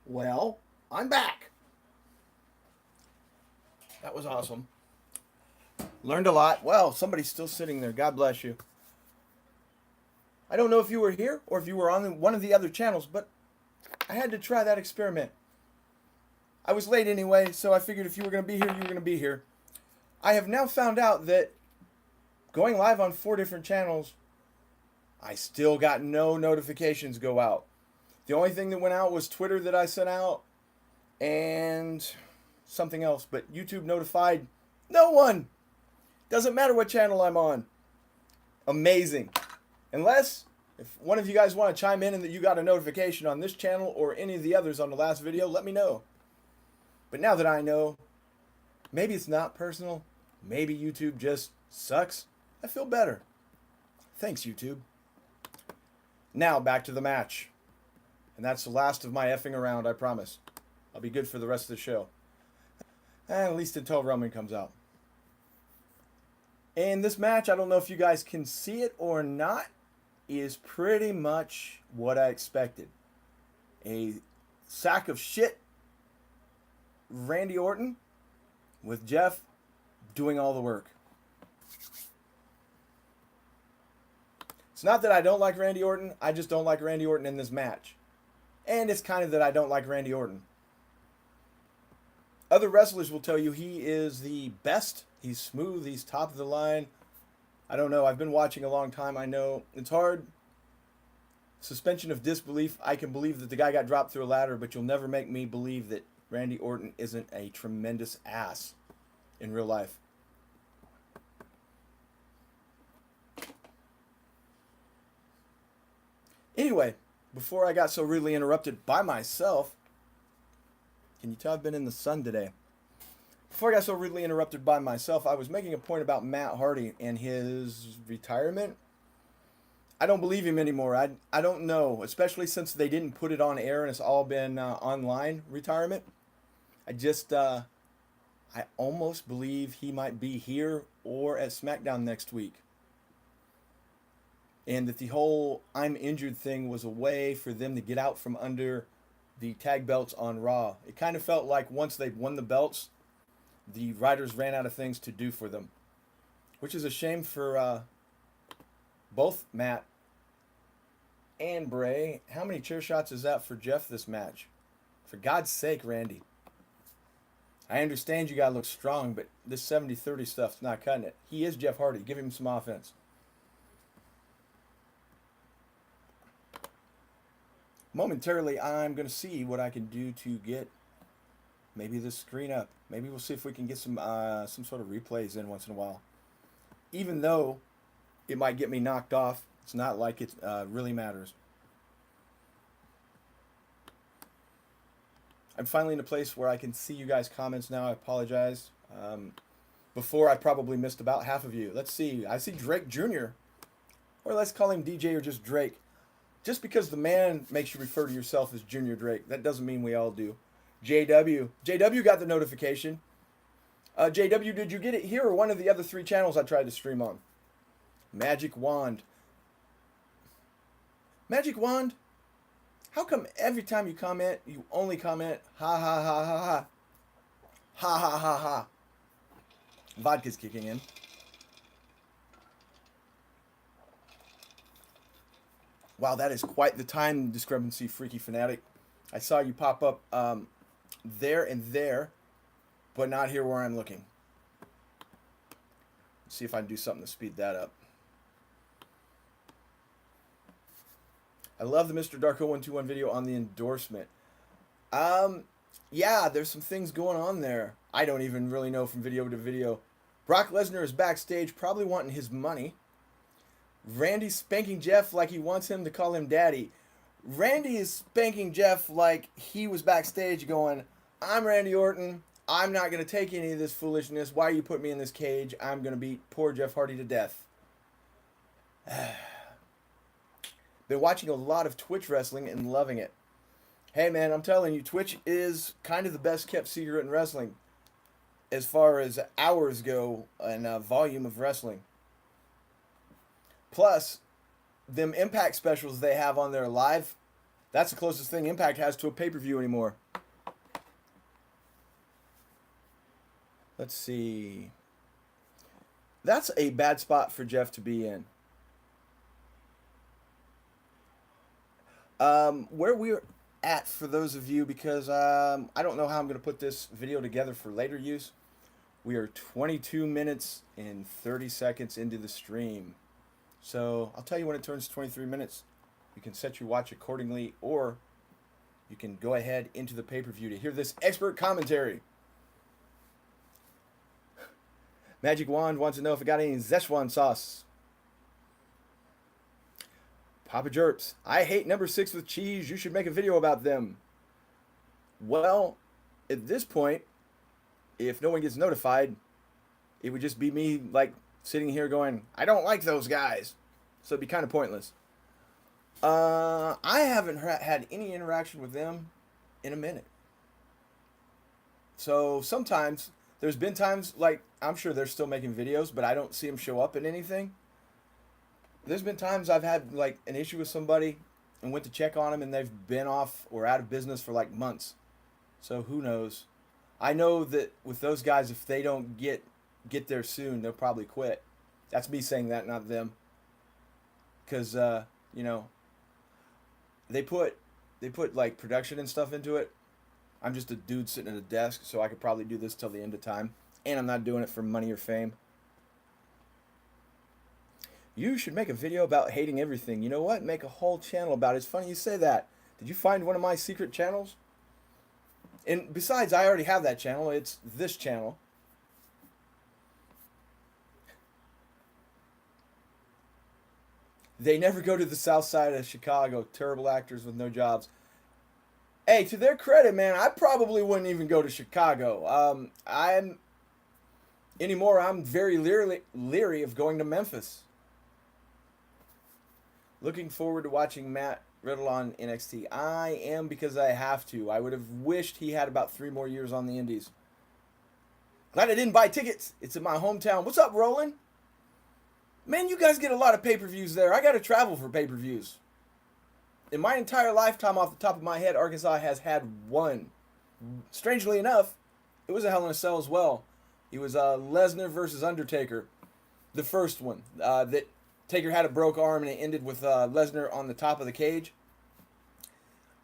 Well, I'm back. That was awesome. Learned a lot. Well, somebody's still sitting there. God bless you. I don't know if you were here or if you were on one of the other channels, but I had to try that experiment. I was late anyway, so I figured if you were going to be here, you were going to be here. I have now found out that going live on 4 different channels, I still got no notifications go out. The only thing that went out was Twitter that I sent out and something else, but YouTube notified no one. Doesn't matter what channel I'm on. Amazing. Unless, if one of you guys want to chime in and that you got a notification on this channel or any of the others on the last video, let me know. But now that I know, maybe it's not personal. Maybe YouTube just sucks. I feel better. Thanks, YouTube. Now, back to the match. And that's the last of my effing around, I promise. I'll be good for the rest of the show. At least until Roman comes out. And this match, I don't know if you guys can see it or not, is pretty much what I expected. A sack of shit Randy Orton with Jeff doing all the work. It's not that I don't like Randy Orton, I just don't like Randy Orton in this match. And it's kind of that I don't like Randy Orton. Other wrestlers will tell you he is the best. He's smooth. He's top of the line. I don't know. I've been watching a long time. I know it's hard. Suspension of disbelief. I can believe that the guy got dropped through a ladder, but you'll never make me believe that Randy Orton isn't a tremendous ass in real life. Anyway, before I got so rudely interrupted by myself, can you tell I've been in the sun today? Before I got so rudely interrupted by myself, I was making a point about Matt Hardy and his retirement. I don't believe him anymore. I don't know, especially since they didn't put it on air and it's all been online retirement. I almost believe he might be here or at SmackDown next week. And that the whole I'm injured thing was a way for them to get out from under the tag belts on Raw. It kind of felt like once they'd won the belts, the writers ran out of things to do for them. Which is a shame for both Matt and Bray. How many chair shots is that for Jeff this match? For God's sake, Randy. I understand you gotta look strong, but this 70-30 stuff's not cutting it. He is Jeff Hardy. Give him some offense. Momentarily, I'm going to see what I can do to get maybe this screen up. Maybe we'll see if we can get some sort of replays in once in a while. Even though it might get me knocked off, it's not like it really matters. I'm finally in a place where I can see you guys' comments now. I apologize. Before, I probably missed about half of you. Let's see. I see Drake Jr. Or let's call him DJ or just Drake. Just because the man makes you refer to yourself as Junior Drake, that doesn't mean we all do. JW. JW got the notification. JW, did you get it here or one of the other 3 channels I tried to stream on? Magic Wand. Magic Wand? How come every time you comment, you only comment, ha ha ha ha ha. Ha ha ha ha. Vodka's kicking in. Wow, that is quite the time discrepancy, Freaky Fanatic. I saw you pop up there and there, but not here where I'm looking. Let's see if I can do something to speed that up. I love the Mr. Darko 121 video on the endorsement. Yeah, there's some things going on there. I don't even really know from video to video. Brock Lesnar is backstage, probably wanting his money. Randy's spanking Jeff like he wants him to call him daddy. Randy is spanking Jeff like he was backstage going, I'm Randy Orton. I'm not going to take any of this foolishness. Why are you putting me in this cage? I'm going to beat poor Jeff Hardy to death. Been watching a lot of Twitch wrestling and loving it. Hey man, I'm telling you, Twitch is kind of the best kept secret in wrestling as far as hours go and volume of wrestling. Plus, them Impact specials they have on their live That's the closest thing Impact has to a pay-per-view anymore. Let's see. That's a bad spot for Jeff to be in. Where we're at, for those of you, because I don't know how I'm going to put this video together for later use. We are 22 minutes and 30 seconds into the stream. So I'll tell you when it turns 23 minutes. You can set your watch accordingly, or you can go ahead into the pay-per-view to hear this expert commentary. Magic Wand wants to know if I got any Szechuan sauce. Papa Jerps, I hate number 6 with cheese. You should make a video about them. Well, at this point, if no one gets notified, it would just be me like sitting here going, I don't like those guys. So it'd be kind of pointless. I haven't had any interaction with them in a minute. So sometimes, there's been times, like, I'm sure they're still making videos, but I don't see them show up in anything. There's been times I've had, like, an issue with somebody and went to check on them, and they've been off or out of business for, like, months. So who knows? I know that with those guys, if they don't get there soon, they'll probably quit. That's me saying that, not them. Because, you know, they put, like, production and stuff into it. I'm just a dude sitting at a desk, so I could probably do this till the end of time. And I'm not doing it for money or fame. You should make a video about hating everything. You know what? Make a whole channel about it. It's funny you say that. Did you find one of my secret channels? And besides, I already have that channel. It's this channel. They never go to the south side of Chicago. Terrible actors with no jobs. Hey, to their credit, man, I probably wouldn't even go to Chicago. I'm very leery of going to Memphis. Looking forward to watching Matt Riddle on NXT. I am, because I have to. I would have wished he had about 3 more years on the Indies. Glad I didn't buy tickets. It's in my hometown. What's up, Roland? Man, you guys get a lot of pay-per-views there. I got to travel for pay-per-views. In my entire lifetime, off the top of my head, Arkansas has had one. Strangely enough, it was a Hell in a Cell as well. It was Lesnar versus Undertaker. The first one. That Taker had a broke arm and it ended with Lesnar on the top of the cage.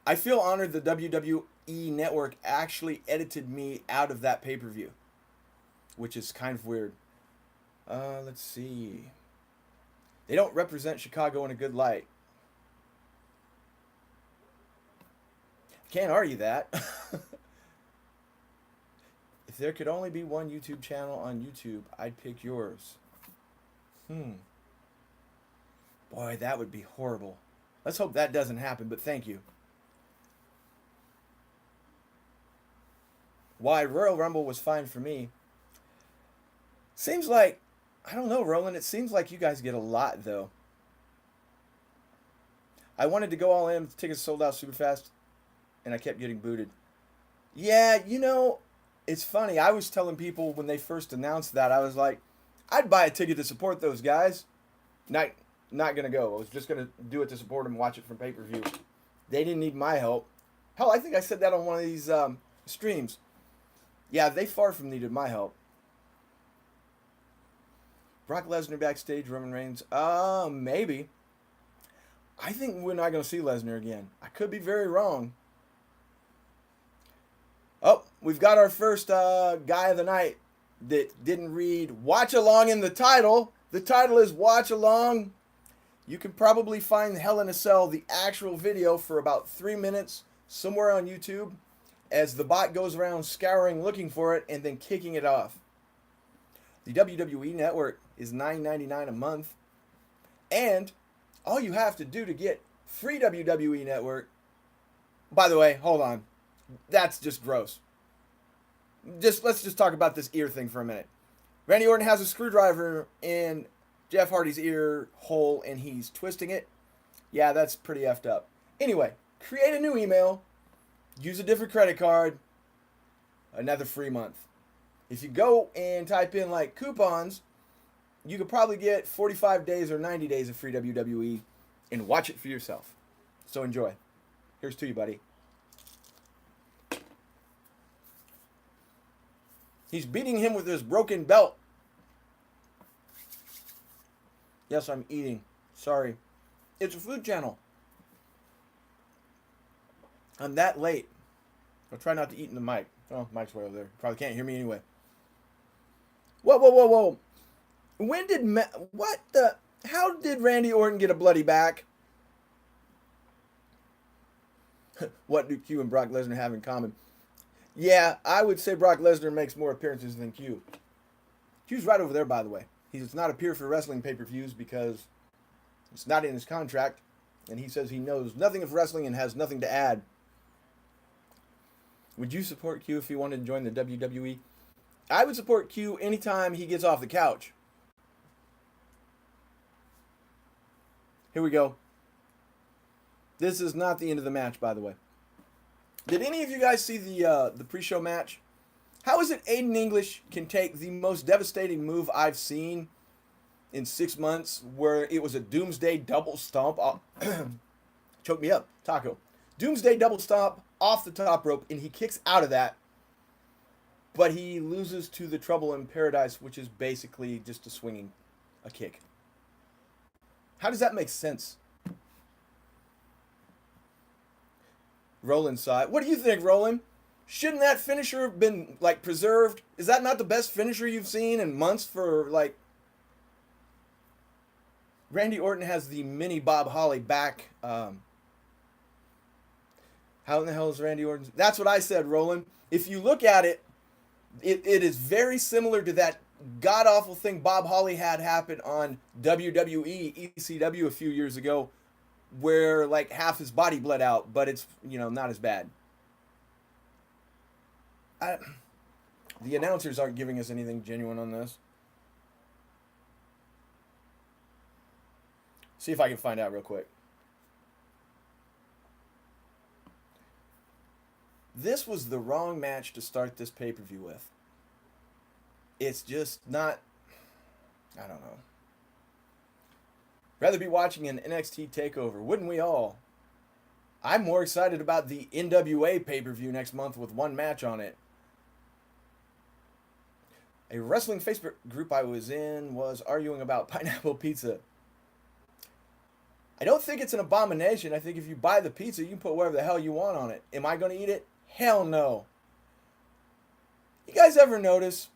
I feel honored the WWE Network actually edited me out of that pay-per-view. Which is kind of weird. Let's see. They don't represent Chicago in a good light. Can't argue that. If there could only be one YouTube channel on YouTube, I'd pick yours. Boy, that would be horrible. Let's hope that doesn't happen, but thank you. Why Royal Rumble was fine for me. Seems like, I don't know, Roland, it seems like you guys get a lot, though. I wanted to go all in, tickets sold out super fast, and I kept getting booted. Yeah, you know, it's funny. I was telling people when they first announced that, I was like, I'd buy a ticket to support those guys. Not going to go. I was just going to do it to support them and watch it from pay-per-view. They didn't need my help. Hell, I think I said that on one of these streams. Yeah, they far from needed my help. Brock Lesnar backstage, Roman Reigns. Maybe. I think we're not going to see Lesnar again. I could be very wrong. Oh, we've got our first guy of the night that didn't read Watchalong in the title. The title is Watchalong. You can probably find Hell in a Cell, the actual video, for about 3 minutes somewhere on YouTube as the bot goes around scouring, looking for it, and then kicking it off. The WWE Network is $9.99 a month. And all you have to do to get free WWE Network... By the way, hold on. That's just gross. Let's just talk about this ear thing for a minute. Randy Orton has a screwdriver in Jeff Hardy's ear hole and he's twisting it. Yeah, that's pretty effed up. Anyway, create a new email, use a different credit card, another free month. If you go and type in like coupons, you could probably get 45 days or 90 days of free WWE and watch it for yourself. So enjoy. Here's to you, buddy. He's beating him with his broken belt. Yes, I'm eating. Sorry. It's a food channel. I'm that late. I'll try not to eat in the mic. Oh, mic's way over there. Probably can't hear me anyway. Whoa, whoa, whoa, whoa. When did... what the... How did Randy Orton get a bloody back? What do Q and Brock Lesnar have in common? Yeah, I would say Brock Lesnar makes more appearances than Q. Q's right over there, by the way. He does not appear for wrestling pay-per-views because it's not in his contract, and he says he knows nothing of wrestling and has nothing to add. Would you support Q if he wanted to join the WWE? I would support Q anytime he gets off the couch. Here we go. This is not the end of the match, by the way. Did any of you guys see the pre-show match? How is it Aiden English can take the most devastating move I've seen in 6 months, where it was a Doomsday double stomp? Choke me up, Taco. Doomsday double stomp off the top rope, and he kicks out of that, but he loses to the Trouble in Paradise, which is basically just a kick. How does that make sense? Roland saw it. What do you think, Roland? Shouldn't that finisher have been, like, preserved? Is that not the best finisher you've seen in months for, like... Randy Orton has the mini Bob Holly back. How in the hell is Randy Orton? That's what I said, Roland. If you look at it, it is very similar to that god-awful thing Bob Holly had happen on WWE, ECW a few years ago, where, like, half his body bled out, but it's, not as bad. The announcers aren't giving us anything genuine on this. See if I can find out real quick. This was the wrong match to start this pay-per-view with. It's just not... I don't know. Rather be watching an NXT TakeOver. Wouldn't we all? I'm more excited about the NWA pay-per-view next month with one match on it. A wrestling Facebook group I was in was arguing about pineapple pizza. I don't think it's an abomination. I think if you buy the pizza, you can put whatever the hell you want on it. Am I going to eat it? Hell no. You guys ever notice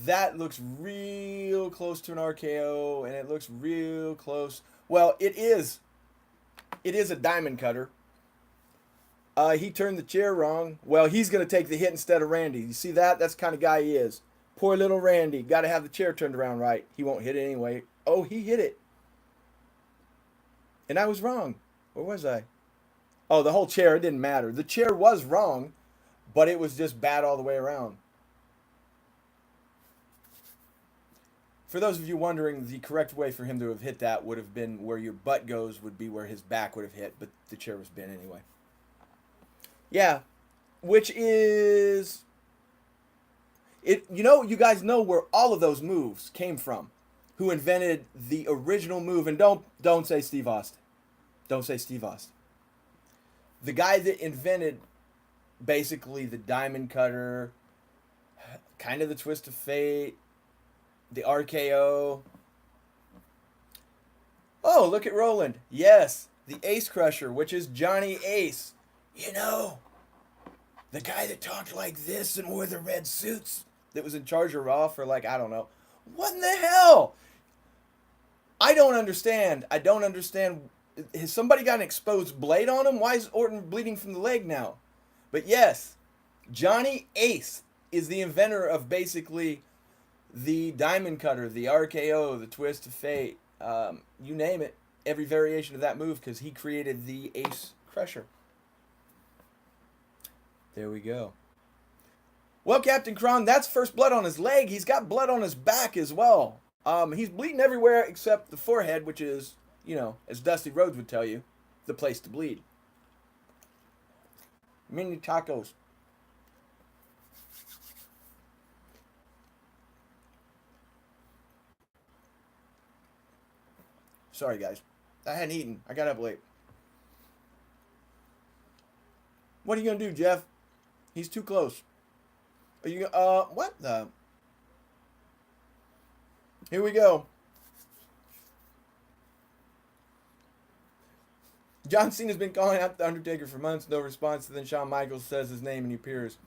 that looks real close to an RKO, and it looks real close? Well, it is a diamond cutter. He turned the chair wrong. Well, he's going to take the hit instead of Randy. You see that? That's the kind of guy he is. Poor little Randy. Got to have the chair turned around right. He won't hit it anyway. Oh, he hit it. And I was wrong. Where was I? Oh, the whole chair. It didn't matter. The chair was wrong, but it was just bad all the way around. For those of you wondering, the correct way for him to have hit that would have been where your butt goes would be where his back would have hit, but the chair was bent anyway. Yeah, which is... You guys know where all of those moves came from. Who invented the original move. And don't say Steve Austin. Don't say Steve Austin. The guy that invented basically the diamond cutter, kind of the twist of fate, the RKO. Oh, look at Roland. Yes, the Ace Crusher, which is Johnny Ace. The guy that talked like this and wore the red suits that was in charge of Raw for, like, I don't know. What in the hell? I don't understand. Has somebody got an exposed blade on him? Why is Orton bleeding from the leg now? But yes, Johnny Ace is the inventor of basically the diamond cutter, the RKO, the twist of fate, you name it, every variation of that move, because he created the Ace Crusher. There we go. Well, Captain Kron, that's first blood on his leg. He's got blood on his back as well. He's bleeding everywhere except the forehead, which is, as Dusty Rhodes would tell you, the place to bleed. Mini tacos. Sorry, guys. I hadn't eaten. I got up late. What are you gonna do, Jeff? He's too close. Are you? What the? Here we go. John Cena's been calling out the Undertaker for months. No response. Then Shawn Michaels says his name and he appears.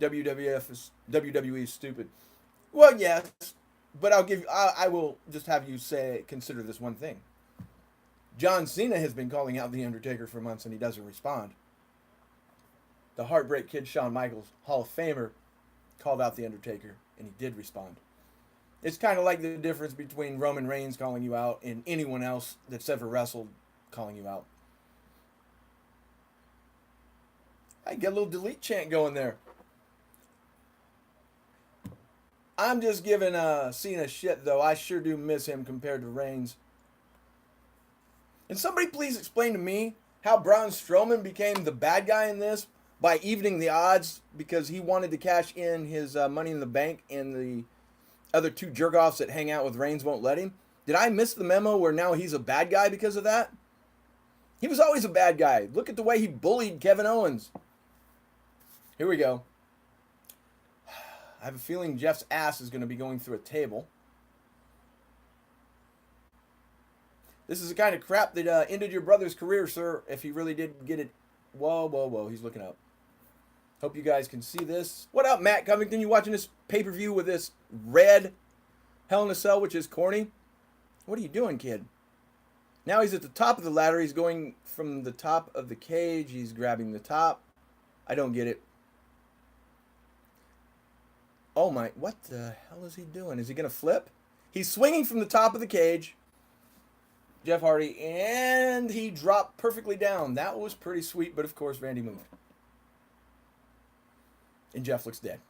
WWE is stupid. Well, yes, but I'll give. I will just have you consider this one thing. John Cena has been calling out the Undertaker for months and he doesn't respond. The Heartbreak Kid Shawn Michaels, Hall of Famer, called out the Undertaker and he did respond. It's kind of like the difference between Roman Reigns calling you out and anyone else that's ever wrestled calling you out. I get a little delete chant going there. I'm just giving Cena shit, though. I sure do miss him compared to Reigns. And somebody please explain to me how Braun Strowman became the bad guy in this by evening the odds because he wanted to cash in his Money in the Bank and the other two jerk-offs that hang out with Reigns won't let him. Did I miss the memo where now he's a bad guy because of that? He was always a bad guy. Look at the way he bullied Kevin Owens. Here we go. I have a feeling Jeff's ass is going to be going through a table. This is the kind of crap that ended your brother's career, sir, if he really did get it. Whoa, whoa, whoa. He's looking up. Hope you guys can see this. What up, Matt Covington? You watching this pay-per-view with this red Hell in a Cell, which is corny? What are you doing, kid? Now he's at the top of the ladder. He's going from the top of the cage. He's grabbing the top. I don't get it. Oh my, what the hell is he doing? Is he going to flip? He's swinging from the top of the cage. Jeff Hardy, and he dropped perfectly down. That was pretty sweet, but of course Randy moved. And Jeff looks dead.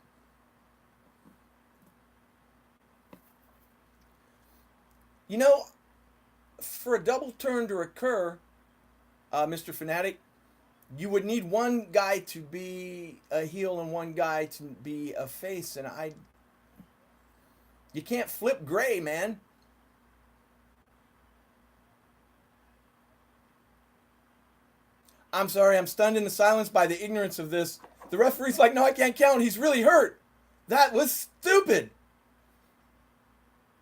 You know, for a double turn to occur, Mr. Fanatic, you would need one guy to be a heel and one guy to be a face, and you can't flip gray, man. I'm sorry, I'm stunned into silence by the ignorance of this. The referee's like, no, I can't count. He's really hurt. That was stupid.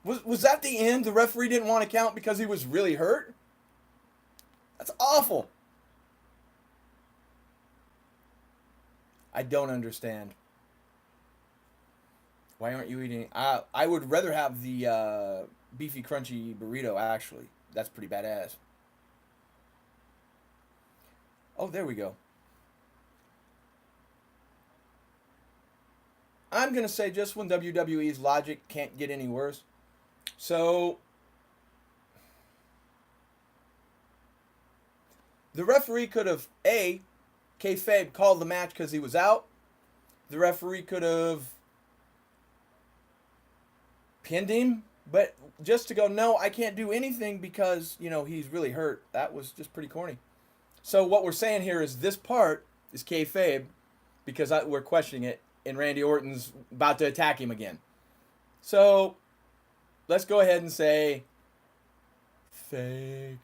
Was that the end? The referee didn't want to count because he was really hurt? That's awful. I don't understand. Why aren't you eating? I would rather have the beefy crunchy burrito, actually. That's pretty badass. Oh, there we go. I'm going to say just when WWE's logic can't get any worse. So, the referee could have, A, kayfabe called the match because he was out. The referee could have pinned him. But just to go, no, I can't do anything because, he's really hurt. That was just pretty corny. So what we're saying here is this part is kayfabe because we're questioning it, and Randy Orton's about to attack him again. So let's go ahead and say fake.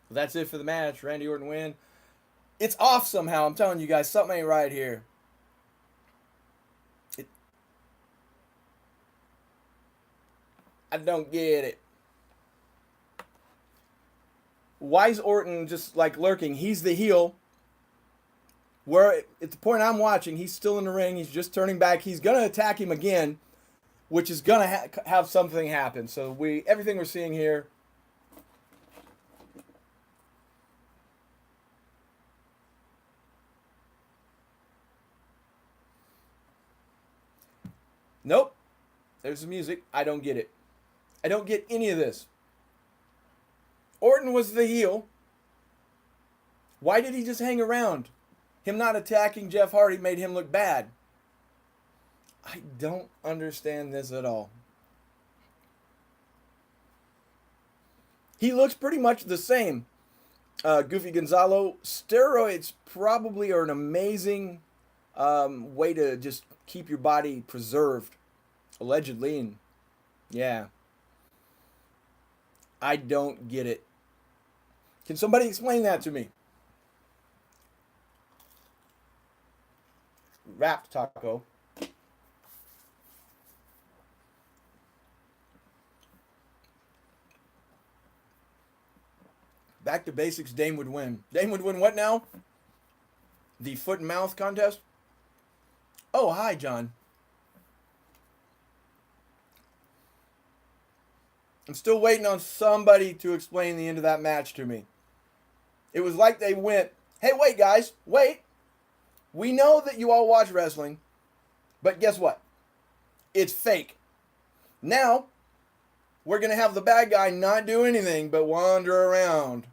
Well, that's it for the match. Randy Orton win. It's off somehow. I'm telling you guys, something ain't right here. I don't get it. Why is Orton just like lurking? He's the heel. Where at the point I'm watching, he's still in the ring. He's just turning back. He's gonna attack him again, which is gonna have something happen. So everything we're seeing here. Nope. There's the music. I don't get it. I don't get any of this. Orton was the heel. Why did he just hang around? Him not attacking Jeff Hardy made him look bad. I don't understand this at all. He looks pretty much the same. Goofy Gonzalo. Steroids probably are an amazing way to just keep your body preserved. Allegedly. And yeah. I don't get it. Can somebody explain that to me? wrapped taco. Back to basics, Dame would win. Dame would win what now? The foot and mouth contest? Oh, hi, John. I'm still waiting on somebody to explain the end of that match to me. It was like they went, hey, wait, guys, wait. We know that you all watch wrestling, but guess what? It's fake. Now, we're going to have the bad guy not do anything but wander around.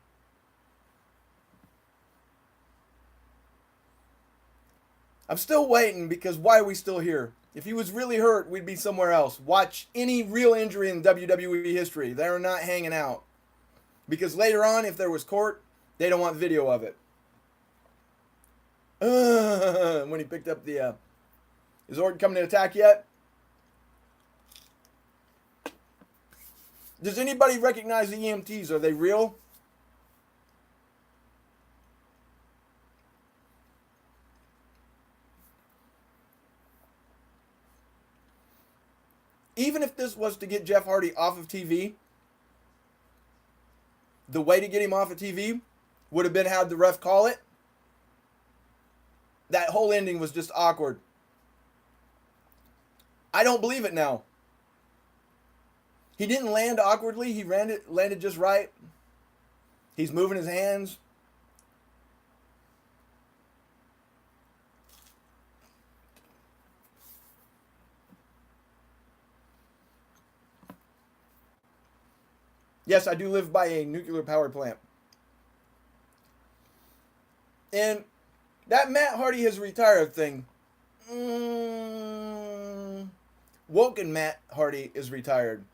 I'm still waiting because why are we still here? If he was really hurt, we'd be somewhere else. Watch any real injury in WWE history. They're not hanging out. Because later on, if there was court, they don't want video of it. When he picked up the... Is Orton coming to attack yet? Does anybody recognize the EMTs? Are they real? Even if this was to get Jeff Hardy off of TV, the way to get him off of TV would have been had the ref call it. That whole ending was just awkward. I don't believe it now. He didn't land awkwardly. He landed just right. He's moving his hands. Yes, I do live by a nuclear power plant. And that Matt Hardy has retired thing. Woken Matt Hardy is retired.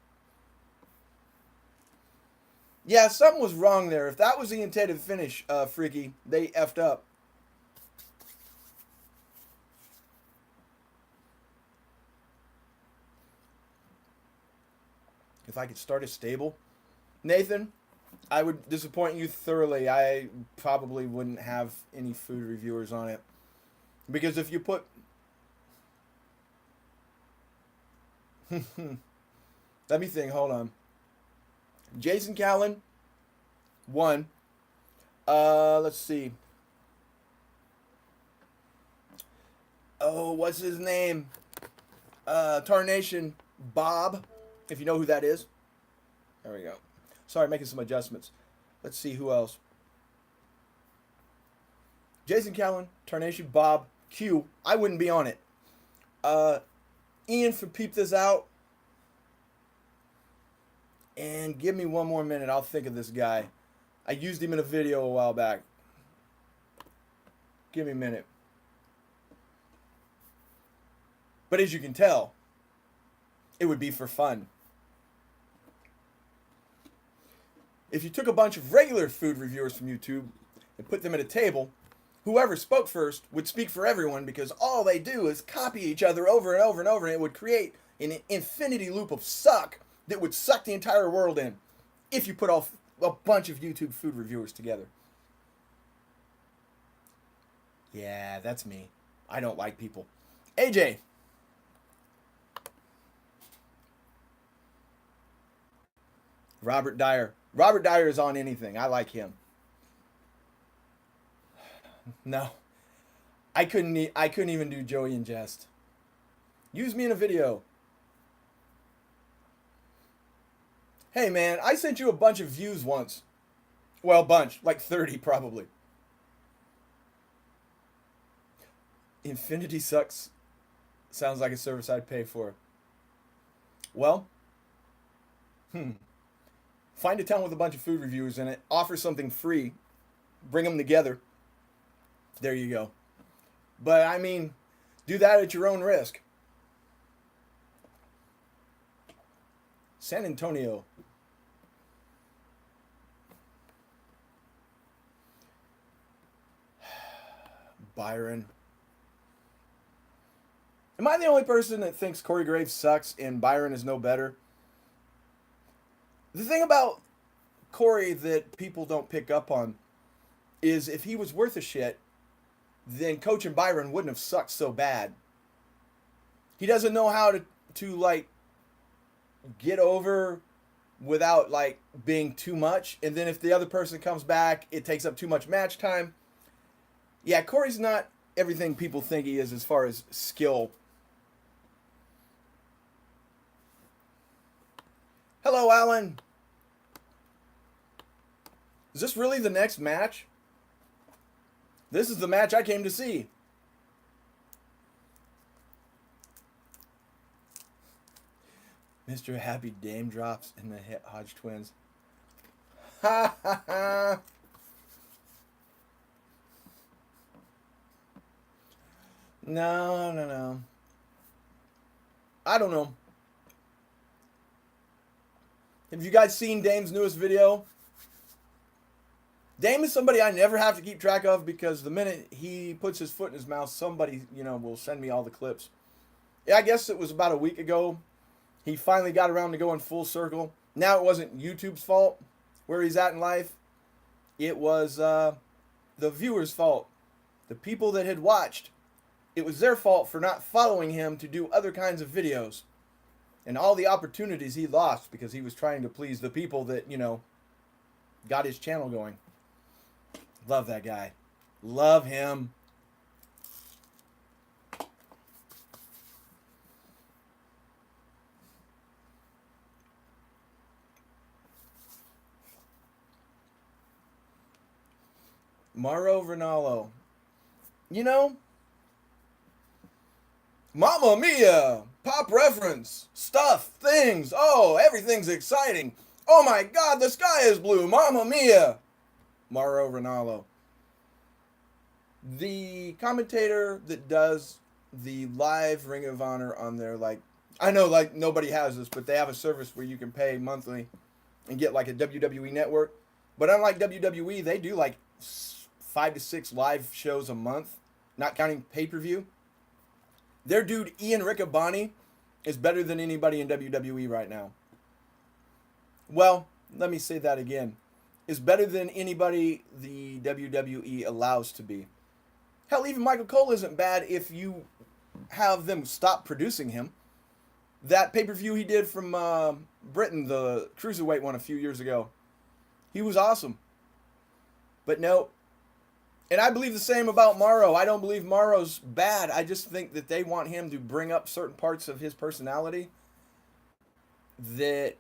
Yeah, something was wrong there. If that was the intended finish, Freaky, they effed up. If I could start a stable, Nathan, I would disappoint you thoroughly. I probably wouldn't have any food reviewers on it. Because if you put... Let me think, hold on. Jason Callan, 1. Let's see. Oh, what's his name? Tarnation Bob, if you know who that is. There we go. Sorry, making some adjustments. Let's see who else. Jason Callan, Tarnation Bob, Q. I wouldn't be on it. Ian, for peep this out. And give me one more minute. I'll think of this guy. I used him in a video a while back. Give me a minute. But as you can tell, it would be for fun. If you took a bunch of regular food reviewers from YouTube and put them at a table, whoever spoke first would speak for everyone because all they do is copy each other over and over and over, and it would create an infinity loop of suck that would suck the entire world in if you put a bunch of YouTube food reviewers together. Yeah, that's me. I don't like people. AJ. Robert Dyer. Robert Dyer is on anything. I like him. No. I couldn't even do Joey and Jest. Use me in a video. Hey man, I sent you a bunch of views once. Well, bunch, like 30 probably. Infinity sucks. Sounds like a service I'd pay for. Well, find a town with a bunch of food reviewers in it, offer something free, bring them together. There you go. But I mean, do that at your own risk. San Antonio. Byron. Am I the only person that thinks Corey Graves sucks and Byron is no better? The thing about Corey that people don't pick up on is if he was worth a shit, then coaching Byron wouldn't have sucked so bad. He doesn't know how to like get over without like being too much. And then if the other person comes back, it takes up too much match time. Yeah, Corey's not everything people think he is as far as skill. Hello, Alan. Is this really the next match? This is the match I came to see. Mr. Happy Dame drops in the Hodge twins. Ha ha ha. No. I don't know. Have you guys seen Dame's newest video? Dame is somebody I never have to keep track of because the minute he puts his foot in his mouth, somebody, will send me all the clips. Yeah, I guess it was about a week ago. He finally got around to going full circle. Now it wasn't YouTube's fault where he's at in life. It was the viewers' fault. The people that had watched. It was their fault for not following him to do other kinds of videos. And all the opportunities he lost because he was trying to please the people that, got his channel going. Love that guy. Love him. Mauro Ranallo. Mamma Mia! Pop reference. Stuff. Things. Oh, everything's exciting. Oh my God, the sky is blue. Mamma Mia! Mauro Ranallo. The commentator that does the live Ring of Honor on their, I know, nobody has this, but they have a service where you can pay monthly and get, a WWE network. But unlike WWE, they do, 5 to 6 live shows a month, not counting pay-per-view. Their dude, Ian Riccaboni, is better than anybody in WWE right now. Well, let me say that again. Is better than anybody the WWE allows to be. Hell, even Michael Cole isn't bad if you have them stop producing him. That pay-per-view he did from Britain, the Cruiserweight one a few years ago, he was awesome. But no. And I believe the same about Mauro. I don't believe Mauro's bad. I just think that they want him to bring up certain parts of his personality that,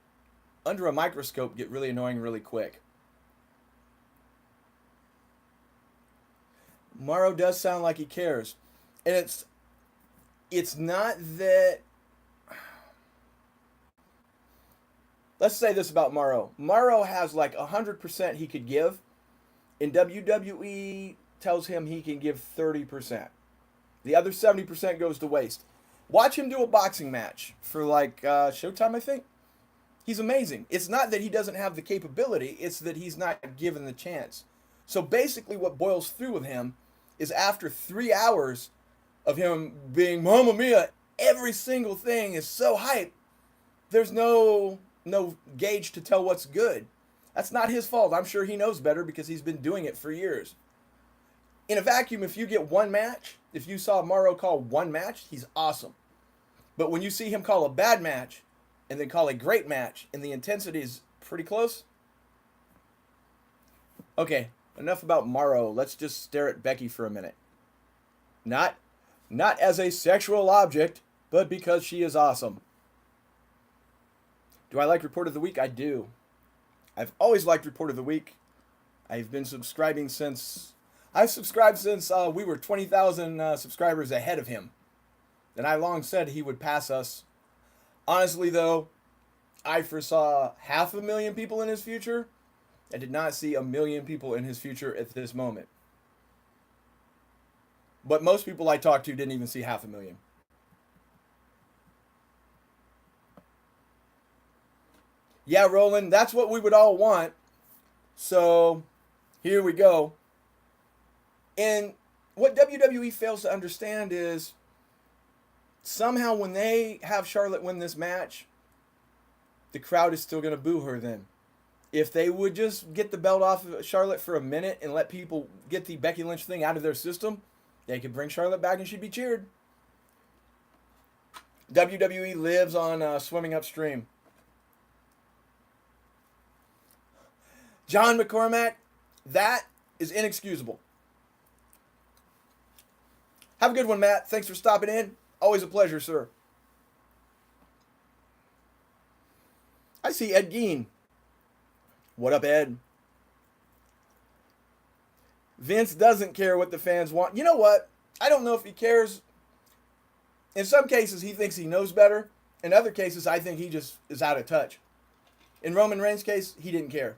under a microscope, get really annoying really quick. Mauro does sound like he cares. And it's not that... Let's say this about Mauro. Mauro has 100% he could give. And WWE tells him he can give 30%. The other 70% goes to waste. Watch him do a boxing match for Showtime, I think. He's amazing. It's not that he doesn't have the capability, it's that he's not given the chance. So basically what boils through with him is after 3 hours of him being Mamma Mia, every single thing is so hype, there's no gauge to tell what's good. That's not his fault. I'm sure he knows better because he's been doing it for years. In a vacuum, if you get one match, if you saw Mauro call one match, he's awesome. But when you see him call a bad match and then call a great match and the intensity is pretty close. Okay, enough about Mauro. Let's just stare at Becky for a minute. Not as a sexual object, but because she is awesome. Do I like Report of the Week? I do. I've always liked Report of the Week. I've been subscribing since... I've subscribed since we were 20,000 subscribers ahead of him. And I long said he would pass us. Honestly, though, I foresaw 500,000 people in his future. I did not see 1 million people in his future at this moment. But most people I talked to didn't even see 500,000. Yeah, Roland, that's what we would all want. So, here we go. And what WWE fails to understand is somehow when they have Charlotte win this match, the crowd is still going to boo her then. If they would just get the belt off of Charlotte for a minute and let people get the Becky Lynch thing out of their system, They could bring Charlotte back and she'd be cheered. WWE lives on swimming upstream. John McCormack, that is inexcusable. Have a good one, Matt. Thanks for stopping in. Always a pleasure, sir. I see Ed Gein. What up, Ed? Vince doesn't care what the fans want. You know what? I don't know if he cares. In some cases, he thinks he knows better. In other cases, I think he just is out of touch. In Roman Reigns' case, he didn't care.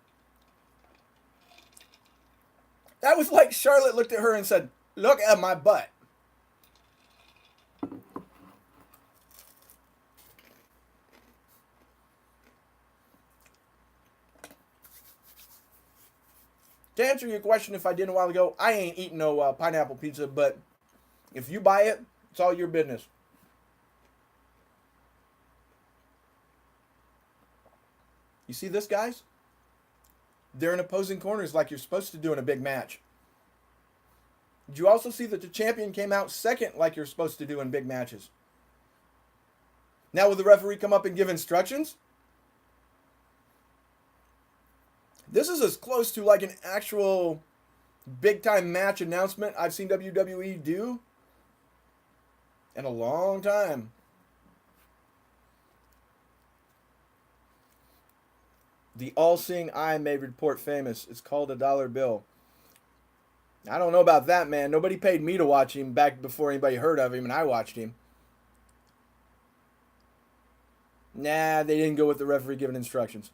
That was like Charlotte looked at her and said, "Look at my butt." To answer your question, if I did a while ago, I ain't eating no pineapple pizza, but if you buy it, it's all your business. You see this, guys? They're in opposing corners like you're supposed to do in a big match. Did you also see that the champion came out second like you're supposed to do in big matches? Now will the referee come up and give instructions? This is as close to like an actual big-time match announcement I've seen WWE do in a long time. The all-seeing eye may report famous. It's called a dollar bill. I don't know about that, man. Nobody paid me to watch him back before anybody heard of him, and I watched him. Nah, they didn't go with the referee giving instructions.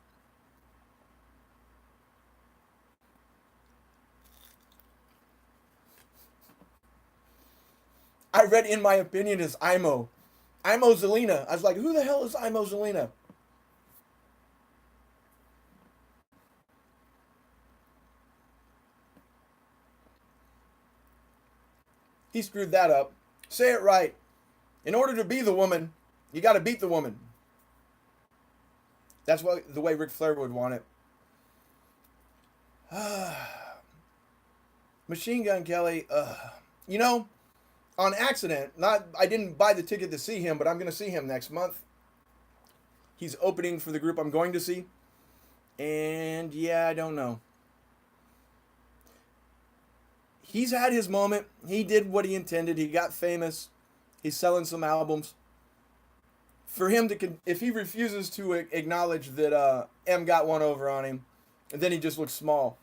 I read in my opinion as Imo. Imo Zelina. I was like, who the hell is Imo Zelina? He screwed that up. Say it right. In order to be the woman, you got to beat the woman. That's what the way Ric Flair would want it. Machine Gun Kelly. You know, on accident, I didn't buy the ticket to see him, but I'm going to see him next month. He's opening for the group I'm going to see. And yeah, I don't know. He's had his moment. He did what he intended. He got famous. He's selling some albums. For him to, if he refuses to acknowledge that M got one over on him, and then he just looks small.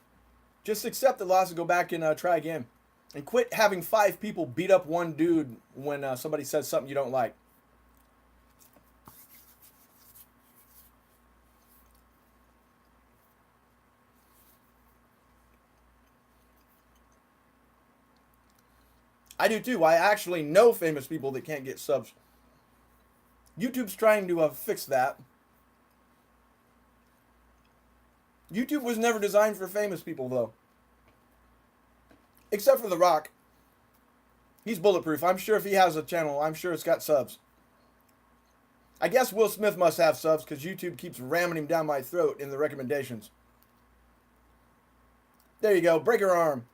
Just accept the loss and go back and try again. And quit having 5 people beat up one dude when somebody says something you don't like. I do too. I actually know famous people that can't get subs. YouTube's trying to fix that. YouTube was never designed for famous people, though. Except for The Rock. He's bulletproof. I'm sure if he has a channel, I'm sure it's got subs. I guess Will Smith must have subs because YouTube keeps ramming him down my throat in the recommendations. There you go. Break her arm.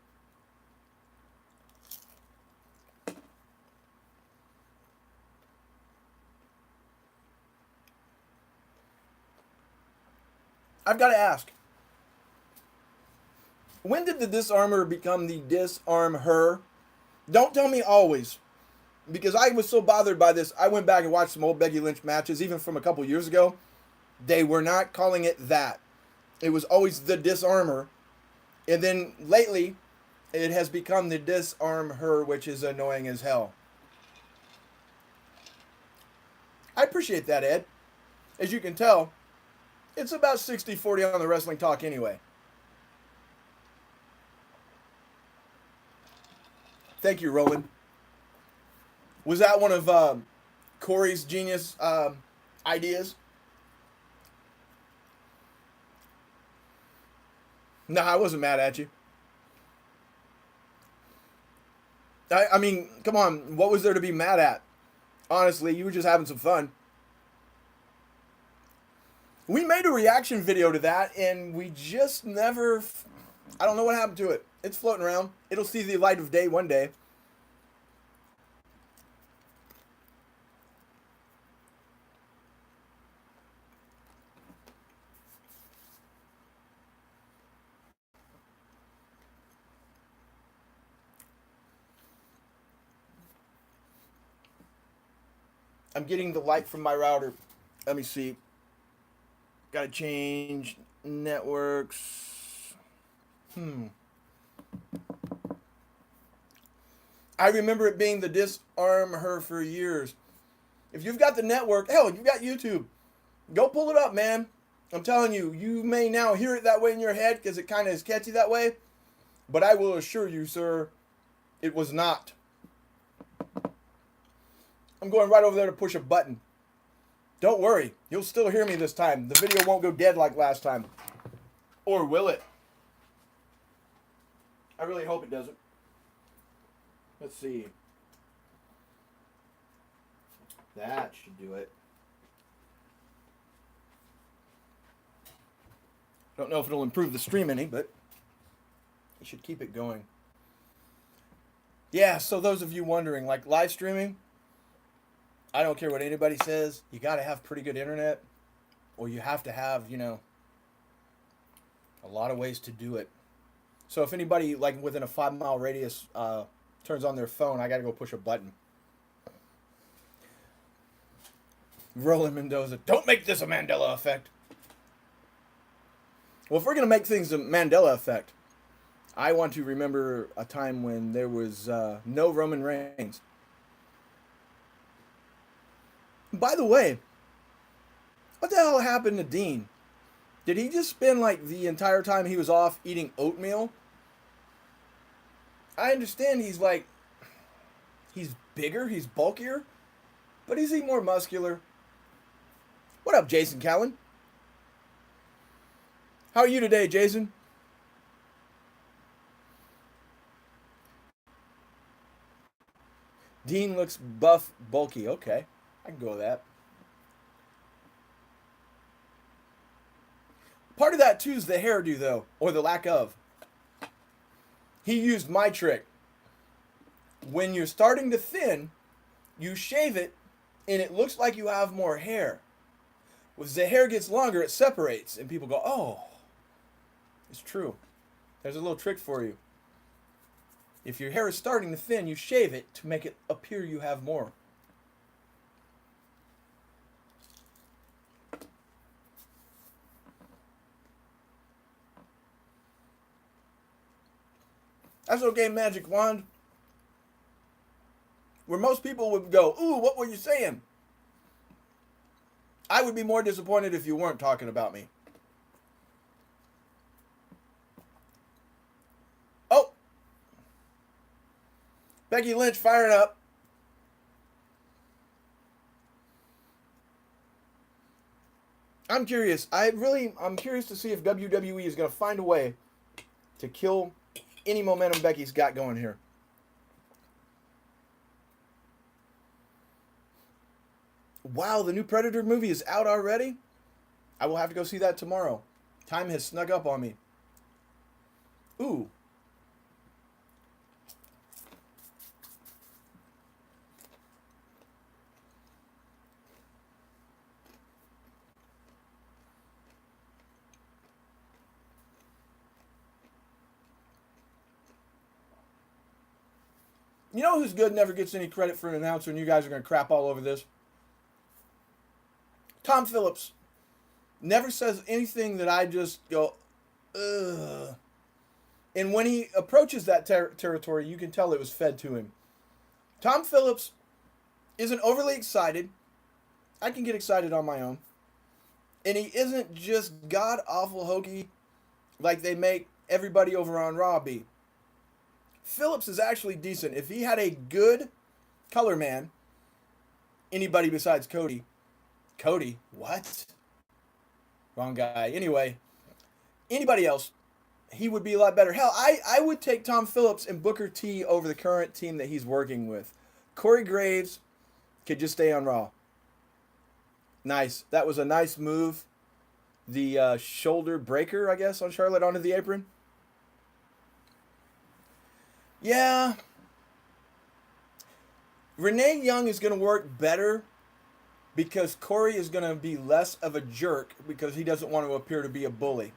I've got to ask. When did the disarmer become the disarm her? Don't tell me always. Because I was so bothered by this, I went back and watched some old Becky Lynch matches, even from a couple years ago. They were not calling it that. It was always the disarmer. And then lately, it has become the disarm her, which is annoying as hell. I appreciate that, Ed. As you can tell, it's about 60-40 on the Wrestling Talk anyway. Thank you, Roland. Was that one of Corey's genius ideas? No, I wasn't mad at you. I mean, come on. What was there to be mad at? Honestly, you were just having some fun. We made a reaction video to that, and we just never... I don't know what happened to it. It's floating around. It'll see the light of day one day. I'm getting the light from my router. Let me see. Gotta change networks. I remember it being the disarm her for years. If you've got the network, hell, you've got YouTube. Go pull it up, man. I'm telling you, you may now hear it that way in your head because it kind of is catchy that way. But I will assure you, sir, it was not. I'm going right over there to push a button. Don't worry, you'll still hear me this time. The video won't go dead like last time. Or will it? I really hope it doesn't. Let's see. That should do it. Don't know if it'll improve the stream any, but you should keep it going. Yeah, so those of you wondering, like live streaming, I don't care what anybody says, you got to have pretty good internet, or you have to have, a lot of ways to do it. So if anybody, like within a 5-mile radius, turns on their phone, I got to go push a button. Roland Mendoza, don't make this a Mandela effect. Well, if we're going to make things a Mandela effect, I want to remember a time when there was no Roman Reigns. By the way, what the hell happened to Dean? Did he just spend like the entire time he was off eating oatmeal? I understand he's bigger, he's bulkier, but is he more muscular? What up, Jason Callan? How are you today, Jason? Dean looks buff, bulky. Okay, I can go with that. Part of that, too, is the hairdo, though, or the lack of. He used my trick. When you're starting to thin, you shave it, and it looks like you have more hair. As the hair gets longer, it separates, and people go, oh, it's true. There's a little trick for you. If your hair is starting to thin, you shave it to make it appear you have more. That's okay, Magic Wand. Where most people would go, ooh, what were you saying? I would be more disappointed if you weren't talking about me. Oh! Becky Lynch firing up. I'm curious. I'm curious to see if WWE is going to find a way to kill any momentum Becky's got going here. Wow, the new Predator movie is out already? I will have to go see that tomorrow. Time has snuck up on me. Ooh. You know who's good, never gets any credit for an announcer, and you guys are going to crap all over this? Tom Phillips never says anything that I just go, ugh. And when he approaches that territory, you can tell it was fed to him. Tom Phillips isn't overly excited. I can get excited on my own. And he isn't just god-awful hokey like they make everybody over on Raw be. Phillips is actually decent. If he had a good color man, anybody besides Cody. Cody? What? Wrong guy. Anyway, anybody else, he would be a lot better. Hell, I would take Tom Phillips and Booker T over the current team that he's working with. Corey Graves could just stay on Raw. Nice. That was a nice move. The shoulder breaker, I guess, on Charlotte onto the apron. Yeah. Renee Young is going to work better because Corey is going to be less of a jerk because he doesn't want to appear to be a bully.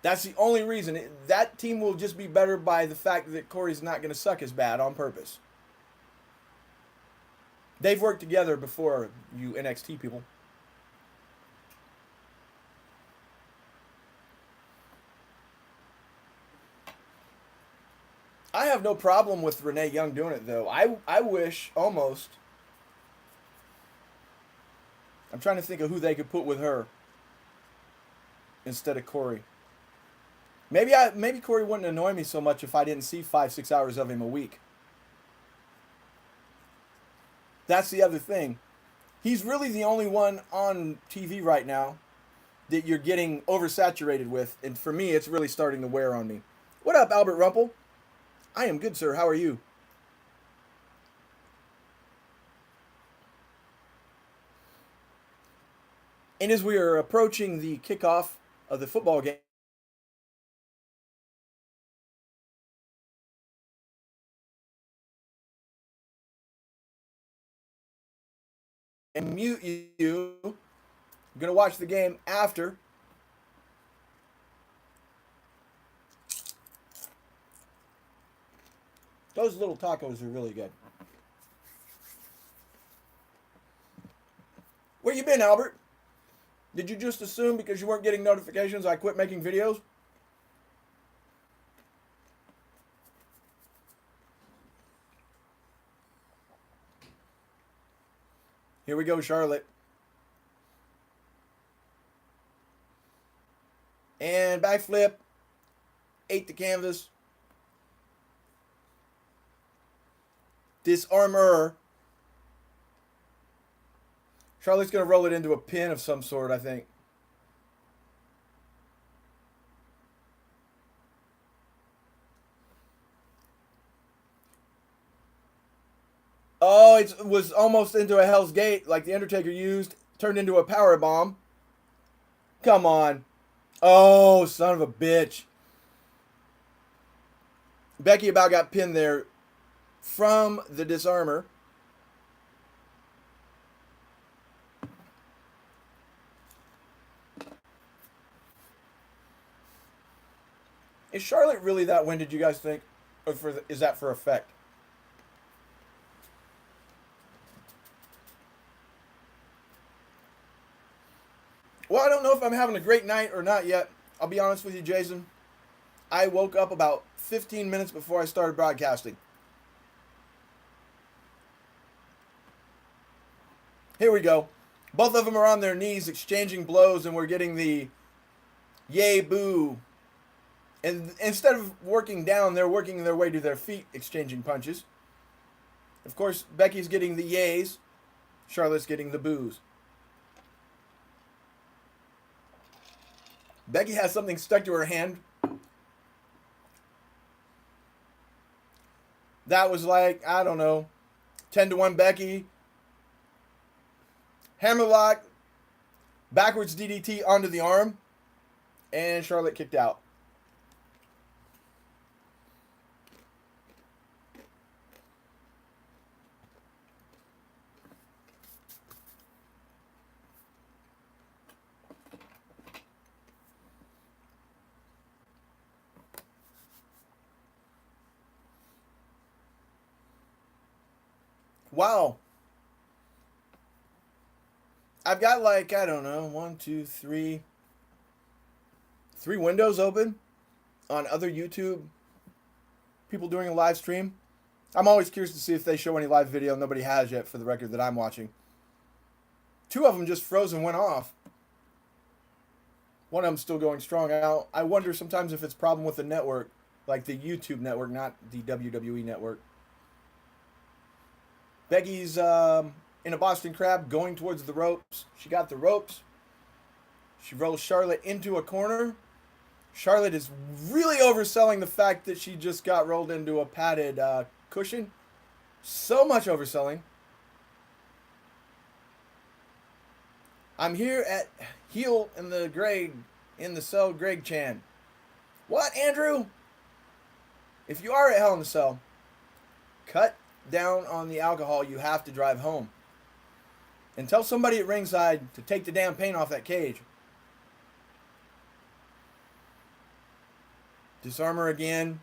That's the only reason. That team will just be better by the fact that Corey's not going to suck as bad on purpose. They've worked together before, you NXT people. I have no problem with Renee Young doing it, though. I wish almost. I'm trying to think of who they could put with her instead of Corey. Maybe Corey wouldn't annoy me so much if I didn't see 5-6 hours of him a week. That's the other thing. He's really the only one on TV right now that you're getting oversaturated with, and for me, it's really starting to wear on me. What up, Albert Rumpel? I am good, sir. How are you? And as we are approaching the kickoff of the football game, and mute you. I'm going to watch the game after. Those little tacos are really good. Where you been, Albert? Did you just assume because you weren't getting notifications I quit making videos? Here we go, Charlotte. And backflip. Ate the canvas. Disarmor. Charlotte's going to roll it into a pin of some sort, I think. Oh, it was almost into a Hell's Gate like the Undertaker used. Turned into a power bomb. Come on. Oh, son of a bitch. Becky about got pinned there from the disarmor. Is Charlotte really that winded, you guys think? Or is that for effect? Well, I don't know if I'm having a great night or not yet. I'll be honest with you, Jason. I woke up about 15 minutes before I started broadcasting. Here we go. Both of them are on their knees exchanging blows, and we're getting the yay boo. And instead of working down, they're working their way to their feet, exchanging punches. Of course, Becky's getting the yays. Charlotte's getting the boos. Becky has something stuck to her hand. That was like, I don't know, 10-1 Becky. Hammerlock, backwards DDT onto the arm, and Charlotte kicked out. Wow. I've got like, I don't know, 1, 2, 3 windows open on other YouTube people doing a live stream. I'm always curious to see if they show any live video. Nobody has yet, for the record, that I'm watching. 2 of them just froze and went off. One of them's still going strong out. I wonder sometimes if it's a problem with the network, like the YouTube network, not the WWE network. Becky's in a Boston Crab going towards the ropes. She got the ropes. She rolls Charlotte into a corner. Charlotte is really overselling the fact that she just got rolled into a padded cushion. So much overselling. I'm here at heel in the Greg, in the cell, Greg Chan. What, Andrew? If you are at Hell in the Cell, cut down on the alcohol you have to drive home. And tell somebody at ringside to take the damn paint off that cage. Disarmor again.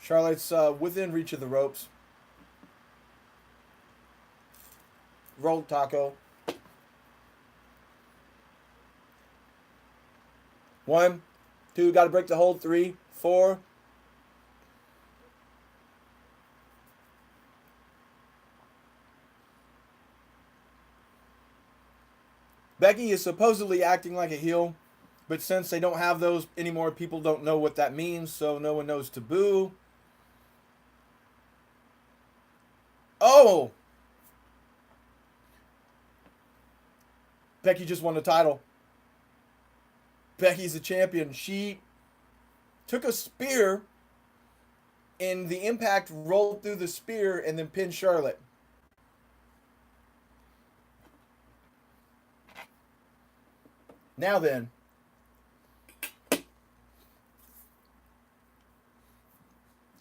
Charlotte's within reach of the ropes. rolled taco. 1, 2, got to break the hold. 3, 4. Becky is supposedly acting like a heel, but since they don't have those anymore, people don't know what that means, so no one knows to boo. Oh! Becky just won the title. Becky's the champion. She took a spear, and the Impact rolled through the spear and then pinned Charlotte. Now then,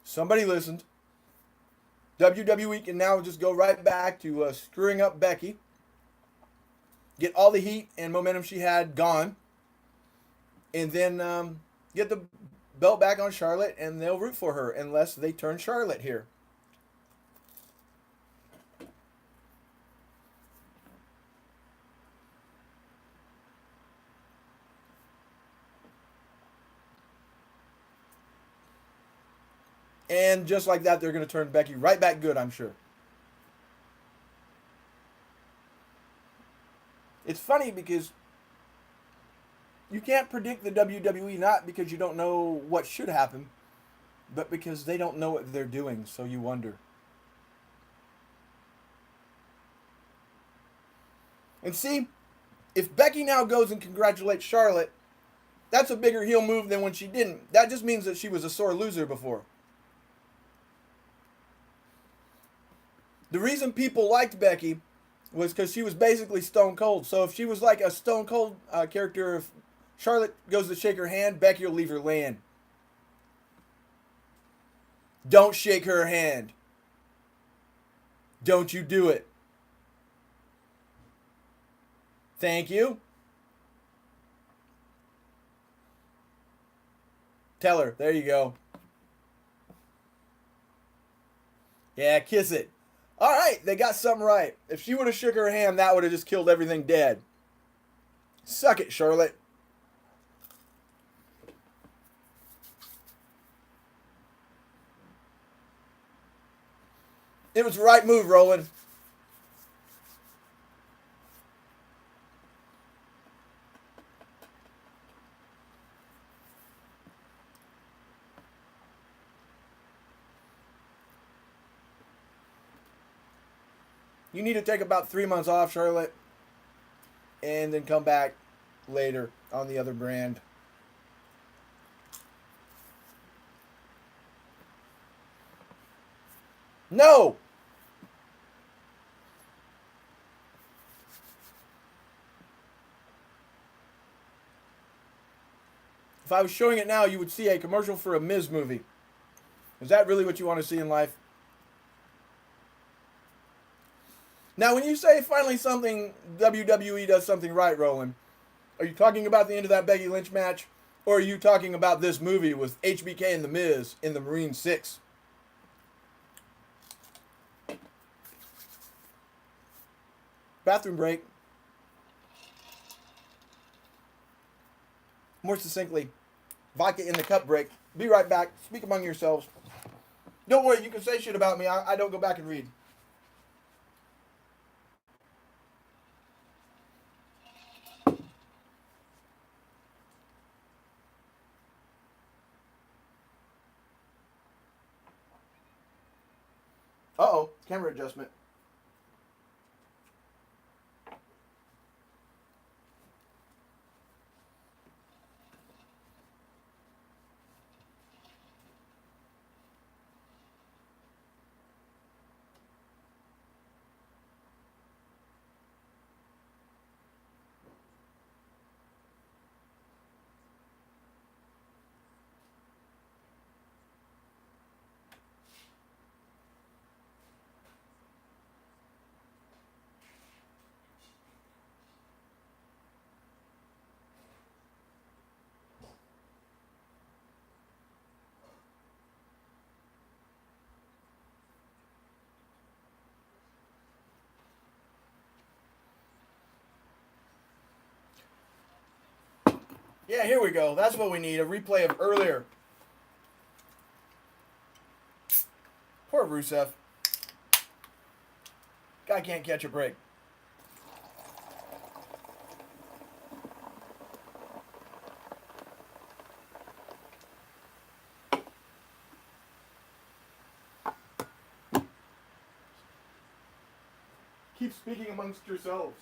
somebody listened. WWE can now just go right back to screwing up Becky. Get all the heat and momentum she had gone. And then get the belt back on Charlotte, and they'll root for her unless they turn Charlotte here. And just like that, they're going to turn Becky right back good, I'm sure. It's funny because you can't predict the WWE, not because you don't know what should happen, but because they don't know what they're doing, so you wonder. And see, if Becky now goes and congratulates Charlotte, that's a bigger heel move than when she didn't. That just means that she was a sore loser before. The reason people liked Becky was because she was basically Stone Cold. So if she was like a Stone Cold character, if Charlotte goes to shake her hand, Becky will leave her laying. Don't shake her hand. Don't you do it. Thank you. Tell her. There you go. Yeah, kiss it. All right, they got something right. If she would have shook her hand, that would have just killed everything dead. Suck it, Charlotte. It was the right move, Roland. You need to take about 3 months off, Charlotte, and then come back later on the other brand. No! If I was showing it now, you would see a commercial for a Miz movie. Is that really what you want to see in life? Now, when you say finally something, WWE does something right, Roland, are you talking about the end of that Becky Lynch match? Or are you talking about this movie with HBK and The Miz in the Marine 6? Bathroom break. More succinctly, vodka in the cup break. Be right back. Speak among yourselves. Don't worry, you can say shit about me. I don't go back and read. Uh-oh, camera adjustment. Yeah, here we go. That's what we need. A replay of earlier. Poor Rusev. Guy can't catch a break. Keep speaking amongst yourselves.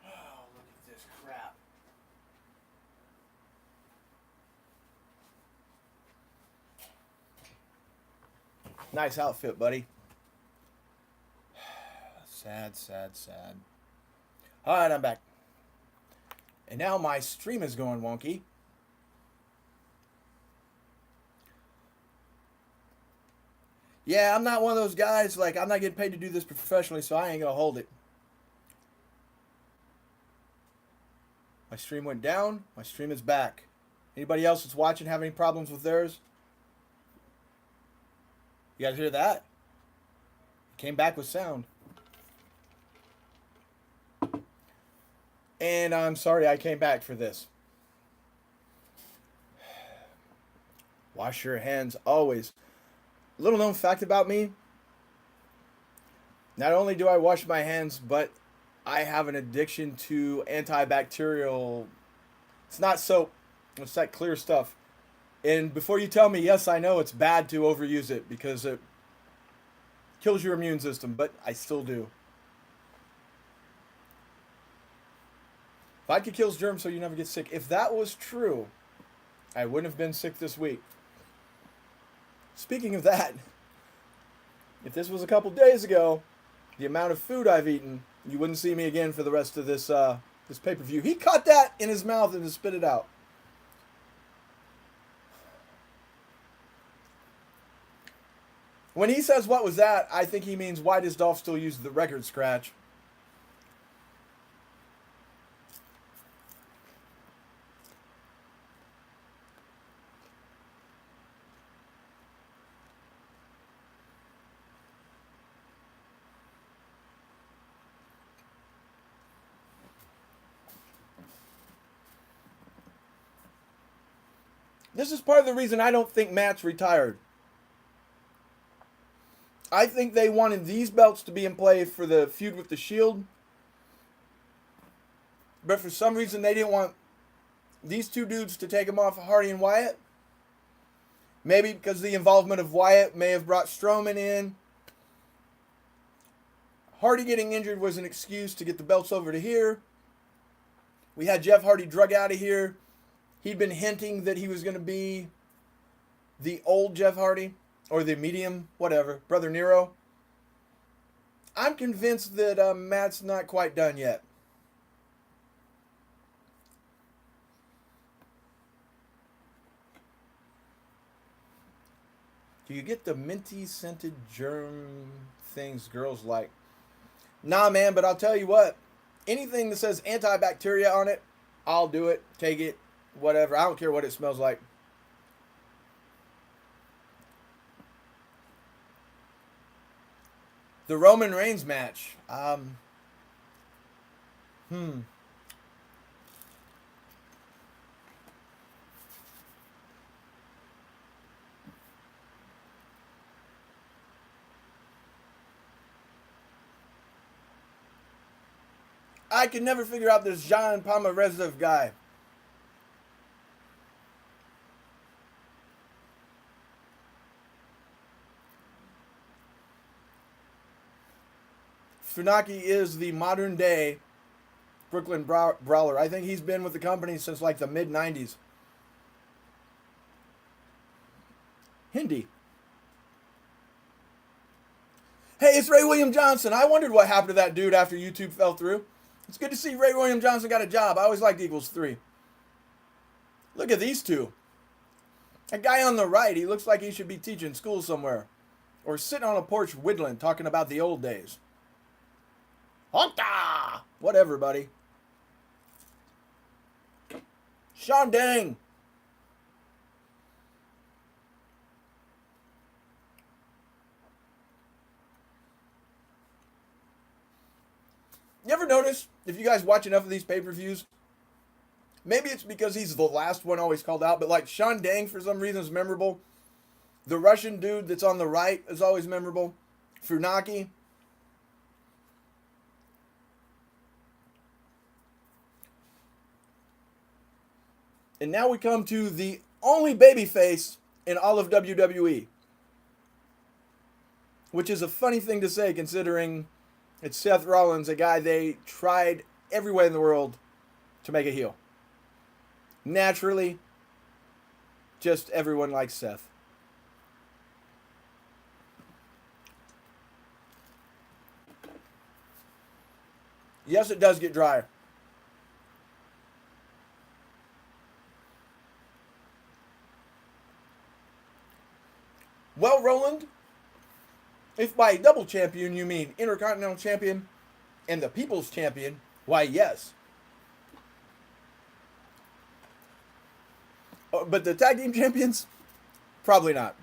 Oh, look at this crap. Nice outfit, buddy. Sad, sad, sad. Alright, I'm back. And now my stream is going wonky. Yeah, I'm not one of those guys, like, I'm not getting paid to do this professionally, so I ain't gonna hold it. My stream went down. My stream is back. Anybody else that's watching have any problems with theirs? You guys hear that? It came back with sound. And I'm sorry I came back for this. Wash your hands always. Little known fact about me. Not only do I wash my hands, but I have an addiction to antibacterial. It's not soap. It's that clear stuff. And before you tell me, yes, I know it's bad to overuse it because it kills your immune system, but I still do. Vodka kills germs so you never get sick. If that was true, I wouldn't have been sick this week. Speaking of that, if this was a couple days ago, the amount of food I've eaten, you wouldn't see me again for the rest of this this pay-per-view. He caught that in his mouth and just spit it out. When he says, "What was that?" I think he means, why does Dolph still use the record scratch? This is part of the reason I don't think Matt's retired. I think they wanted these belts to be in play for the feud with the Shield. But for some reason, they didn't want these two dudes to take them off of Hardy and Wyatt. Maybe because the involvement of Wyatt may have brought Strowman in. Hardy getting injured was an excuse to get the belts over to here. We had Jeff Hardy drug out of here. He'd been hinting that he was going to be the old Jeff Hardy. Or the medium, whatever. Brother Nero. I'm convinced that Matt's not quite done yet. Do you get the minty scented germ things girls like? Nah, man, but I'll tell you what. Anything that says antibacteria on it, I'll do it. Take it. Whatever. I don't care what it smells like. The Roman Reigns match. I can never figure out this John Pomerezov guy. Funaki is the modern day Brooklyn Brawler. I think he's been with the company since like the mid 90s. Hindi. Hey, it's Ray William Johnson. I wondered what happened to that dude after YouTube fell through. It's good to see Ray William Johnson got a job. I always liked Equals 3. Look at these two. That guy on the right, he looks like he should be teaching school somewhere. Or sitting on a porch whittling, talking about the old days. Honta! Whatever, buddy. Sean Dang. You ever notice, if you guys watch enough of these pay-per-views, maybe it's because he's the last one always called out, but like Sean Dang for some reason is memorable. The Russian dude that's on the right is always memorable. Funaki. And now we come to the only babyface in all of WWE. Which is a funny thing to say considering it's Seth Rollins, a guy they tried every way in the world to make a heel. Naturally, just everyone likes Seth. Yes, it does get drier. Well, Roland, if by double champion you mean Intercontinental Champion and the People's Champion, why yes. But the Tag Team Champions? Probably not.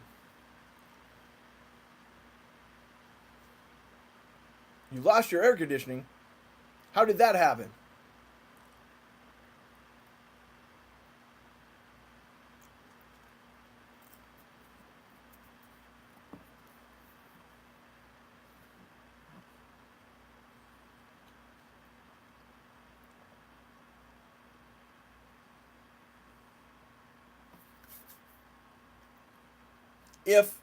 You lost your air conditioning. How did that happen? If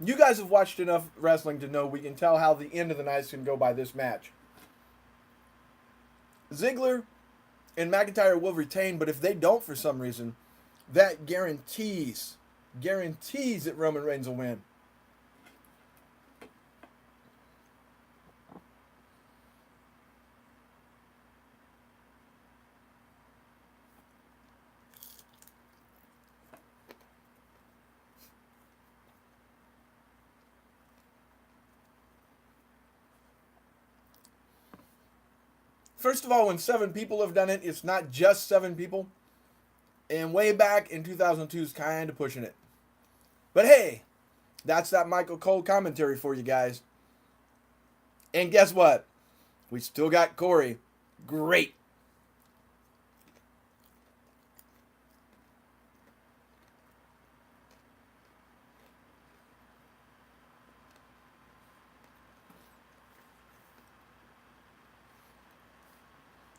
you guys have watched enough wrestling to know, we can tell how the end of the night can go by this match. Ziggler and McIntyre will retain, but if they don't for some reason, that guarantees that Roman Reigns will win. First of all, when 7 people have done it, it's not just 7 people. And way back in 2002 is kind of pushing it. But hey, that's that Michael Cole commentary for you guys. And guess what? We still got Corey. Great.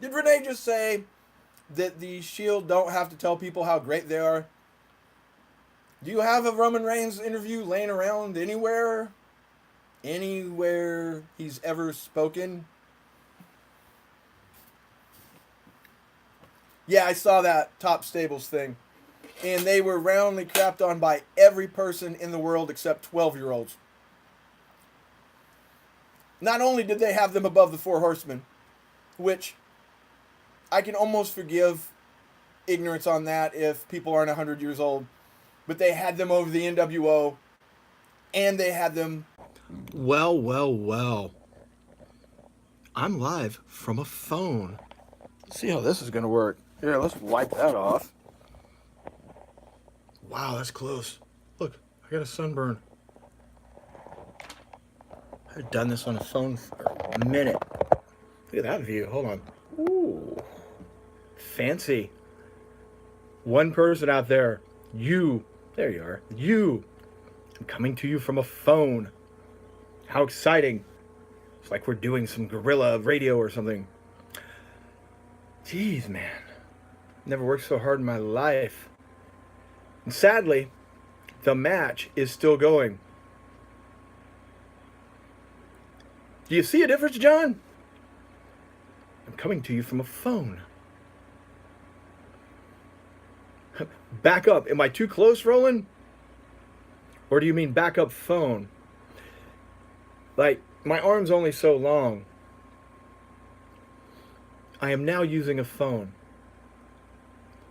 Did Renee just say that the Shield don't have to tell people how great they are? Do you have a Roman Reigns interview laying around anywhere? Anywhere he's ever spoken? Yeah, I saw that Top Stables thing. And they were roundly crapped on by every person in the world except 12-year-olds. Not only did they have them above the 4 Horsemen, which I can almost forgive ignorance on that if people aren't 100 years old. But they had them over the NWO. And they had them... Well. I'm live from a phone. Let's see how this is going to work. Here, let's wipe that off. Wow, that's close. Look, I got a sunburn. I've done this on a phone for a minute. Look at that view. Hold on. Ooh. Fancy. One person out there. You. There you are. You. I'm coming to you from a phone. How exciting. It's like we're doing some guerrilla radio or something. Jeez, man. Never worked so hard in my life. And sadly, the match is still going. Do you see a difference, John? I'm coming to you from a phone. Back up. Am I too close, Roland? Or do you mean back up phone? Like, my arm's only so long. I am now using a phone.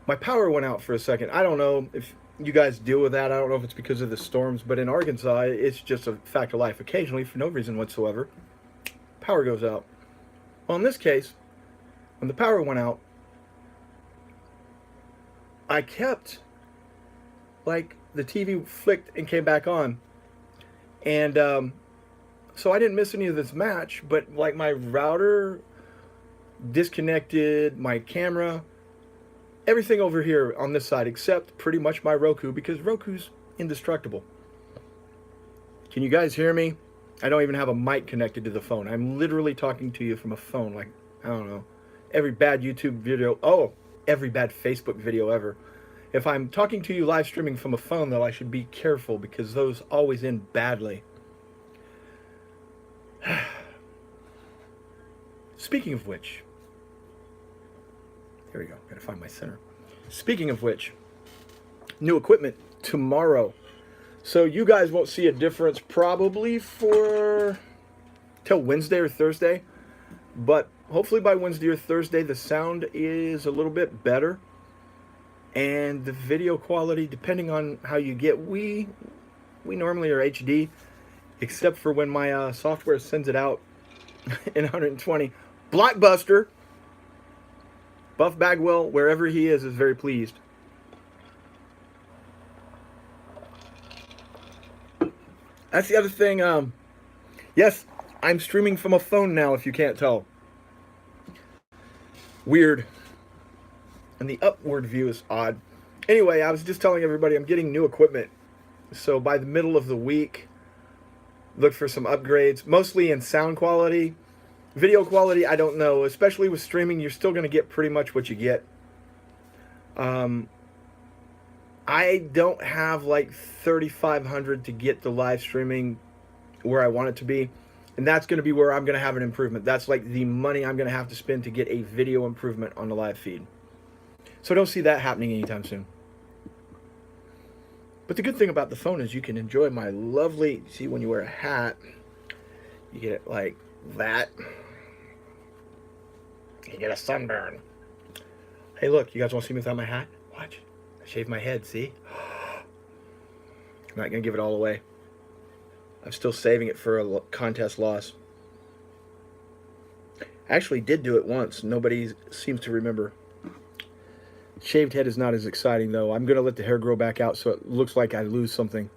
My power went out for a second. I don't know if you guys deal with that. I don't know if it's because of the storms, but in Arkansas, it's just a fact of life. Occasionally, for no reason whatsoever, power goes out. Well, in this case, when the power went out, I kept, like, the TV flicked and came back on. And so I didn't miss any of this match, but, like, my router disconnected, my camera, everything over here on this side except pretty much my Roku, because Roku's indestructible. Can you guys hear me? I don't even have a mic connected to the phone. I'm literally talking to you from a phone, like, I don't know, every bad YouTube video, every bad Facebook video ever. If I'm talking to you live streaming from a phone, though, I should be careful because those always end badly. Speaking of which, here we go, gotta find my center. Speaking of which, new equipment tomorrow. So you guys won't see a difference probably till Wednesday or Thursday, but hopefully by Wednesday or Thursday the sound is a little bit better, and the video quality, depending on how you get, we normally are HD, except for when my software sends it out in 120. Blockbuster. Buff Bagwell, wherever he is very pleased. That's the other thing. Yes, I'm streaming from a phone now, if you can't tell. Weird. And the upward view is odd. Anyway, I was just telling everybody I'm getting new equipment. So by the middle of the week, look for some upgrades, mostly in sound quality. Video quality, I don't know. Especially with streaming, you're still going to get pretty much what you get. I don't have like 3,500 to get the live streaming where I want it to be. And that's going to be where I'm going to have an improvement. That's like the money I'm going to have to spend to get a video improvement on the live feed. So don't see that happening anytime soon. But the good thing about the phone is you can enjoy my lovely, see, when you wear a hat, you get it like that. You get a sunburn. Hey, look, you guys want to see me without my hat? Watch. I shaved my head, see? I'm not going to give it all away. I'm still saving it for a contest loss. I actually did do it once. Nobody seems to remember. Shaved head is not as exciting, though. I'm going to let the hair grow back out so it looks like I lose something.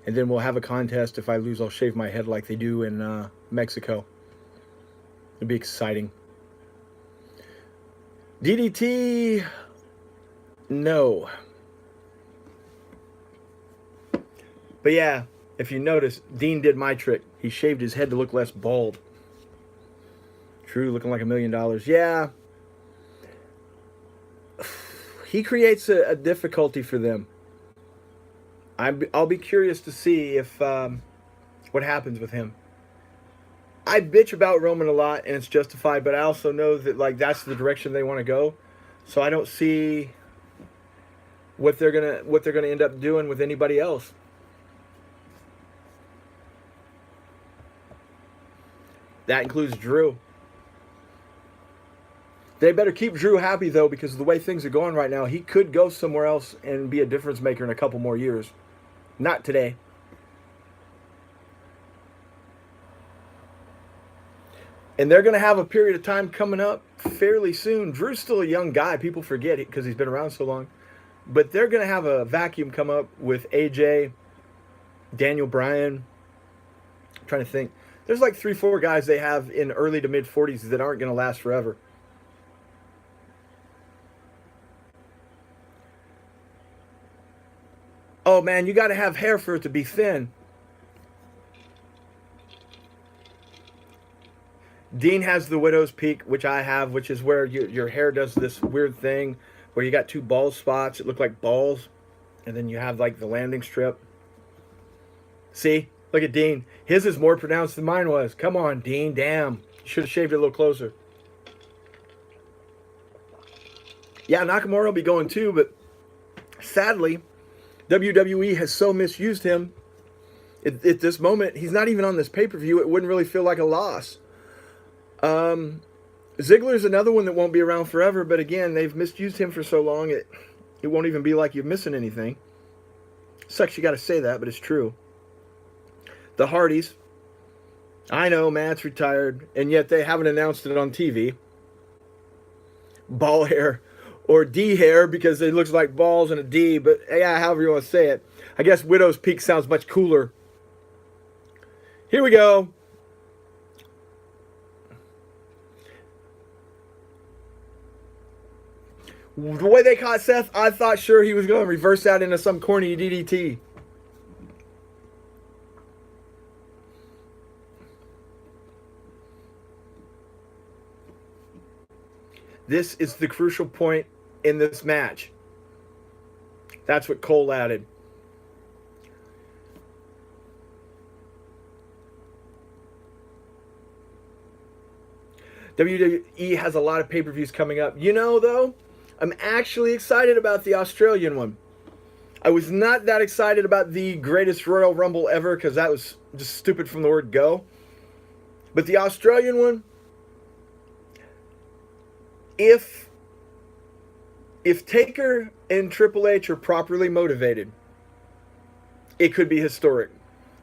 And then we'll have a contest. If I lose, I'll shave my head like they do in Mexico. It'll be exciting. DDT, no. But yeah, if you notice, Dean did my trick. He shaved his head to look less bald. True, looking like $1 million. Yeah. He creates a difficulty for them. I'll be curious to see if what happens with him. I bitch about Roman a lot, and it's justified, but I also know that like that's the direction they want to go. So I don't see what they're gonna end up doing with anybody else. That includes Drew. They better keep Drew happy, though, because of the way things are going right now. He could go somewhere else and be a difference maker in a couple more years. Not today. And they're going to have a period of time coming up fairly soon. Drew's still a young guy. People forget it because he's been around so long. But they're going to have a vacuum come up with AJ, Daniel Bryan. I'm trying to think. There's like 3-4 guys they have in early to mid-40s that aren't going to last forever. Oh, man, you got to have hair for it to be thin. Dean has the widow's peak, which I have, which is where your hair does this weird thing where you got 2 bald spots. It look like balls. And then you have like the landing strip. See? Look at Dean. His is more pronounced than mine was. Come on, Dean. Damn. You should have shaved it a little closer. Yeah, Nakamura will be going too, but sadly, WWE has so misused him. At this moment, he's not even on this pay-per-view. It wouldn't really feel like a loss. Ziggler's another one that won't be around forever, but again, they've misused him for so long, it won't even be like you're missing anything. Sucks you got to say that, but it's true. The Hardys. I know Matt's retired, and yet they haven't announced it on TV. Ball hair, or D hair, because it looks like balls and a D, but yeah, however you want to say it. I guess Widow's Peak sounds much cooler. Here we go. The way they caught Seth, I thought sure he was going to reverse that into some corny DDT. This is the crucial point in this match. That's what Cole added. WWE has a lot of pay-per-views coming up. You know, though, I'm actually excited about the Australian one. I was not that excited about the greatest Royal Rumble ever because that was just stupid from the word go. But the Australian one, if Taker and Triple H are properly motivated, it could be historic.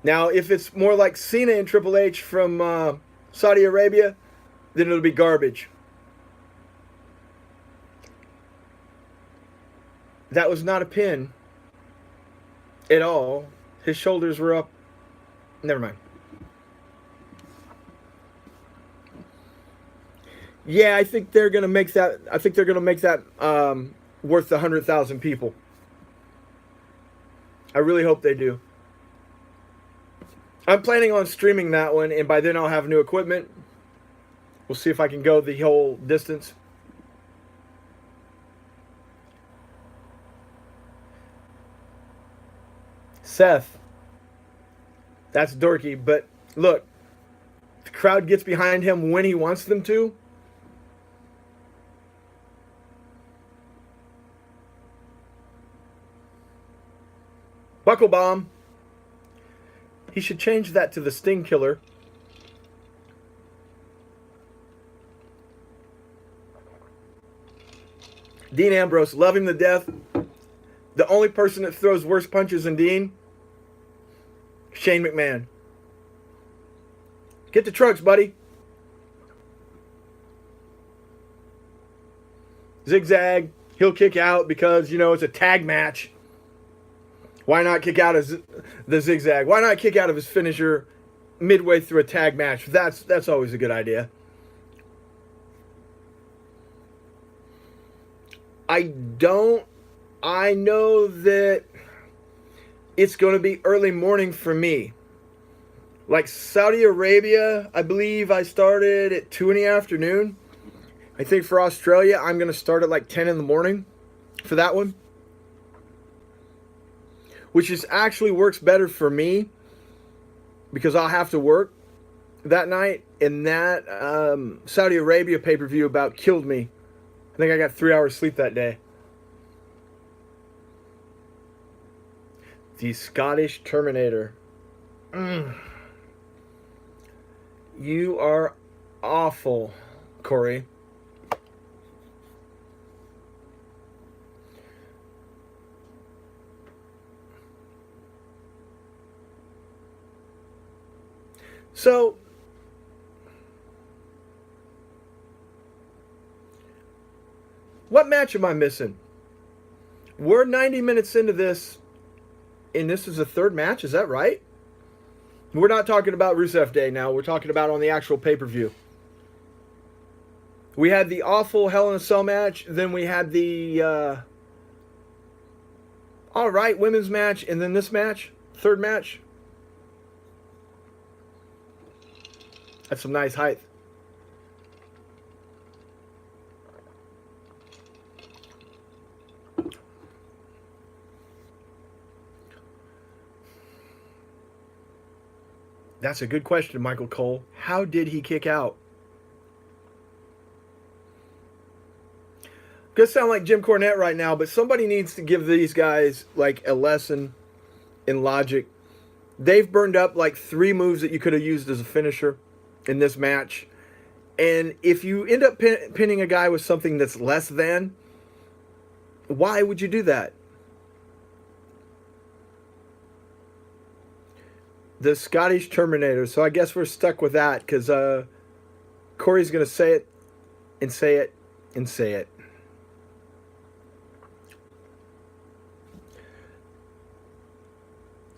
Now, if it's more like Cena and Triple H from Saudi Arabia, then it'll be garbage. That was not a pin at all. His shoulders were up. Never mind. Yeah, I think they're gonna make that. I think they're gonna make that worth 100,000 people. I really hope they do. I'm planning on streaming that one, and by then I'll have new equipment. We'll see if I can go the whole distance. Seth. That's dorky, but look, the crowd gets behind him when he wants them to. Buckle bomb. He should change that to the Sting Killer. Dean Ambrose, love him to death. The only person that throws worse punches than Dean, Shane McMahon. Get the trucks, buddy. Zigzag. He'll kick out because, you know, it's a tag match. Why not kick out of the zigzag? Why not kick out of his finisher midway through a tag match? That's always a good idea. I know that it's going to be early morning for me. Like Saudi Arabia, I believe I started at 2 in the afternoon. I think for Australia, I'm going to start at like 10 in the morning for that one. Which is actually works better for me because I'll have to work that night. And that Saudi Arabia pay-per-view about killed me. I think I got 3 hours sleep that day. The Scottish Terminator. You are awful, Corey. So, what match am I missing? We're 90 minutes into this, and this is the third match. Is that right? We're not talking about Rusev Day now. We're talking about on the actual pay-per-view. We had the awful Hell in a Cell match. Then we had the all right women's match, and then this match, third match. That's some nice height. That's a good question, Michael Cole. How did he kick out? Gonna sound like Jim Cornette right now, but somebody needs to give these guys like a lesson in logic. They've burned up like 3 moves that you could have used as a finisher in this match. And if you end up pinning a guy with something that's less than, why would you do that? The Scottish Terminator. So I guess we're stuck with that because Corey's going to say it and say it and say it.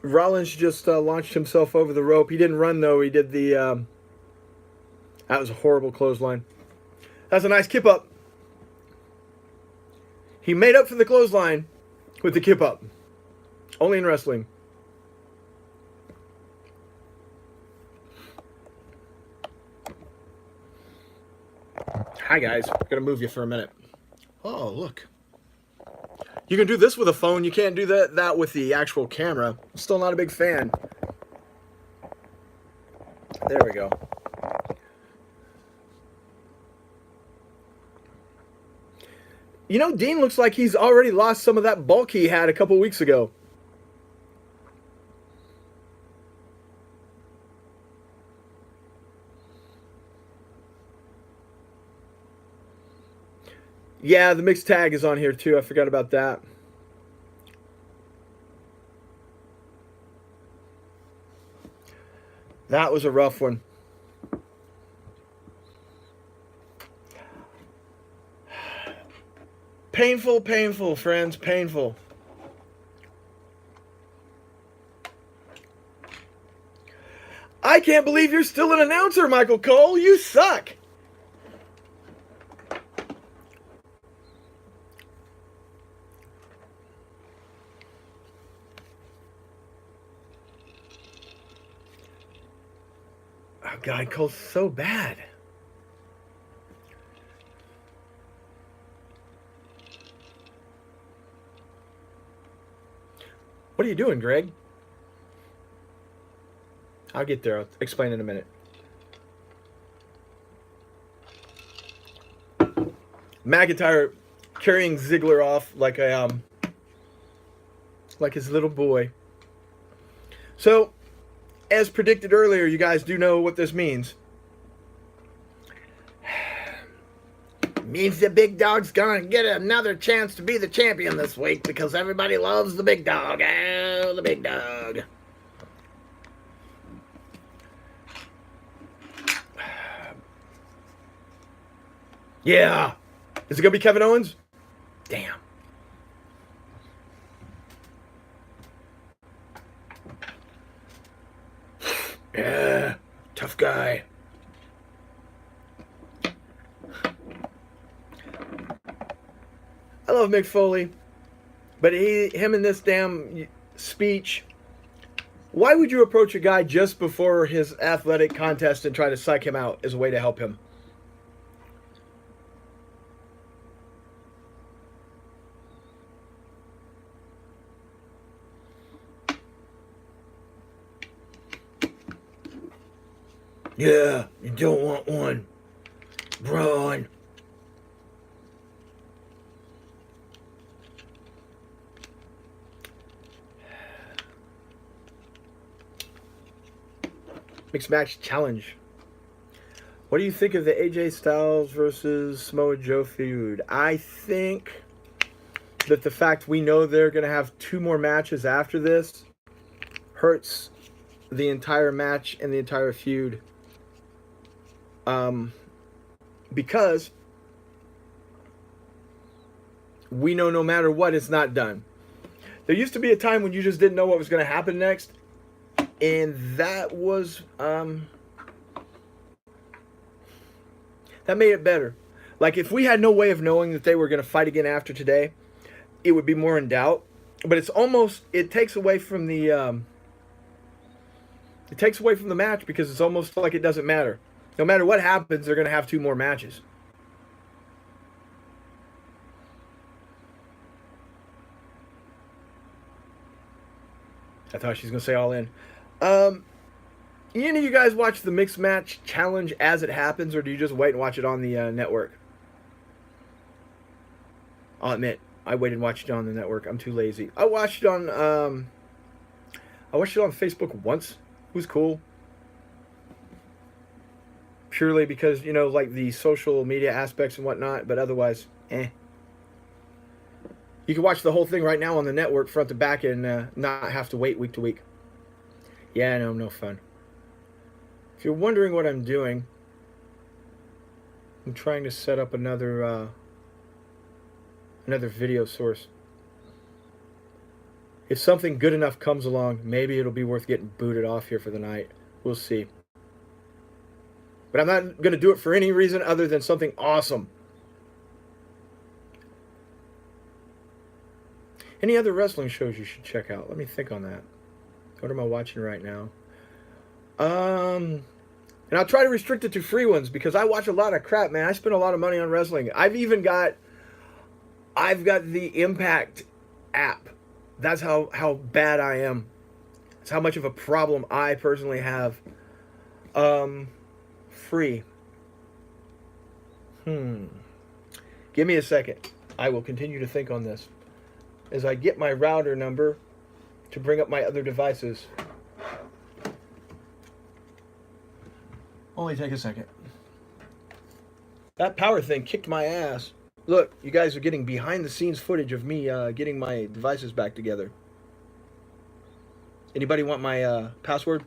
Rollins just launched himself over the rope. He didn't run, though. He did the... that was a horrible clothesline. That's a nice kip up. He made up for the clothesline with the kip up. Only in wrestling. Hi, guys. I'm going to move you for a minute. Oh, look. You can do this with a phone. You can't do that with the actual camera. I'm still not a big fan. There we go. You know, Dean looks like he's already lost some of that bulk he had a couple weeks ago. Yeah, the mixed tag is on here too. I forgot about that. That was a rough one. Painful, painful, friends, painful. I can't believe you're still an announcer, Michael Cole. You suck. Oh, God, Cole's so bad. What are you doing, Greg? I'll get there. I'll explain in a minute. McIntyre carrying Ziggler off like like his little boy. So, as predicted earlier, you guys do know what this means. Means the big dog's gonna get another chance to be the champion this week because everybody loves the big dog. Oh, the big dog. Yeah. Is it gonna be Kevin Owens? Damn. Yeah. Tough guy. I love Mick Foley, but him in this damn speech. Why would you approach a guy just before his athletic contest and try to psych him out as a way to help him? Yeah, you don't want one. Run. Mixed match challenge. What do you think of the AJ Styles versus Samoa Joe feud? I think that the fact we know they're going to have 2 more matches after this hurts the entire match and the entire feud. Because we know no matter what, it's not done. There used to be a time when you just didn't know what was going to happen next. And that was, that made it better. Like, if we had no way of knowing that they were going to fight again after today, it would be more in doubt. But it's almost, it takes away from the match because it's almost like it doesn't matter. No matter what happens, they're going to have 2 more matches. I thought she was going to say All In. Any of you guys watch the mixed match challenge as it happens, or do you just wait and watch it on the network? I'll admit, I waited and watched it on the network. I'm too lazy. I watched it on Facebook once. It was cool. Purely because, like the social media aspects and whatnot, but otherwise, eh. You can watch the whole thing right now on the network front to back and not have to wait week to week. Yeah, no fun. If you're wondering what I'm doing, I'm trying to set up another video source. If something good enough comes along, maybe it'll be worth getting booted off here for the night. We'll see. But I'm not going to do it for any reason other than something awesome. Any other wrestling shows you should check out? Let me think on that. What am I watching right now? And I'll try to restrict it to free ones because I watch a lot of crap, man. I spend a lot of money on wrestling. I've got the Impact app. That's how bad I am. That's how much of a problem I personally have. Free. Give me a second. I will continue to think on this as I get my router number to bring up my other devices. Only take a second. That power thing kicked my ass. Look, you guys are getting behind the scenes footage of me getting my devices back together. Anybody want my password?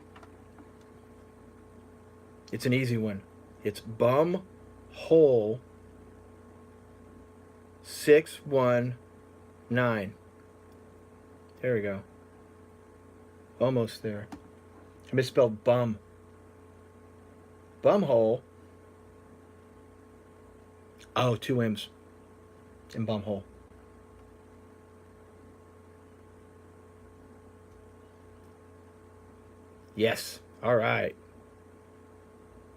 It's an easy one. It's bumhole 619. There we go. Almost there. I misspelled bum. Bumhole. Oh, 2 M's in bumhole. Yes. All right.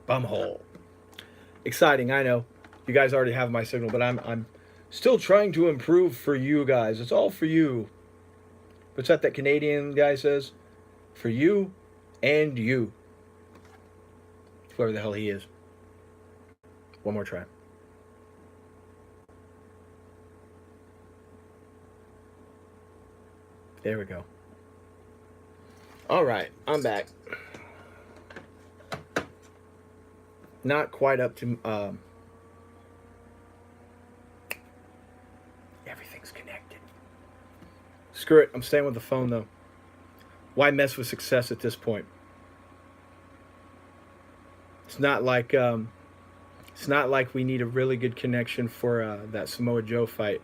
Bumhole. Exciting, I know. You guys already have my signal, but I'm still trying to improve for you guys. It's all for you. What's that Canadian guy says? For you and you. Whoever the hell he is. One more try. There we go. All right, I'm back. Not quite up to everything's connected. Screw it, I'm staying with the phone though. Why mess with success at this point? It's not like we need a really good connection for that Samoa Joe fight.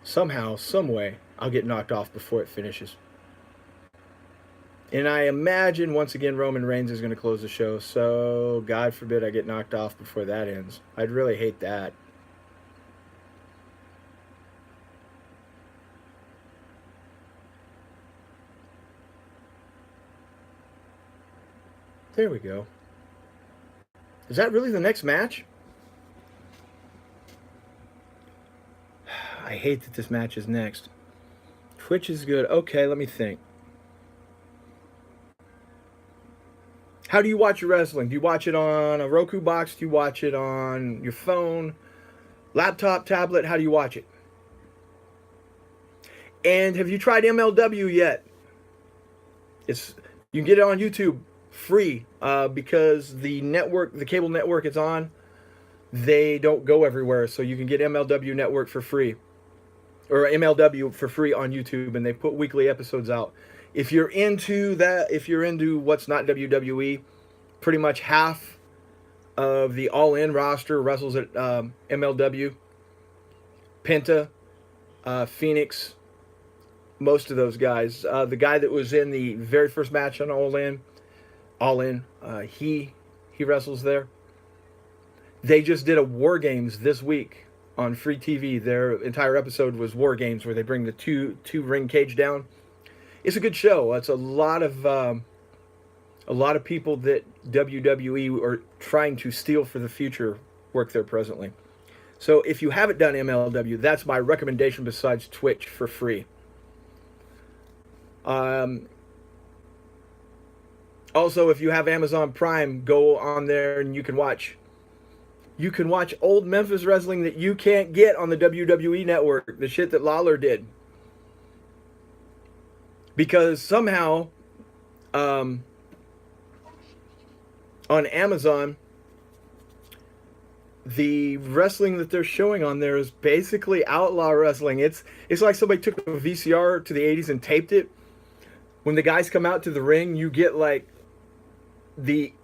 Somehow, some way, I'll get knocked off before it finishes. And I imagine, once again, Roman Reigns is going to close the show. So, God forbid I get knocked off before that ends. I'd really hate that. There we go. Is that really the next match? I hate that this match is next. Twitch is good. Okay, let me think. How do you watch your wrestling? Do you watch it on a Roku box? Do you watch it on your phone, laptop, tablet? How do you watch it? And have you tried MLW yet? You can get it on YouTube free because the network, the cable network it's on, they don't go everywhere. So you can get MLW Network for free, or MLW for free on YouTube, and they put weekly episodes out. If you're into that, if you're into what's not WWE, pretty much half of the All In roster wrestles at MLW. Penta, Phoenix, most of those guys. The guy that was in the very first match on All In, he wrestles there. They just did a War Games this week on free TV. Their entire episode was War Games, where they bring the two ring cage down. It's a good show. It's a lot of people that WWE are trying to steal for the future work there presently. So if you haven't done MLW, that's my recommendation besides Twitch for free. Also, if you have Amazon Prime, go on there and you can watch old Memphis wrestling that you can't get on the WWE network, the shit that Lawler did. Because somehow um, on Amazon, the wrestling that they're showing on there is basically outlaw wrestling. It's like somebody took a VCR to the 80s and taped it. When the guys come out to the ring, you get like the...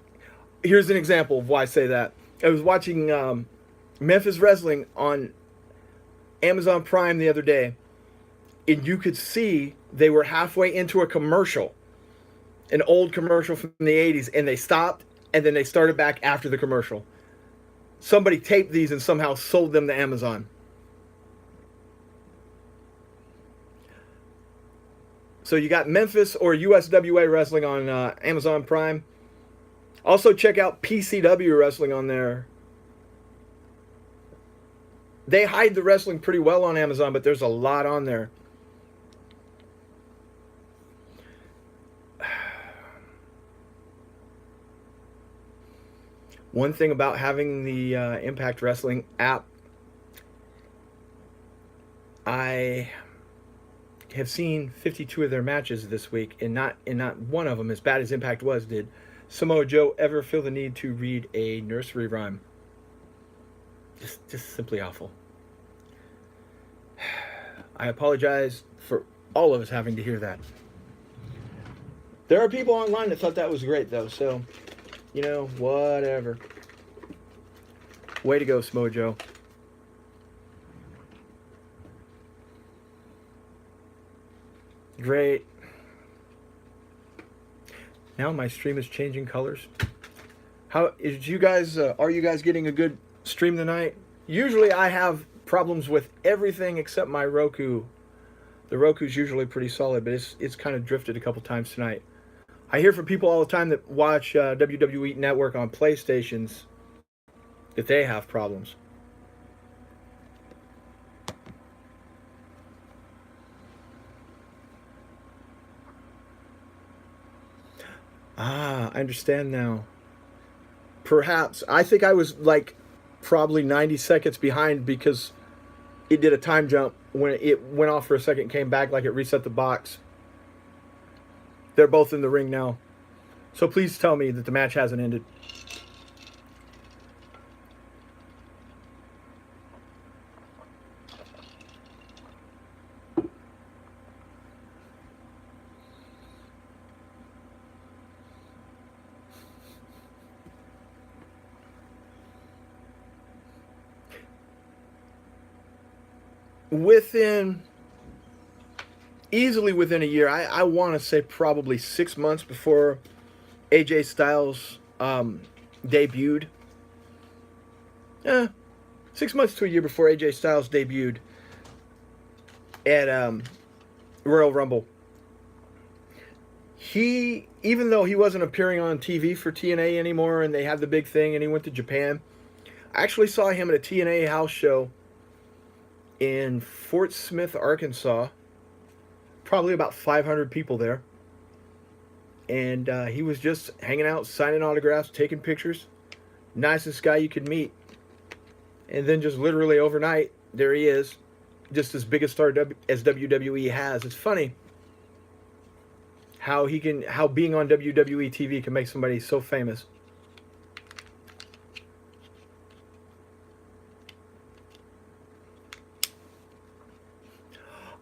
Here's an example of why I say that. I was watching Memphis Wrestling on Amazon Prime the other day, and you could see they were halfway into a commercial, an old commercial from the 80s, and they stopped, and then they started back after the commercial. Somebody taped these and somehow sold them to Amazon. So you got Memphis or USWA Wrestling on Amazon Prime. Also check out PCW Wrestling on there. They hide the wrestling pretty well on Amazon, but there's a lot on there. One thing about having the Impact Wrestling app, I have seen 52 of their matches this week, and not one of them, as bad as Impact was, did Samoa Joe ever feel the need to read a nursery rhyme. Just simply awful. I apologize for all of us having to hear that. There are people online that thought that was great, though, so, you know, whatever. Way to go, Samoa Joe. Great. Now my stream is changing colors. How is you guys? Are you guys getting a good stream tonight? Usually I have problems with everything except my Roku. The Roku's usually pretty solid, but it's kind of drifted a couple times tonight. I hear from people all the time that watch WWE Network on PlayStations that they have problems. Ah, I understand now. Perhaps. I think I was like probably 90 seconds behind because it did a time jump. When it went off for a second, came back like it reset the box. They're both in the ring now. So please tell me that the match hasn't ended. Easily within a year, I want to say probably 6 months before AJ Styles debuted. 6 months to a year before AJ Styles debuted at Royal Rumble. Even though he wasn't appearing on TV for TNA anymore and they had the big thing and he went to Japan, I actually saw him at a TNA house show in Fort Smith, Arkansas. Probably about 500 people there. And he was just hanging out, signing autographs, taking pictures. Nicest guy you could meet. And then just literally overnight, there he is. Just as big a star as WWE has. It's funny how being on WWE TV can make somebody so famous.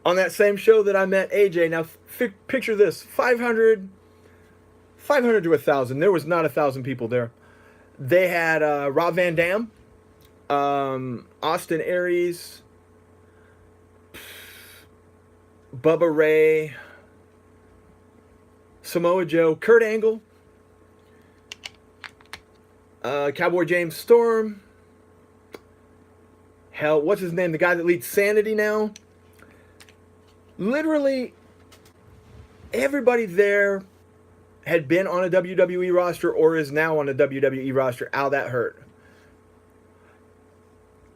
On that same show that I met AJ, now picture this, 500 to 1,000. There was not 1,000 people there. They had Rob Van Dam, Austin Aries, Bubba Ray, Samoa Joe, Kurt Angle, Cowboy James Storm. Hell, what's his name? The guy that leads Sanity now. Literally, everybody there had been on a WWE roster or is now on a WWE roster. Ow, that hurt.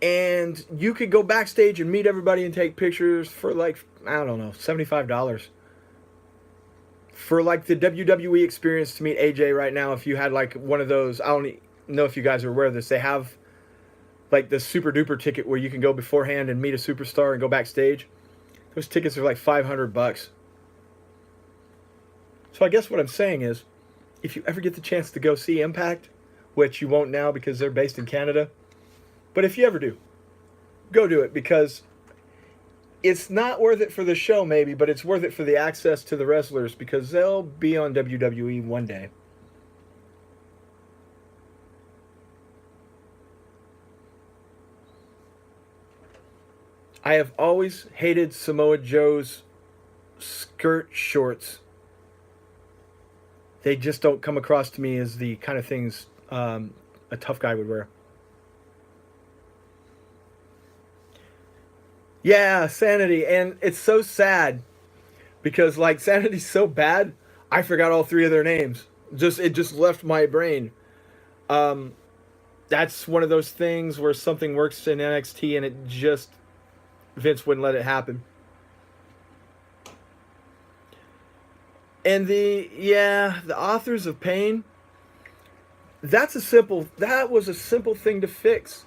And you could go backstage and meet everybody and take pictures for like, I don't know, $75. for like the WWE experience to meet AJ right now, if you had like one of those, I don't know if you guys are aware of this, they have like the super duper ticket where you can go beforehand and meet a superstar and go backstage. Those tickets are like $500. So I guess what I'm saying is, if you ever get the chance to go see Impact, which you won't now because they're based in Canada, but if you ever do, go do it, because it's not worth it for the show maybe, but it's worth it for the access to the wrestlers, because they'll be on WWE one day. I have always hated Samoa Joe's skirt shorts. They just don't come across to me as the kind of things a tough guy would wear. Yeah, Sanity. And it's so sad because, like, Sanity's so bad, I forgot all three of their names. It just left my brain. That's one of those things where something works in NXT and it just, Vince wouldn't let it happen. And the Authors of Pain, that was a simple thing to fix.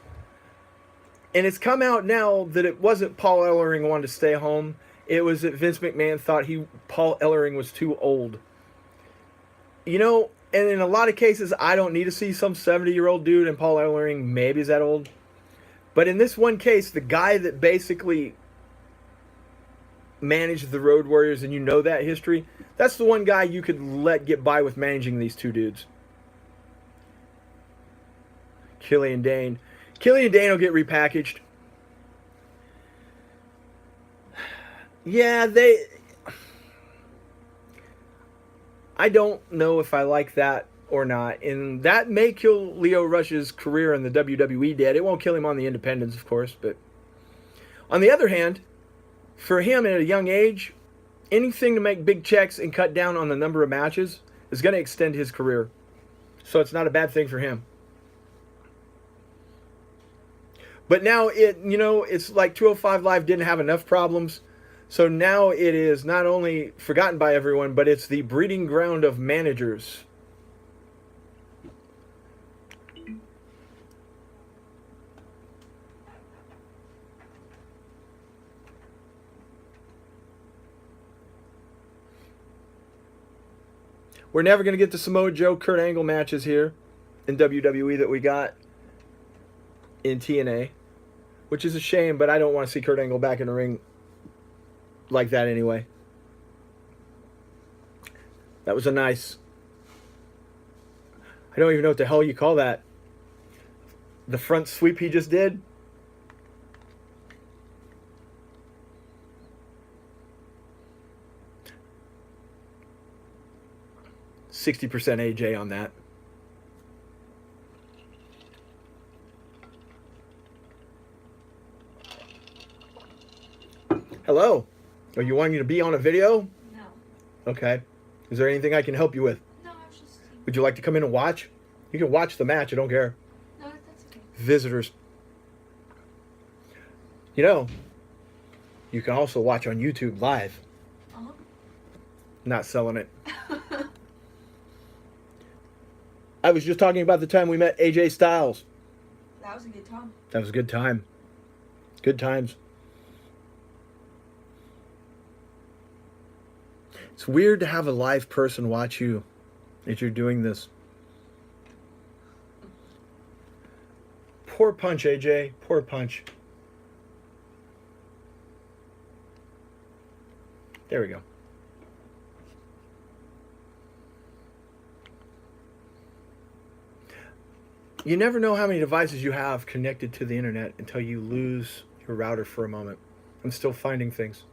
And it's come out now that it wasn't Paul Ellering wanted to stay home. It was that Vince McMahon thought Paul Ellering was too old. You know, and in a lot of cases, I don't need to see some 70-year-old dude, and Paul Ellering maybe is that old. But in this one case, the guy that basically managed the Road Warriors, and you know that history, that's the one guy you could let get by with managing these two dudes. Killian Dane. Killian Dane will get repackaged. Yeah, I don't know if I like that or not. And that may kill Lio Rush's career in the WWE dead. It won't kill him on the independents, of course. But on the other hand, for him at a young age, anything to make big checks and cut down on the number of matches is going to extend his career. So it's not a bad thing for him. But now it's like 205 Live didn't have enough problems. So now it is not only forgotten by everyone, but it's the breeding ground of managers. We're never going to get the Samoa Joe Kurt Angle matches here in WWE that we got in TNA, which is a shame, but I don't want to see Kurt Angle back in the ring like that anyway. That was a nice, I don't even know what the hell you call that. The front sweep he just did. %60 AJ on that. Hello. Are you wanting to be on a video? No. Okay. Is there anything I can help you with? No, I was just... Would you like to come in and watch? You can watch the match. I don't care. No, that's okay. Visitors. You know, you can also watch on YouTube live. Uh-huh. Not selling it. I was just talking about the time we met AJ Styles. That was a good time. That was a good time. Good times. It's weird to have a live person watch you as you're doing this. Poor punch, AJ. Poor punch. There we go. You never know how many devices you have connected to the internet until you lose your router for a moment. I'm still finding things.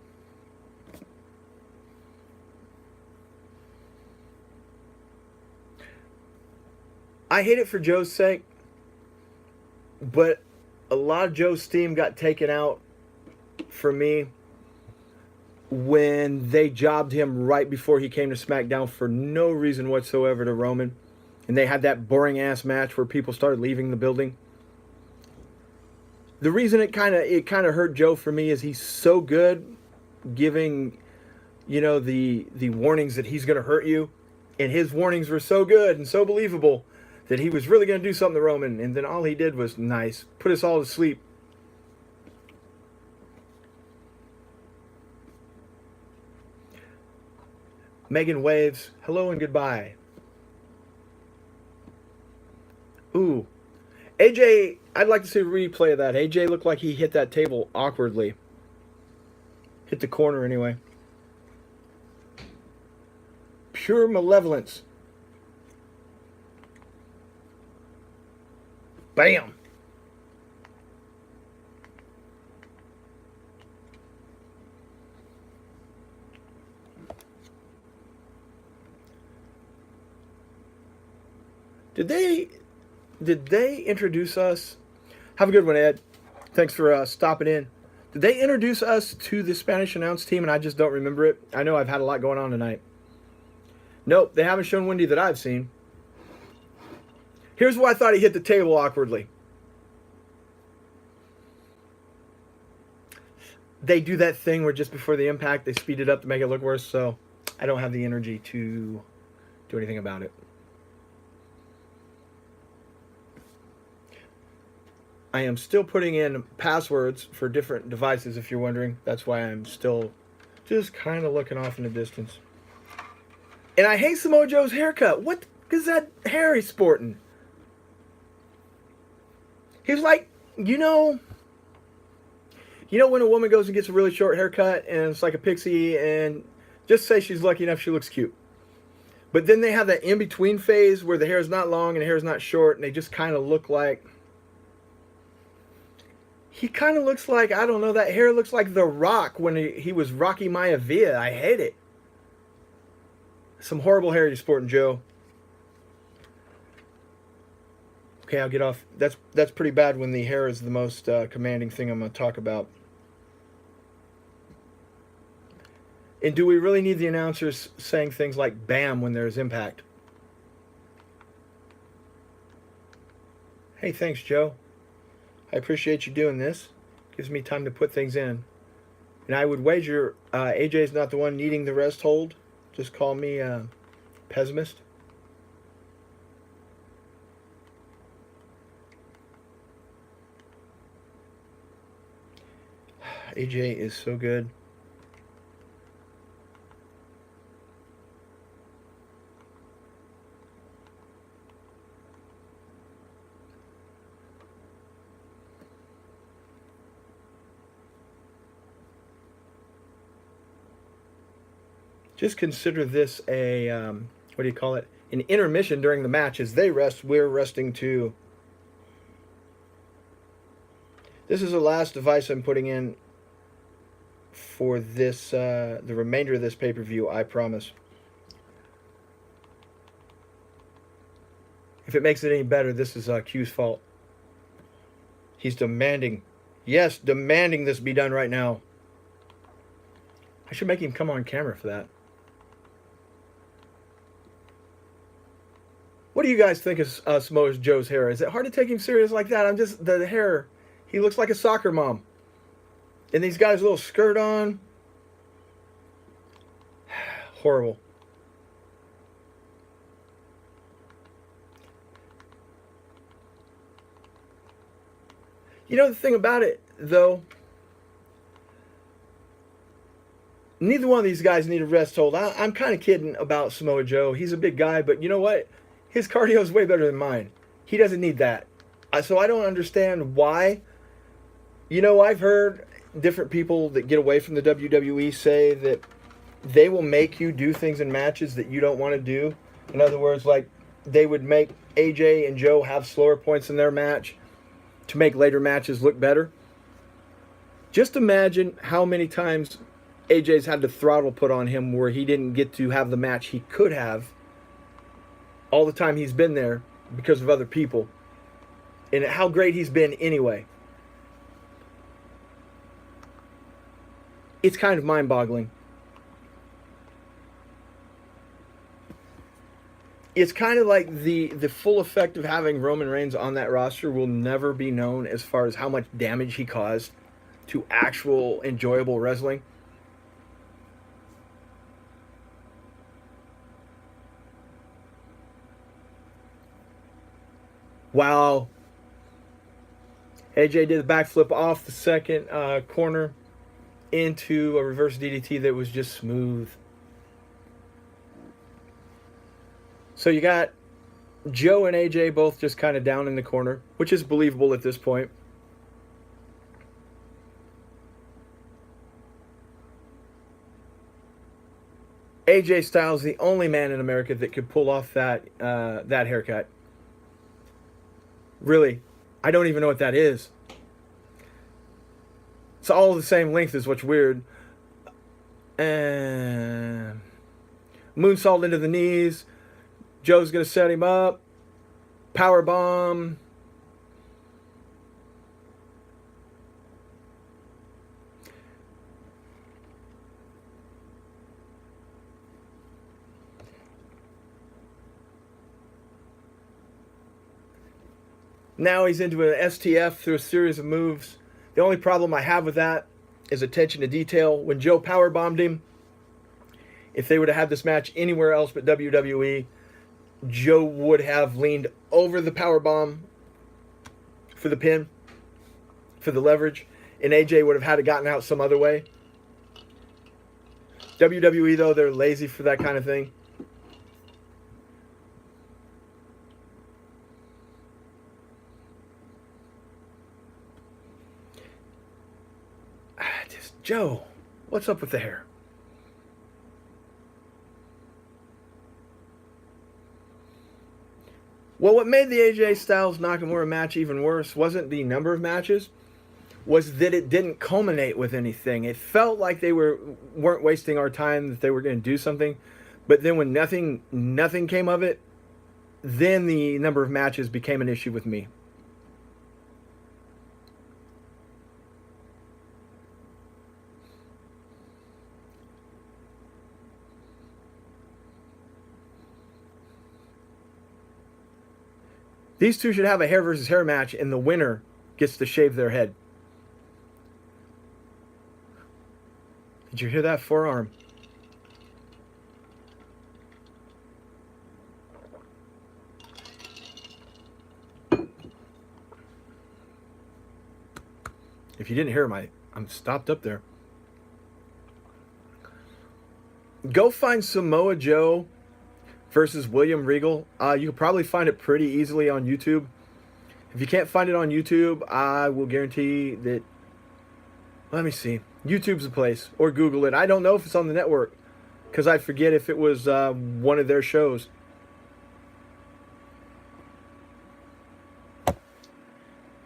I hate it for Joe's sake, but a lot of Joe's steam got taken out for me when they jobbed him right before he came to SmackDown for no reason whatsoever to Roman. And they had that boring-ass match where people started leaving the building. The reason it kind of hurt Joe for me is he's so good giving the warnings that he's going to hurt you, and his warnings were so good and so believable that he was really going to do something to Roman, and then all he did was nice, put us all to sleep. Megan waves, hello and goodbye. Ooh. AJ, I'd like to see a replay of that. AJ looked like he hit that table awkwardly. Hit the corner anyway. Pure malevolence. Bam. Did they introduce us? Have a good one, Ed. Thanks for stopping in. Did they introduce us to the Spanish announce team and I just don't remember it? I know I've had a lot going on tonight. Nope, they haven't shown Wendy that I've seen. Here's why I thought he hit the table awkwardly. They do that thing where just before the impact, they speed it up to make it look worse, so I don't have the energy to do anything about it. I am still putting in passwords for different devices, if you're wondering. That's why I'm still just kind of looking off in the distance. And I hate Samoa Joe's haircut. What is that hair he's sporting? He's like, you know when a woman goes and gets a really short haircut and it's like a pixie, and just say she's lucky enough she looks cute. But then they have that in-between phase where the hair is not long and the hair is not short, and they just kind of look like... He kind of looks like, I don't know, that hair looks like The Rock when he was Rocky Maivia. I hate it. Some horrible hair you're sporting, Joe. Okay, I'll get off. That's pretty bad when the hair is the most commanding thing I'm going to talk about. And do we really need the announcers saying things like bam when there's impact? Hey, thanks, Joe. I appreciate you doing this. Gives me time to put things in. And I would wager AJ's not the one needing the rest hold. Just call me a pessimist. AJ is so good. Just consider this a, what do you call it? An intermission during the match. As they rest, we're resting too. This is the last device I'm putting in for this, the remainder of this pay-per-view, I promise. If it makes it any better, this is Q's fault. He's demanding, yes, demanding this be done right now. I should make him come on camera for that. What do you guys think of Samoa Joe's hair? Is it hard to take him serious like that? I'm just, the hair, he looks like a soccer mom. And he's got his little skirt on. Horrible. You know the thing about it, though, neither one of these guys need a rest hold. I'm kind of kidding about Samoa Joe. He's a big guy, but you know what? His cardio is way better than mine. He doesn't need that. So I don't understand why. You know, I've heard different people that get away from the WWE say that they will make you do things in matches that you don't want to do. In other words, like they would make AJ and Joe have slower points in their match to make later matches look better. Just imagine how many times AJ's had the throttle put on him where he didn't get to have the match he could have all the time he's been there because of other people. And how great he's been anyway. It's kind of mind-boggling. It's kind of like the full effect of having Roman Reigns on that roster will never be known as far as how much damage he caused to actual enjoyable wrestling. Wow. AJ did the backflip off the second corner into a reverse DDT that was just smooth. So you got Joe and AJ both just kind of down in the corner, which is believable at this point. AJ Styles, the only man in America that could pull off that haircut. Really, I don't even know what that is. It's all the same length is what's weird. And moonsault into the knees. Joe's going to set him up. Power bomb. Now he's into an STF through a series of moves. The only problem I have with that is attention to detail. When Joe powerbombed him, if they would have had this match anywhere else but WWE, Joe would have leaned over the powerbomb for the pin, for the leverage, and AJ would have had it gotten out some other way. WWE, though, they're lazy for that kind of thing. Joe, what's up with the hair? Well, what made the AJ Styles Nakamura match even worse wasn't the number of matches, was that it didn't culminate with anything. It felt like they weren't wasting our time, that they were going to do something. But then when nothing came of it, then the number of matches became an issue with me. These two should have a hair versus hair match, and the winner gets to shave their head. Did you hear that forearm? If you didn't hear him, I'm stopped up there. Go find Samoa Joe versus William Regal. You can probably find it pretty easily on YouTube. If you can't find it on YouTube, I will guarantee that... Let me see. YouTube's the place. Or Google it. I don't know if it's on the network, because I forget if it was one of their shows.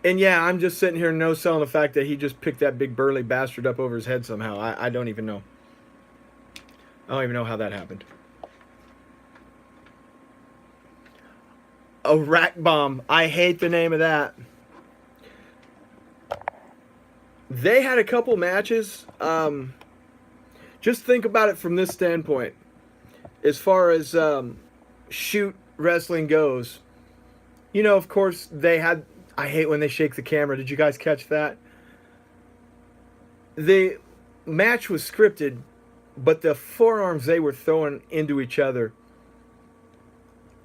And yeah, I'm just sitting here no-selling the fact that he just picked that big burly bastard up over his head somehow. I don't even know. I don't even know how that happened. A rack bomb. I hate the name of that. They had a couple matches. Just think about it from this standpoint. As far as shoot wrestling goes. You know, of course, they had... I hate when they shake the camera. Did you guys catch that? The match was scripted, but the forearms they were throwing into each other...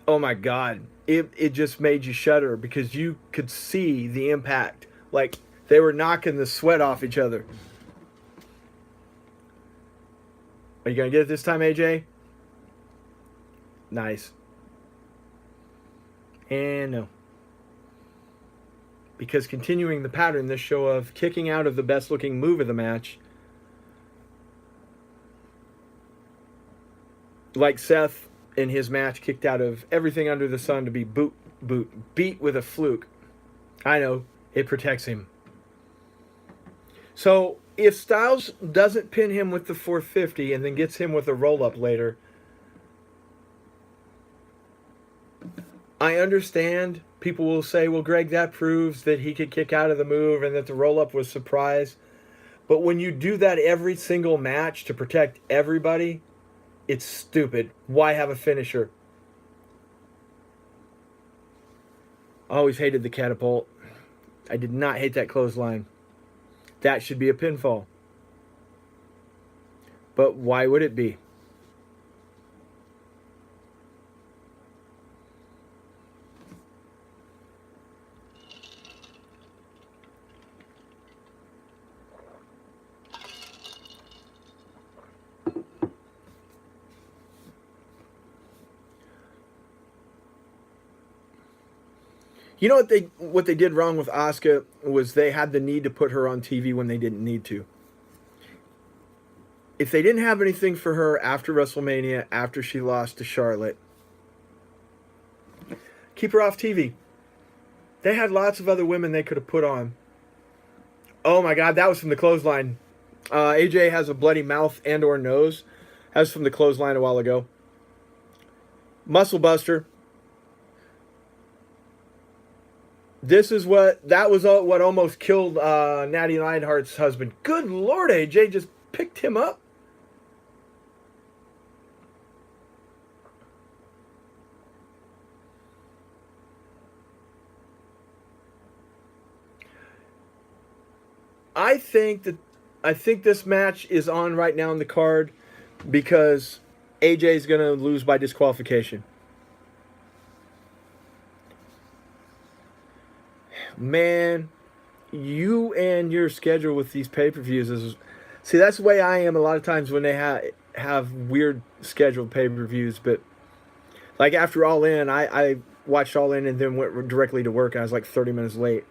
Oh my God. It just made you shudder because you could see the impact. Like, they were knocking the sweat off each other. Are you going to get it this time, AJ? Nice. And no. Because continuing the pattern, this show of kicking out of the best-looking move of the match, like Seth in his match, kicked out of everything under the sun to be beat with a fluke. I know, it protects him. So, if Styles doesn't pin him with the 450 and then gets him with a roll-up later, I understand people will say, well, Greg, that proves that he could kick out of the move and that the roll-up was surprise. But when you do that every single match to protect everybody, it's stupid. Why have a finisher? I always hated the catapult. I did not hate that clothesline. That should be a pinfall. But why would it be? You know what they did wrong with Asuka was they had the need to put her on TV when they didn't need to. If they didn't have anything for her after WrestleMania, after she lost to Charlotte, keep her off TV. They had lots of other women they could have put on. Oh my God, that was from the clothesline. AJ has a bloody mouth and or nose. That was from the clothesline a while ago. Muscle Buster. That was what almost killed Natty Neidhart's husband. Good Lord, AJ just picked him up. I think this match is on right now on the card because AJ is going to lose by disqualification. Man, you and your schedule with these pay-per-views is... See, that's the way I am a lot of times when they have weird scheduled pay-per-views. But, like, after All In, I watched All In and then went directly to work. I was like 30 minutes late.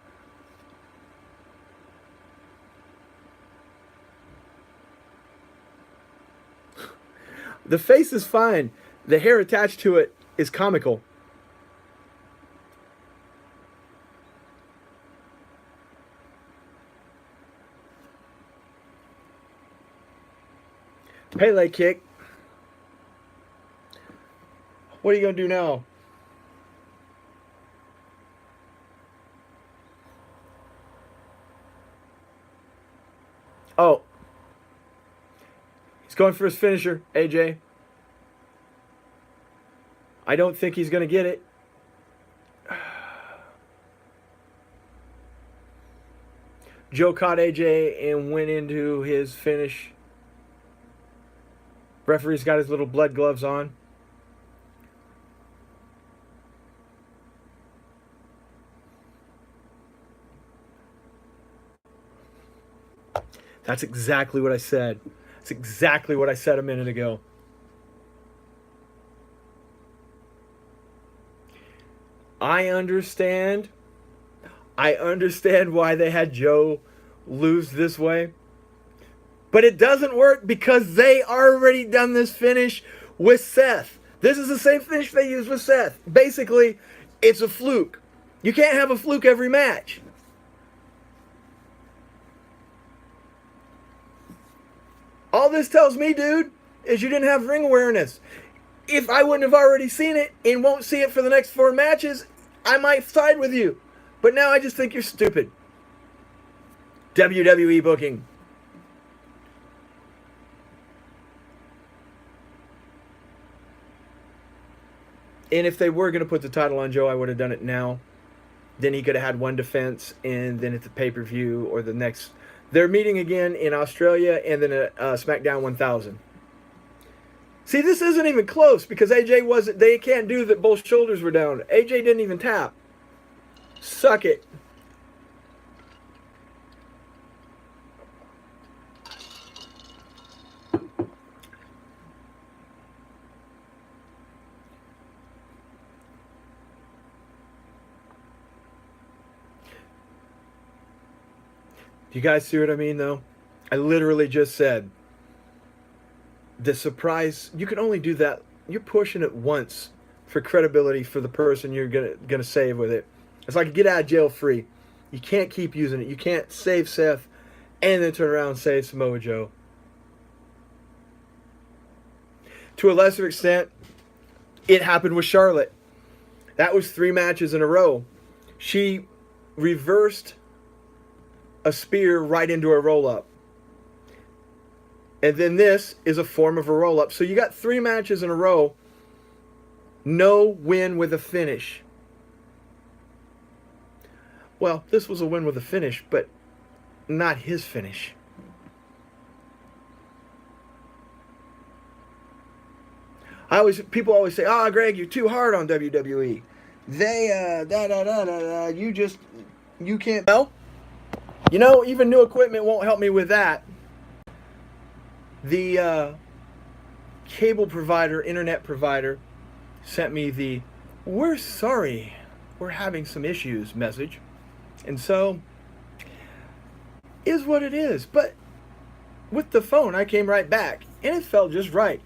The face is fine. The hair attached to it is comical. Pele kick. What are you going to do now? Oh. He's going for his finisher, AJ. I don't think he's going to get it. Joe caught AJ and went into his finish. Referee's got his little blood gloves on. That's exactly what I said. That's exactly what I said a minute ago. I understand why they had Joe lose this way. But it doesn't work because they already done this finish with Seth. This is the same finish they used with Seth. Basically, it's a fluke. You can't have a fluke every match. All this tells me, dude, is you didn't have ring awareness. If I wouldn't have already seen it and won't see it for the next 4 matches, I might side with you. But now I just think you're stupid. WWE booking. And if they were going to put the title on Joe, I would have done it now. Then he could have had one defense, and then at the pay-per-view or the next... They're meeting again in Australia, and then at SmackDown 1000. See, this isn't even close, because AJ wasn't... They can't do that both shoulders were down. AJ didn't even tap. Suck it. Do you guys see what I mean, though? I literally just said the surprise. You can only do that. You're pushing it once for credibility for the person you're gonna save with it. It's like a get out of jail free. You can't keep using it. You can't save Seth and then turn around and save Samoa Joe. To a lesser extent, it happened with Charlotte. That was 3 matches in a row. She reversed a spear right into a roll-up. And then this is a form of a roll-up. So you got 3 matches in a row. No win with a finish. Well, this was a win with a finish, but not his finish. People always say, "Oh, Greg, you're too hard on WWE. They you can't." Well, you know, even new equipment won't help me with that. The cable provider, internet provider, sent me the "We're sorry, we're having some issues message. And so, is what it is. But with the phone, I came right back, and it felt just right.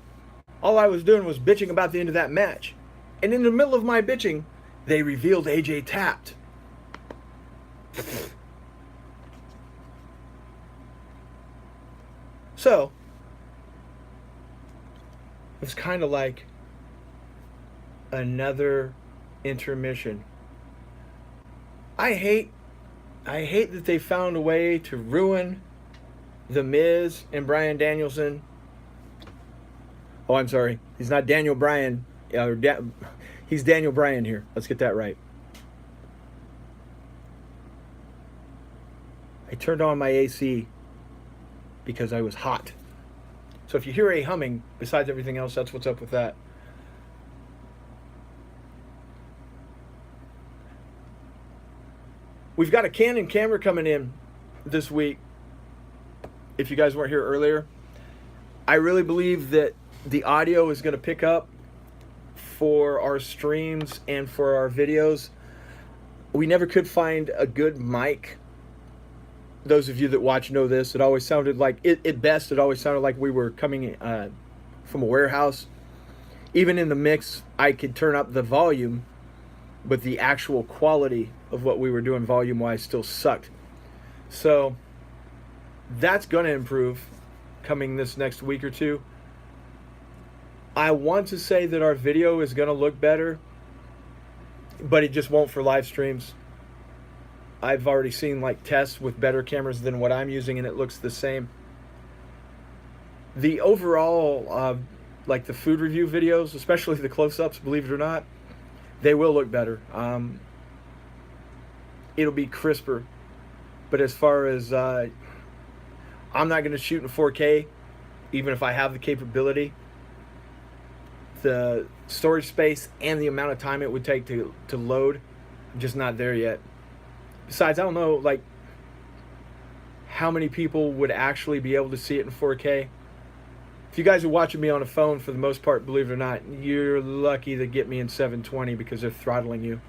All I was doing was bitching about the end of that match. And in the middle of my bitching, they revealed AJ tapped. So, it's kind of like another intermission. I hate that they found a way to ruin The Miz and Bryan Danielson. Oh, I'm sorry. He's not Daniel Bryan. He's Daniel Bryan here. Let's get that right. I turned on my AC because I was hot. So if you hear a humming, besides everything else, that's what's up with that. We've got a Canon camera coming in this week. If you guys weren't here earlier, I really believe that the audio is going to pick up for our streams and for our videos. We never could find a good mic. Those of you that watch know this. It always sounded like, at best, it always sounded like we were coming from a warehouse. Even in the mix, I could turn up the volume, but the actual quality of what we were doing volume-wise still sucked. So that's going to improve coming this next week or two. I want to say that our video is going to look better, but it just won't for live streams. I've already seen like tests with better cameras than what I'm using, and it looks the same. The overall, like the food review videos, especially the close-ups, believe it or not, they will look better. It'll be crisper. But as far as, I'm not going to shoot in 4K, even if I have the capability. The storage space and the amount of time it would take to load, I'm just not there yet. Besides, I don't know, like, how many people would actually be able to see it in 4K. If you guys are watching me on a phone, for the most part, believe it or not, you're lucky to get me in 720 because they're throttling you.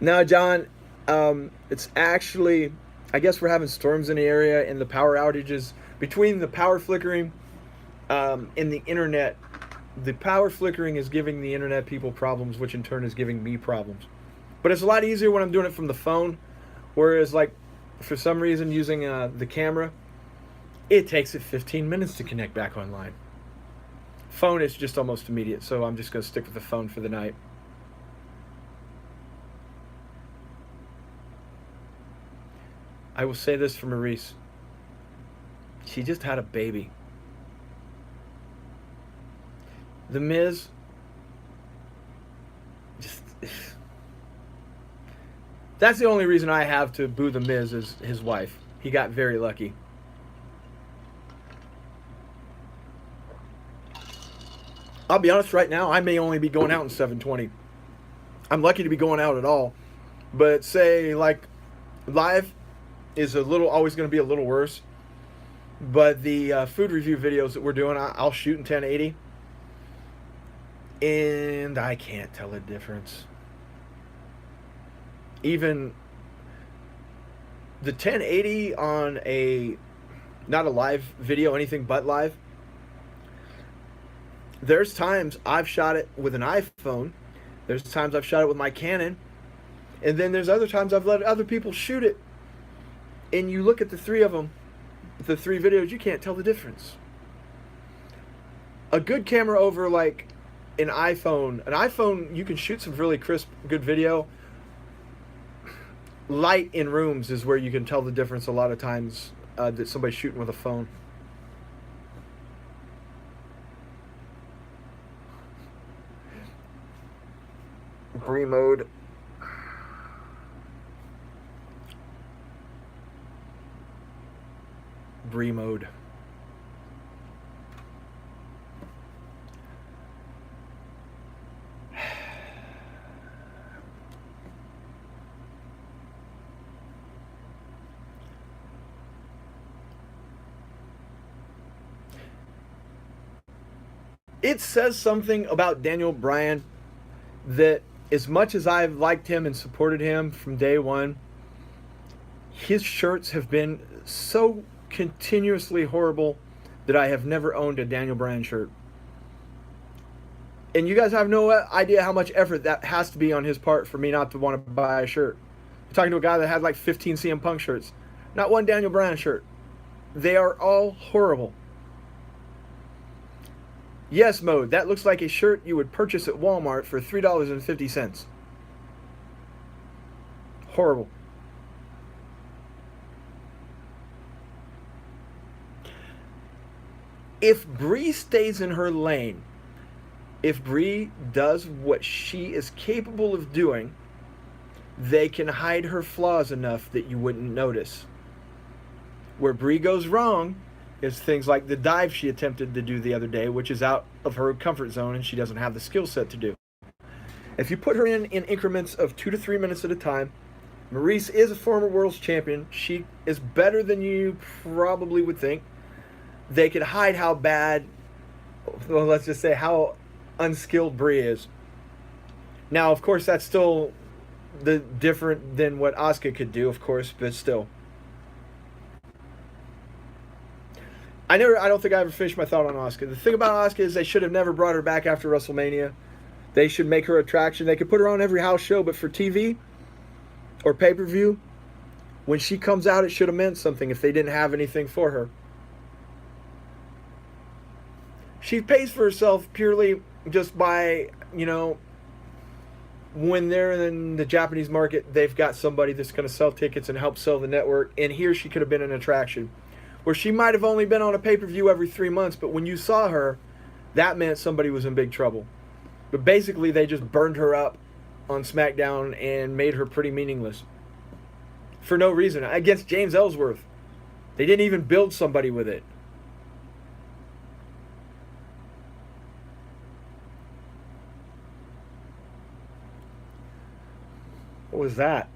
No, John, it's actually, I guess we're having storms in the area and the power outages. Between the power flickering and the internet, the power flickering is giving the internet people problems, which in turn is giving me problems. But it's a lot easier when I'm doing it from the phone, whereas, like, for some reason using the camera, it takes it 15 minutes to connect back online. Phone is just almost immediate, so I'm just going to stick with the phone for the night. I will say this for Maurice. She just had a baby. The Miz, just, that's the only reason I have to boo The Miz is his wife. He got very lucky. I'll be honest, right now, I may only be going out in 720. I'm lucky to be going out at all. But say, like, live is always going to be a little worse. But the food review videos that we're doing, I'll shoot in 1080. And I can't tell a difference. Even the 1080 on not a live video, anything but live. There's times I've shot it with an iPhone. There's times I've shot it with my Canon. And then there's other times I've let other people shoot it. And you look at the three of them, the three videos, you can't tell the difference. A good camera over like an iPhone, you can shoot some really crisp, good video. Light in rooms is where you can tell the difference a lot of times that somebody's shooting with a phone. Brie mode. Brie mode. it says something about Daniel Bryan that as much as I've liked him and supported him from day one, his shirts have been so continuously horrible that I have never owned a Daniel Bryan shirt. And you guys have no idea how much effort that has to be on his part for me not to want to buy a shirt. I'm talking to a guy that had like 15 CM Punk shirts. Not one Daniel Bryan shirt. They are all horrible. Yes, Mode, that looks like a shirt you would purchase at Walmart for $3.50. Horrible. If Brie stays in her lane, if Brie does what she is capable of doing, they can hide her flaws enough that you wouldn't notice. Where Brie goes wrong is things like the dive she attempted to do the other day, which is out of her comfort zone and she doesn't have the skill set to do. If you put her in increments of 2 to 3 minutes at a time, Maurice is a former world's champion. She is better than you probably would think. They could hide how bad, well, let's just say how unskilled Brie is. Now, of course, that's still different than what Asuka could do, of course, but still. I don't think I ever finished my thought on Asuka. The thing about Asuka is they should have never brought her back after WrestleMania. They should make her attraction. They could put her on every house show, but for TV or pay-per-view, when she comes out, it should have meant something if they didn't have anything for her. She pays for herself purely just by, when they're in the Japanese market, they've got somebody that's going to sell tickets and help sell the network. And here she could have been an attraction. Where she might have only been on a pay-per-view every 3 months, but when you saw her, that meant somebody was in big trouble. But basically, they just burned her up on SmackDown and made her pretty meaningless. For no reason. Against James Ellsworth. They didn't even build somebody with it. What was that?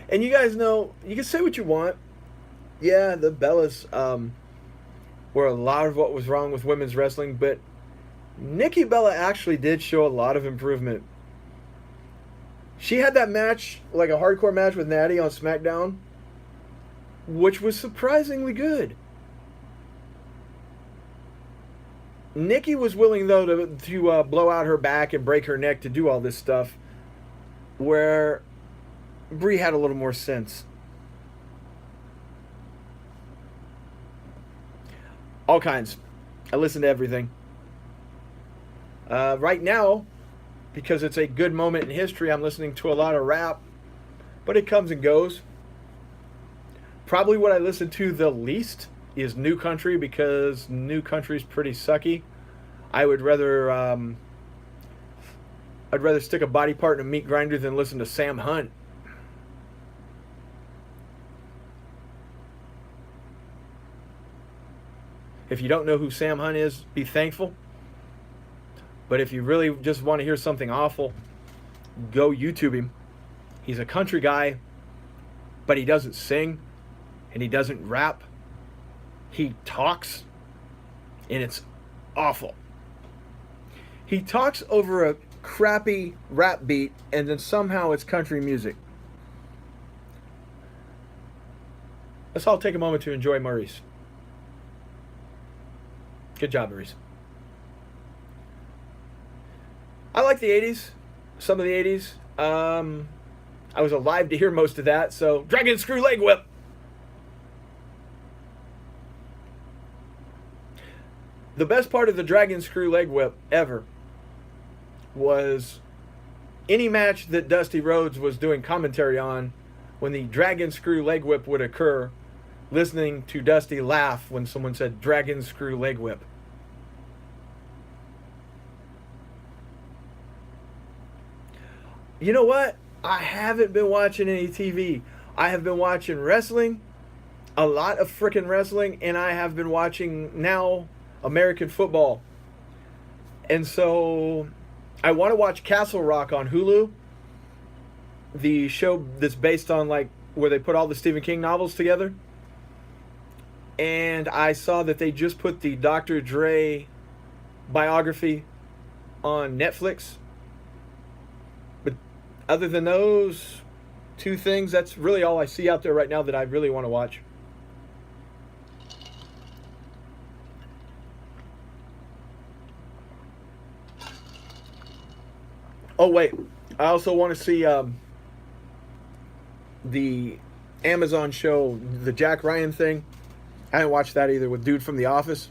And you guys know, you can say what you want. Yeah, the Bellas were a lot of what was wrong with women's wrestling, but Nikki Bella actually did show a lot of improvement. She had that match, like a hardcore match with Natty on SmackDown, which was surprisingly good. Nikki was willing, though, to blow out her back and break her neck to do all this stuff, where Brie had a little more sense. All kinds. I listen to everything. Right now, because it's a good moment in history, I'm listening to a lot of rap, but it comes and goes. Probably what I listen to the least is New Country, because New Country's pretty sucky. I'd rather stick a body part in a meat grinder than listen to Sam Hunt. If you don't know who Sam Hunt is, be thankful. But if you really just want to hear something awful, go YouTube him. He's a country guy, but he doesn't sing and he doesn't rap. He talks, and it's awful. He talks over a crappy rap beat, and then somehow it's country music. Let's all take a moment to enjoy Maurice. Good job, Maurice. I like the 80s. Some of the 80s. I was alive to hear most of that, so Dragon Screw Leg Whip. The best part of the Dragon Screw Leg Whip ever was any match that Dusty Rhodes was doing commentary on. When the Dragon Screw Leg Whip would occur, listening to Dusty laugh when someone said Dragon Screw Leg Whip. You know what? I haven't been watching any TV. I have been watching wrestling, a lot of frickin' wrestling, and I have been watching now American football. And so I want to watch Castle Rock on Hulu, the show that's based on like where they put all the Stephen King novels together. And I saw that they just put the Dr. Dre biography on Netflix. But other than those two things, that's really all I see out there right now that I really want to watch. Oh wait, I also want to see the Amazon show, the Jack Ryan thing. I haven't watched that either. With dude from The Office,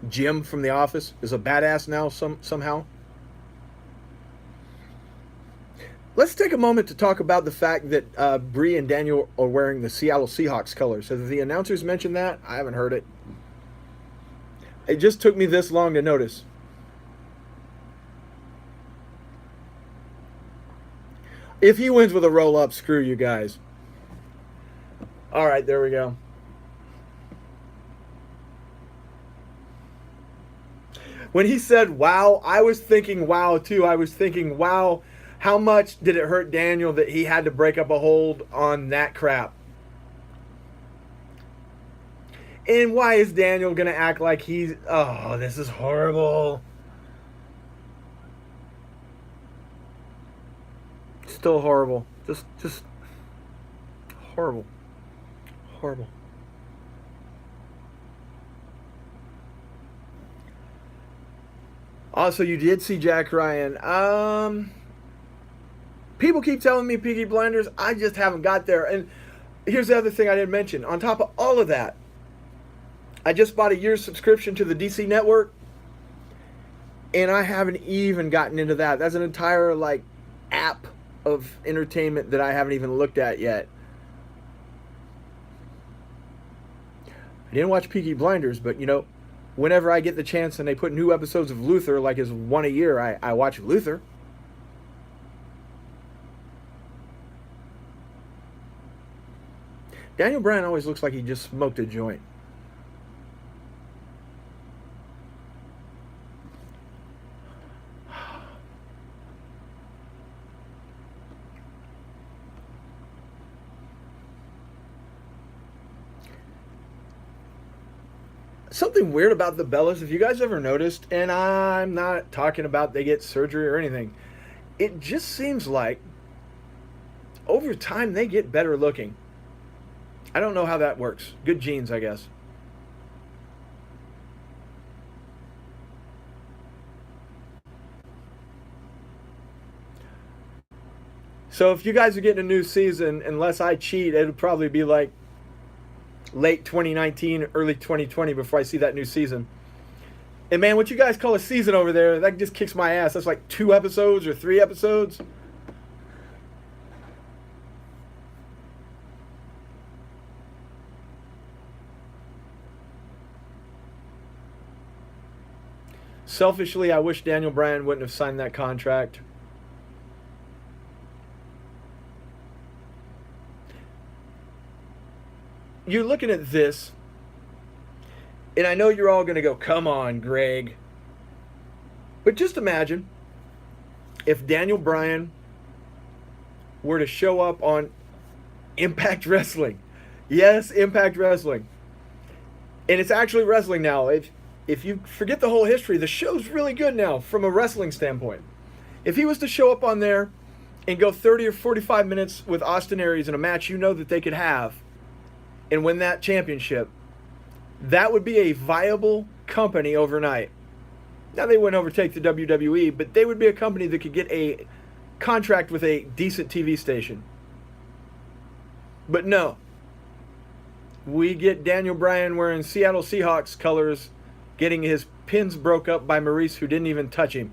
Jim from The Office is a badass now somehow. Let's take a moment to talk about the fact that Bree and Daniel are wearing the Seattle Seahawks colors. Have the announcers mentioned that? I haven't heard it. It just took me this long to notice. If he wins with a roll-up, screw you guys. All right, there we go. When he said, wow, I was thinking, wow, too. I was thinking, wow, how much did it hurt Daniel that he had to break up a hold on that crap? And why is Daniel going to act like he's, oh, this is horrible. Still horrible. Just horrible. Horrible. Also, you did see Jack Ryan. People keep telling me Peaky Blinders. I just haven't got there. And here's the other thing I didn't mention. On top of all of that, I just bought a year's subscription to the DC Network. And I haven't even gotten into that. That's an entire, like, app of entertainment that I haven't even looked at yet. I didn't watch Peaky Blinders, but, you know, whenever I get the chance and they put new episodes of Luther, like as one a year, I watch Luther. Daniel Bryan always looks like he just smoked a joint. Something weird about the Bellas, if you guys ever noticed, and I'm not talking about they get surgery or anything, it just seems like over time they get better looking. I don't know how that works. Good genes, I guess. So if you guys are getting a new season, unless I cheat, it'll probably be like late 2019, early 2020 before I see that new season. And man, what you guys call a season over there, that just kicks my ass. That's like 2 episodes or 3 episodes. Selfishly, I wish Daniel Bryan wouldn't have signed that contract. You're looking at this, and I know you're all going to go, come on, Greg. But just imagine if Daniel Bryan were to show up on Impact Wrestling. Yes, Impact Wrestling. And it's actually wrestling now. If you forget the whole history, the show's really good now from a wrestling standpoint. If he was to show up on there and go 30 or 45 minutes with Austin Aries in a match you know that they could have and win that championship, that would be a viable company overnight. Now, they wouldn't overtake the WWE, but they would be a company that could get a contract with a decent TV station. But no. We get Daniel Bryan wearing Seattle Seahawks colors, getting his pins broke up by Maurice, who didn't even touch him.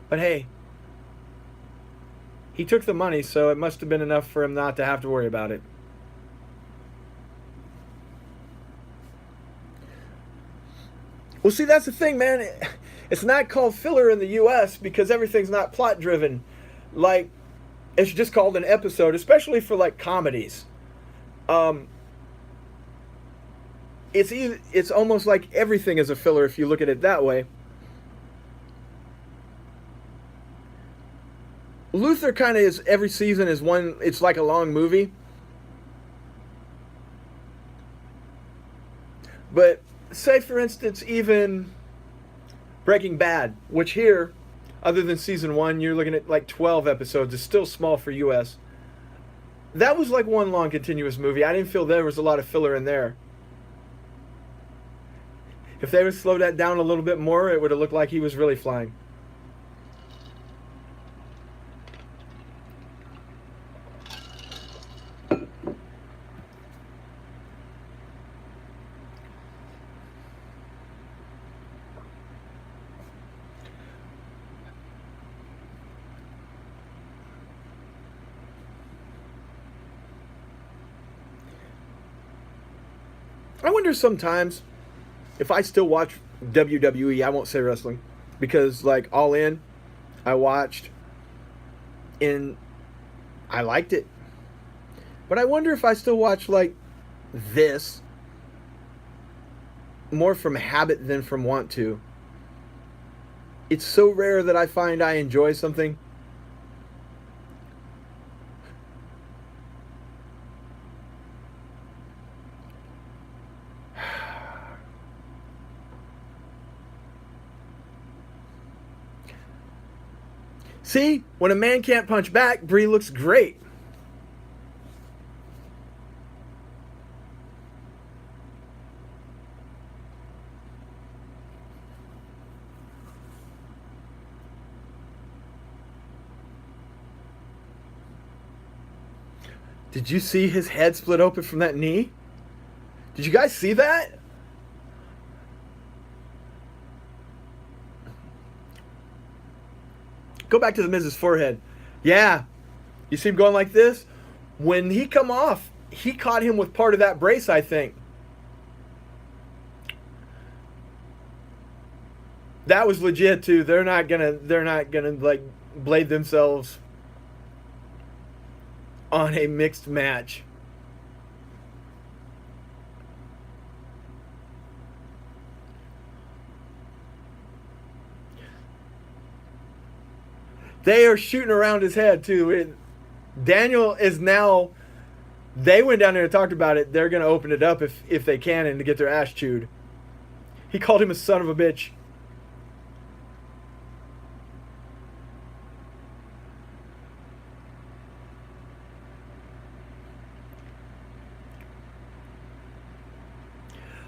But hey, he took the money, so it must have been enough for him not to have to worry about it. Well, see, that's the thing, man. It's not called filler in the U.S. because everything's not plot driven. Like, it's just called an episode, especially for like comedies. It's almost like everything is a filler if you look at it that way. Luther kind of is, every season is one, it's like a long movie. But say, for instance, even Breaking Bad, which here, other than season 1, you're looking at like 12 episodes. It's still small for US. That was like one long continuous movie. I didn't feel there was a lot of filler in there. If they would slow that down a little bit more, it would have looked like he was really flying. I wonder sometimes if I still watch WWE. I won't say wrestling, because like All In, I watched and I liked it. But I wonder if I still watch like this more from habit than from want to. It's so rare that I find I enjoy something. See, when a man can't punch back, Brie looks great. Did you see his head split open from that knee? Did you guys see that? Go back to the Miz's forehead. Yeah. You see him going like this? When he come off, he caught him with part of that brace, I think. That was legit too. They're not gonna like blade themselves on a mixed match. They are shooting around his head too. Daniel is now. They went down there and talked about it. They're going to open it up if they can and to get their ass chewed. He called him a son of a bitch.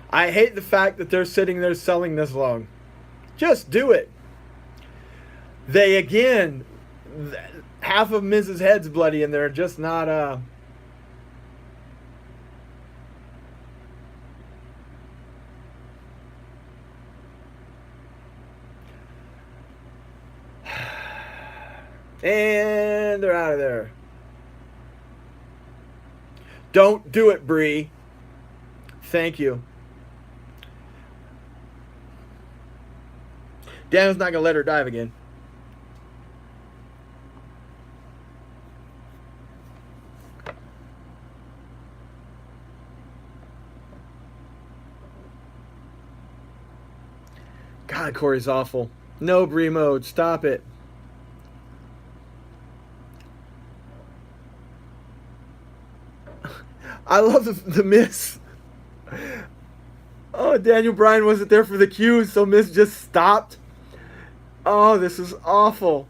I hate the fact that they're sitting there selling this long. Just do it. They, again, half of Miz's head's bloody and they're just not, and they're out of there. Don't do it, Brie. Thank you. Daniel's not going to let her dive again. God, Corey's awful. No Brie mode. Stop it. I love the Miz. Oh, Daniel Bryan wasn't there for the cue, so Miz just stopped. Oh, this is awful.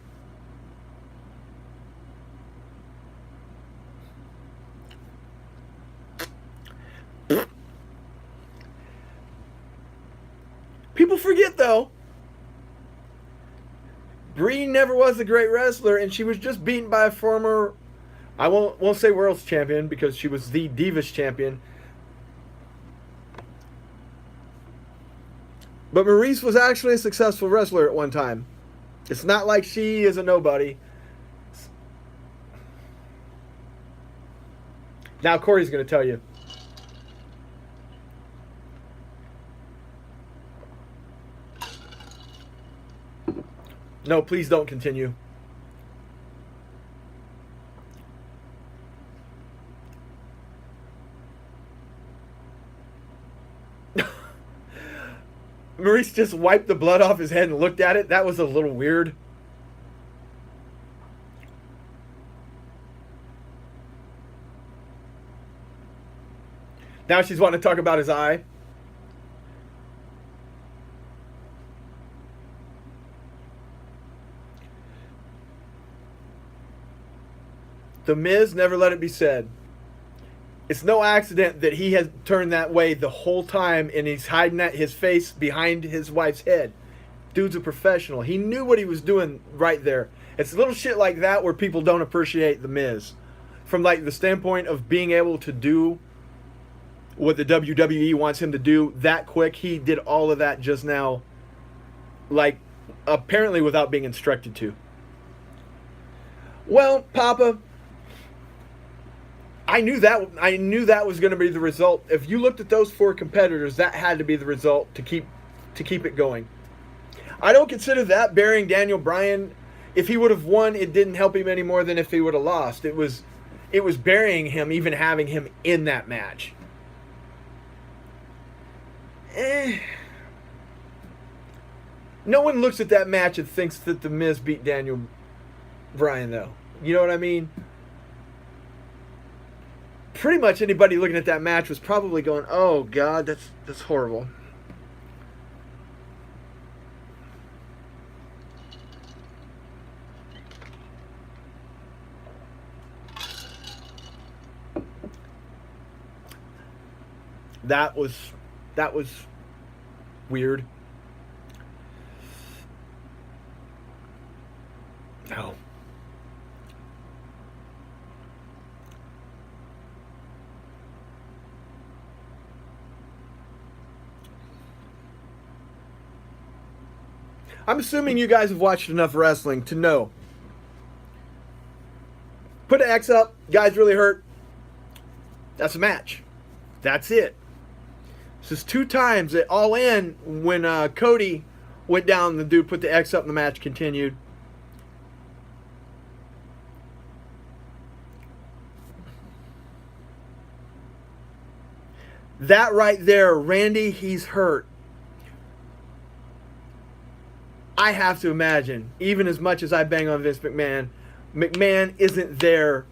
People forget, though, Brie never was a great wrestler, and she was just beaten by a former, I won't say world's champion, because she was the Divas champion. But Maurice was actually a successful wrestler at one time. It's not like she is a nobody. Now Corey's going to tell you. No, please don't continue. Maurice just wiped the blood off his head and looked at it. That was a little weird. Now she's wanting to talk about his eye. The Miz never let it be said. It's no accident that he has turned that way the whole time and he's hiding his face behind his wife's head. Dude's a professional. He knew what he was doing right there. It's little shit like that where people don't appreciate the Miz. From like the standpoint of being able to do what the WWE wants him to do that quick, he did all of that just now, like apparently without being instructed to. Well, Papa, I knew that was going to be the result. If you looked at those 4 competitors, that had to be the result to keep it going. I don't consider that burying Daniel Bryan. If he would have won, it didn't help him any more than if he would have lost. It was burying him, even having him in that match. No one looks at that match and thinks that The Miz beat Daniel Bryan, though. You know what I mean? Pretty much anybody looking at that match was probably going, "Oh God, that's horrible." That was weird. No. I'm assuming you guys have watched enough wrestling to know. Put an X up, guy's really hurt. That's a match. That's it. This is 2 times at All In when Cody went down, the dude put the X up and the match continued. That right there, Randy, he's hurt. I have to imagine, even as much as I bang on Vince McMahon, McMahon isn't there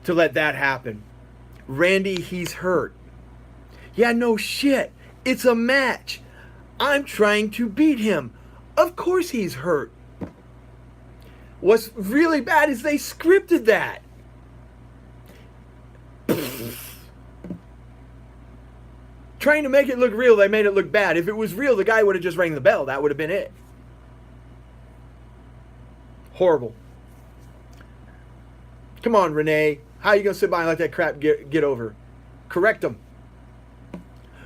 to let that happen. Randy, he's hurt. Yeah, no shit. It's a match. I'm trying to beat him. Of course he's hurt. What's really bad is they scripted that. Trying to make it look real, they made it look bad. If it was real, the guy would have just rang the bell. That would have been it. Horrible. Come on, Renee. How are you going to sit by and let that crap get over? Correct them.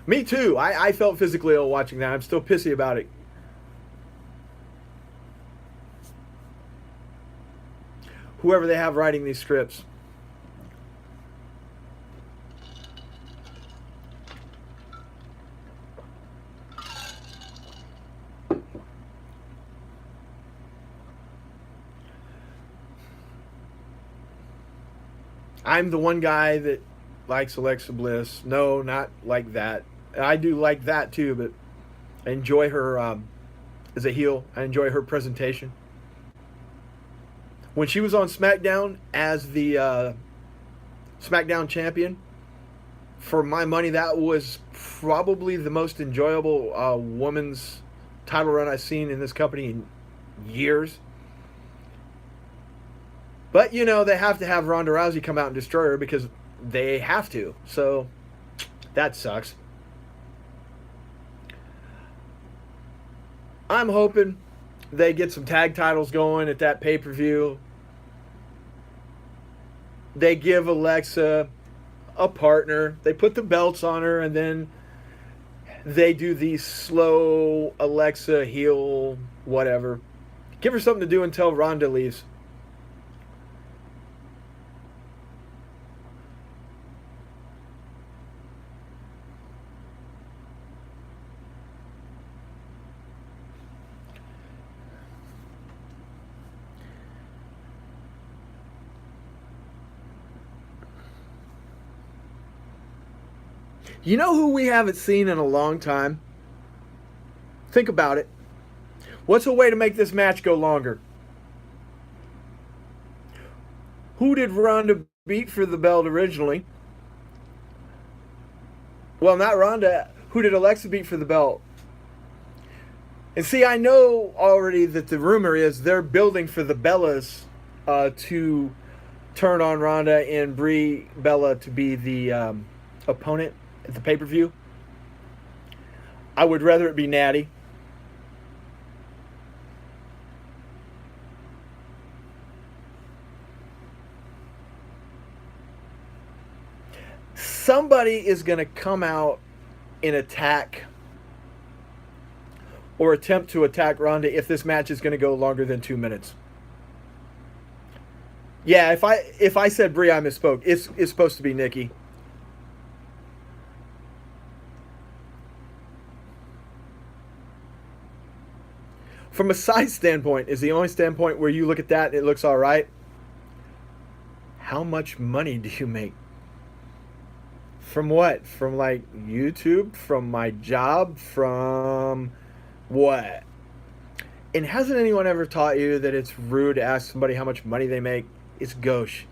Me too. I felt physically ill watching that. I'm still pissy about it. Whoever they have writing these scripts. I'm the one guy that likes Alexa Bliss. No, not like that. I do like that too, but I enjoy her as a heel. I enjoy her presentation. When she was on SmackDown as the SmackDown champion, for my money, that was probably the most enjoyable women's title run I've seen in this company in years. But, you know, they have to have Ronda Rousey come out and destroy her because they have to. So, that sucks. I'm hoping they get some tag titles going at that pay-per-view. They give Alexa a partner. They put the belts on her, and then they do the slow Alexa heel whatever. Give her something to do until Ronda leaves. You know who we haven't seen in a long time? Think about it. What's a way to make this match go longer? Who did Ronda beat for the belt originally? Well, not Ronda. Who did Alexa beat for the belt? And see, I know already that the rumor is they're building for the Bellas to turn on Ronda and Brie Bella to be the opponent at the pay-per-view. I would rather it be Natty. Somebody is going to come out and attack or attempt to attack Ronda if this match is going to go longer than 2 minutes. Yeah, if I said Brie, I misspoke. It's supposed to be Nikki. From a size standpoint, is the only standpoint where you look at that and it looks all right. How much money do you make? From what? From like YouTube? From my job? From what? And hasn't anyone ever taught you that it's rude to ask somebody how much money they make? It's gauche.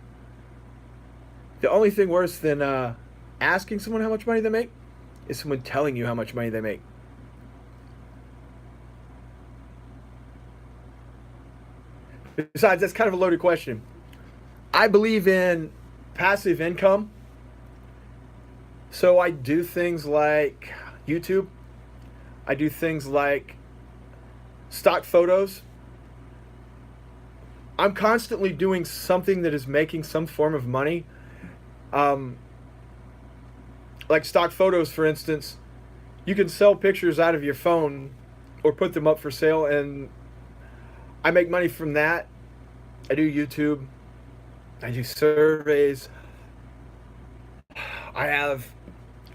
The only thing worse than asking someone how much money they make is someone telling you how much money they make. Besides, that's kind of a loaded question. I believe in passive income. So I do things like YouTube. I do things like stock photos. I'm constantly doing something that is making some form of money. Like stock photos, for instance. You can sell pictures out of your phone or put them up for sale, and I make money from that. I do YouTube. I do surveys.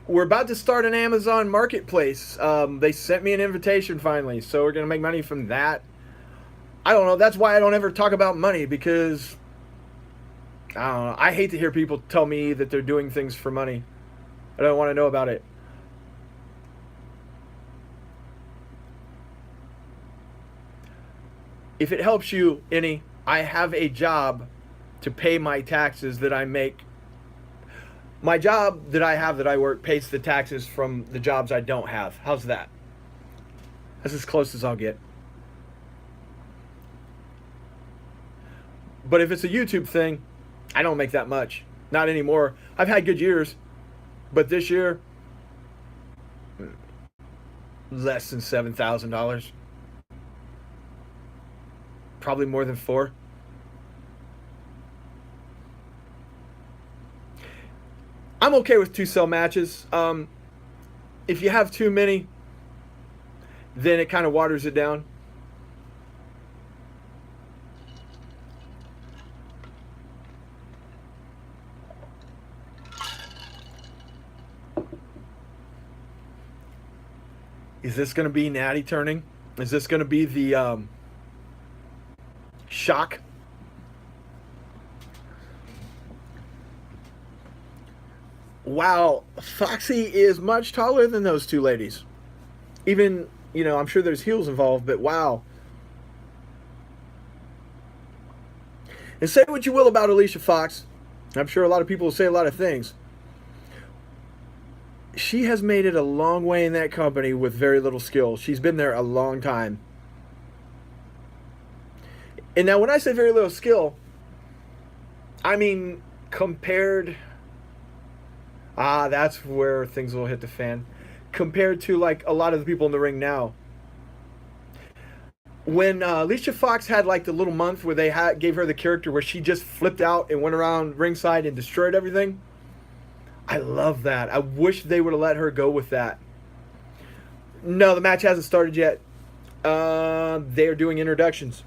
We're about to start an Amazon marketplace. They sent me an invitation finally, so we're going to make money from that. I don't know. That's why I don't ever talk about money, because I don't know. I hate to hear people tell me that they're doing things for money. I don't want to know about it. If it helps you any, I have a job to pay my taxes that I make. My job that I have that I work pays the taxes from the jobs I don't have. How's that? That's as close as I'll get. But if it's a YouTube thing, I don't make that much. Not anymore. I've had good years, but this year, less than $7,000. Probably more than $4,000. I'm okay with 2-cell matches. If you have too many, then it kind of waters it down. Is this going to be Natty turning? Is this going to be the shock? Wow, Foxy is much taller than those two ladies. Even, I'm sure there's heels involved, but wow. And say what you will about Alicia Fox. I'm sure a lot of people will say a lot of things. She has made it a long way in that company with very little skill. She's been there a long time. And now when I say very little skill, I mean compared... that's where things will hit the fan. Compared to like a lot of the people in the ring now. When Alicia Fox had like the little month where they gave her the character where she just flipped out and went around ringside and destroyed everything. I love that. I wish they would have let her go with that. No, the match hasn't started yet. They're doing introductions.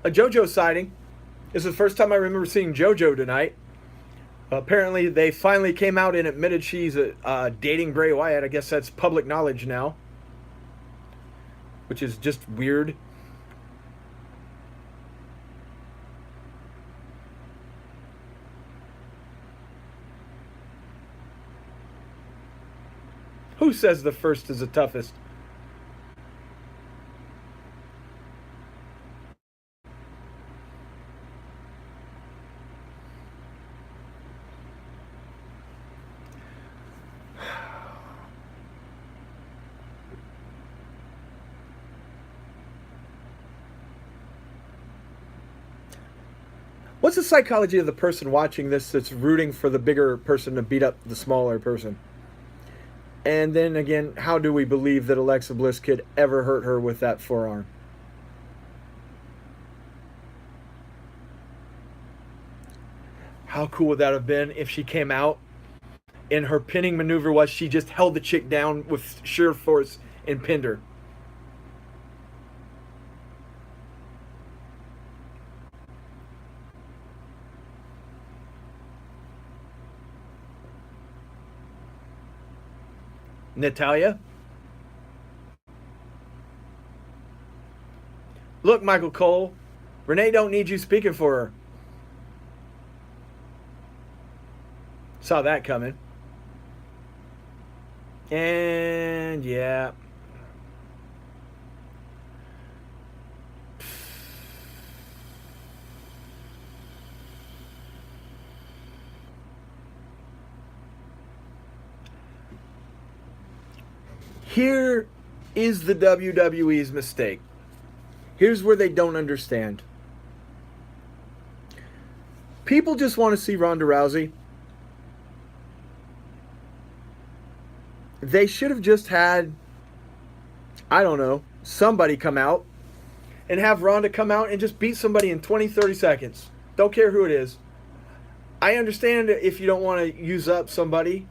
A JoJo sighting. This is the first time I remember seeing JoJo tonight. Apparently, they finally came out and admitted she's dating Bray Wyatt. I guess that's public knowledge now, which is just weird. Who says the first is the toughest? What's the psychology of the person watching this that's rooting for the bigger person to beat up the smaller person? And then again, how do we believe that Alexa Bliss could ever hurt her with that forearm? How cool would that have been if she came out and her pinning maneuver was she just held the chick down with sheer force and pinned her? Natalia? Look, Michael Cole, Renee don't need you speaking for her. Saw that coming. And yeah. Here is the WWE's mistake. Here's where they don't understand. People just want to see Ronda Rousey. They should have just had, I don't know, somebody come out and have Ronda come out and just beat somebody in 20, 30 seconds. Don't care who it is. I understand if you don't want to use up somebody.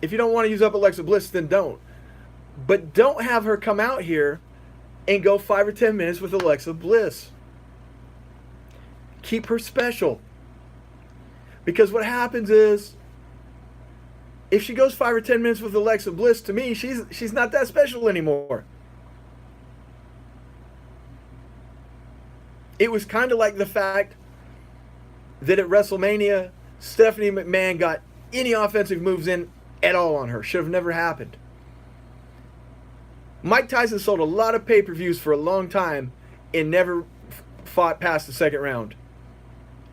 If you don't want to use up Alexa Bliss, then don't. But don't have her come out here and go 5 or 10 minutes with Alexa Bliss. Keep her special. Because what happens is, if she goes 5 or 10 minutes with Alexa Bliss, to me, she's not that special anymore. It was kind of like the fact that at WrestleMania, Stephanie McMahon got any offensive moves in at all on her. Should have never happened. Mike Tyson sold a lot of pay-per-views for a long time and never fought past the second round.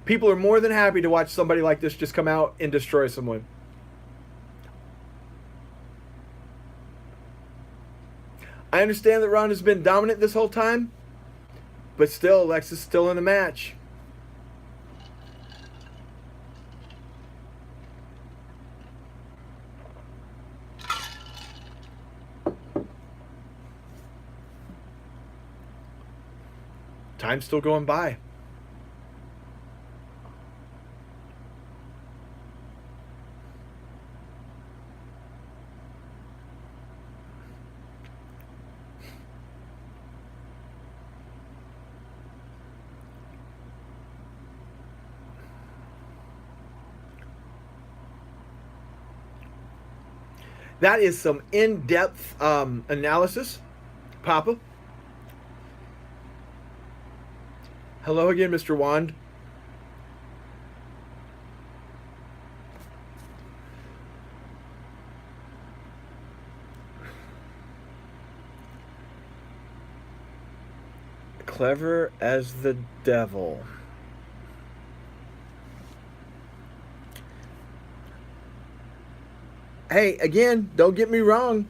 People are more than happy to watch somebody like this just come out and destroy someone. I understand that Ronda's been dominant this whole time, but still, Alexa's still in the match. Time's still going by. That is some in-depth analysis, Papa. Hello again, Mr. Wand. Clever as the devil. Hey, again, don't get me wrong.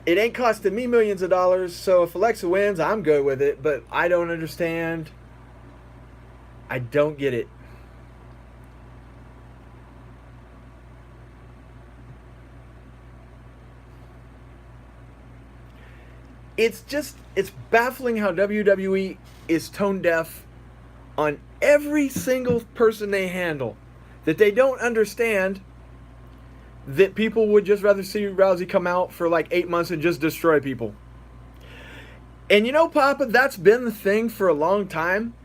It ain't costing me millions of dollars, so if Alexa wins, I'm good with it, but I don't understand. I don't get it. It's baffling how WWE is tone deaf on every single person they handle. That they don't understand that people would just rather see Rousey come out for like 8 months and just destroy people. And you know, Papa, that's been the thing for a long time.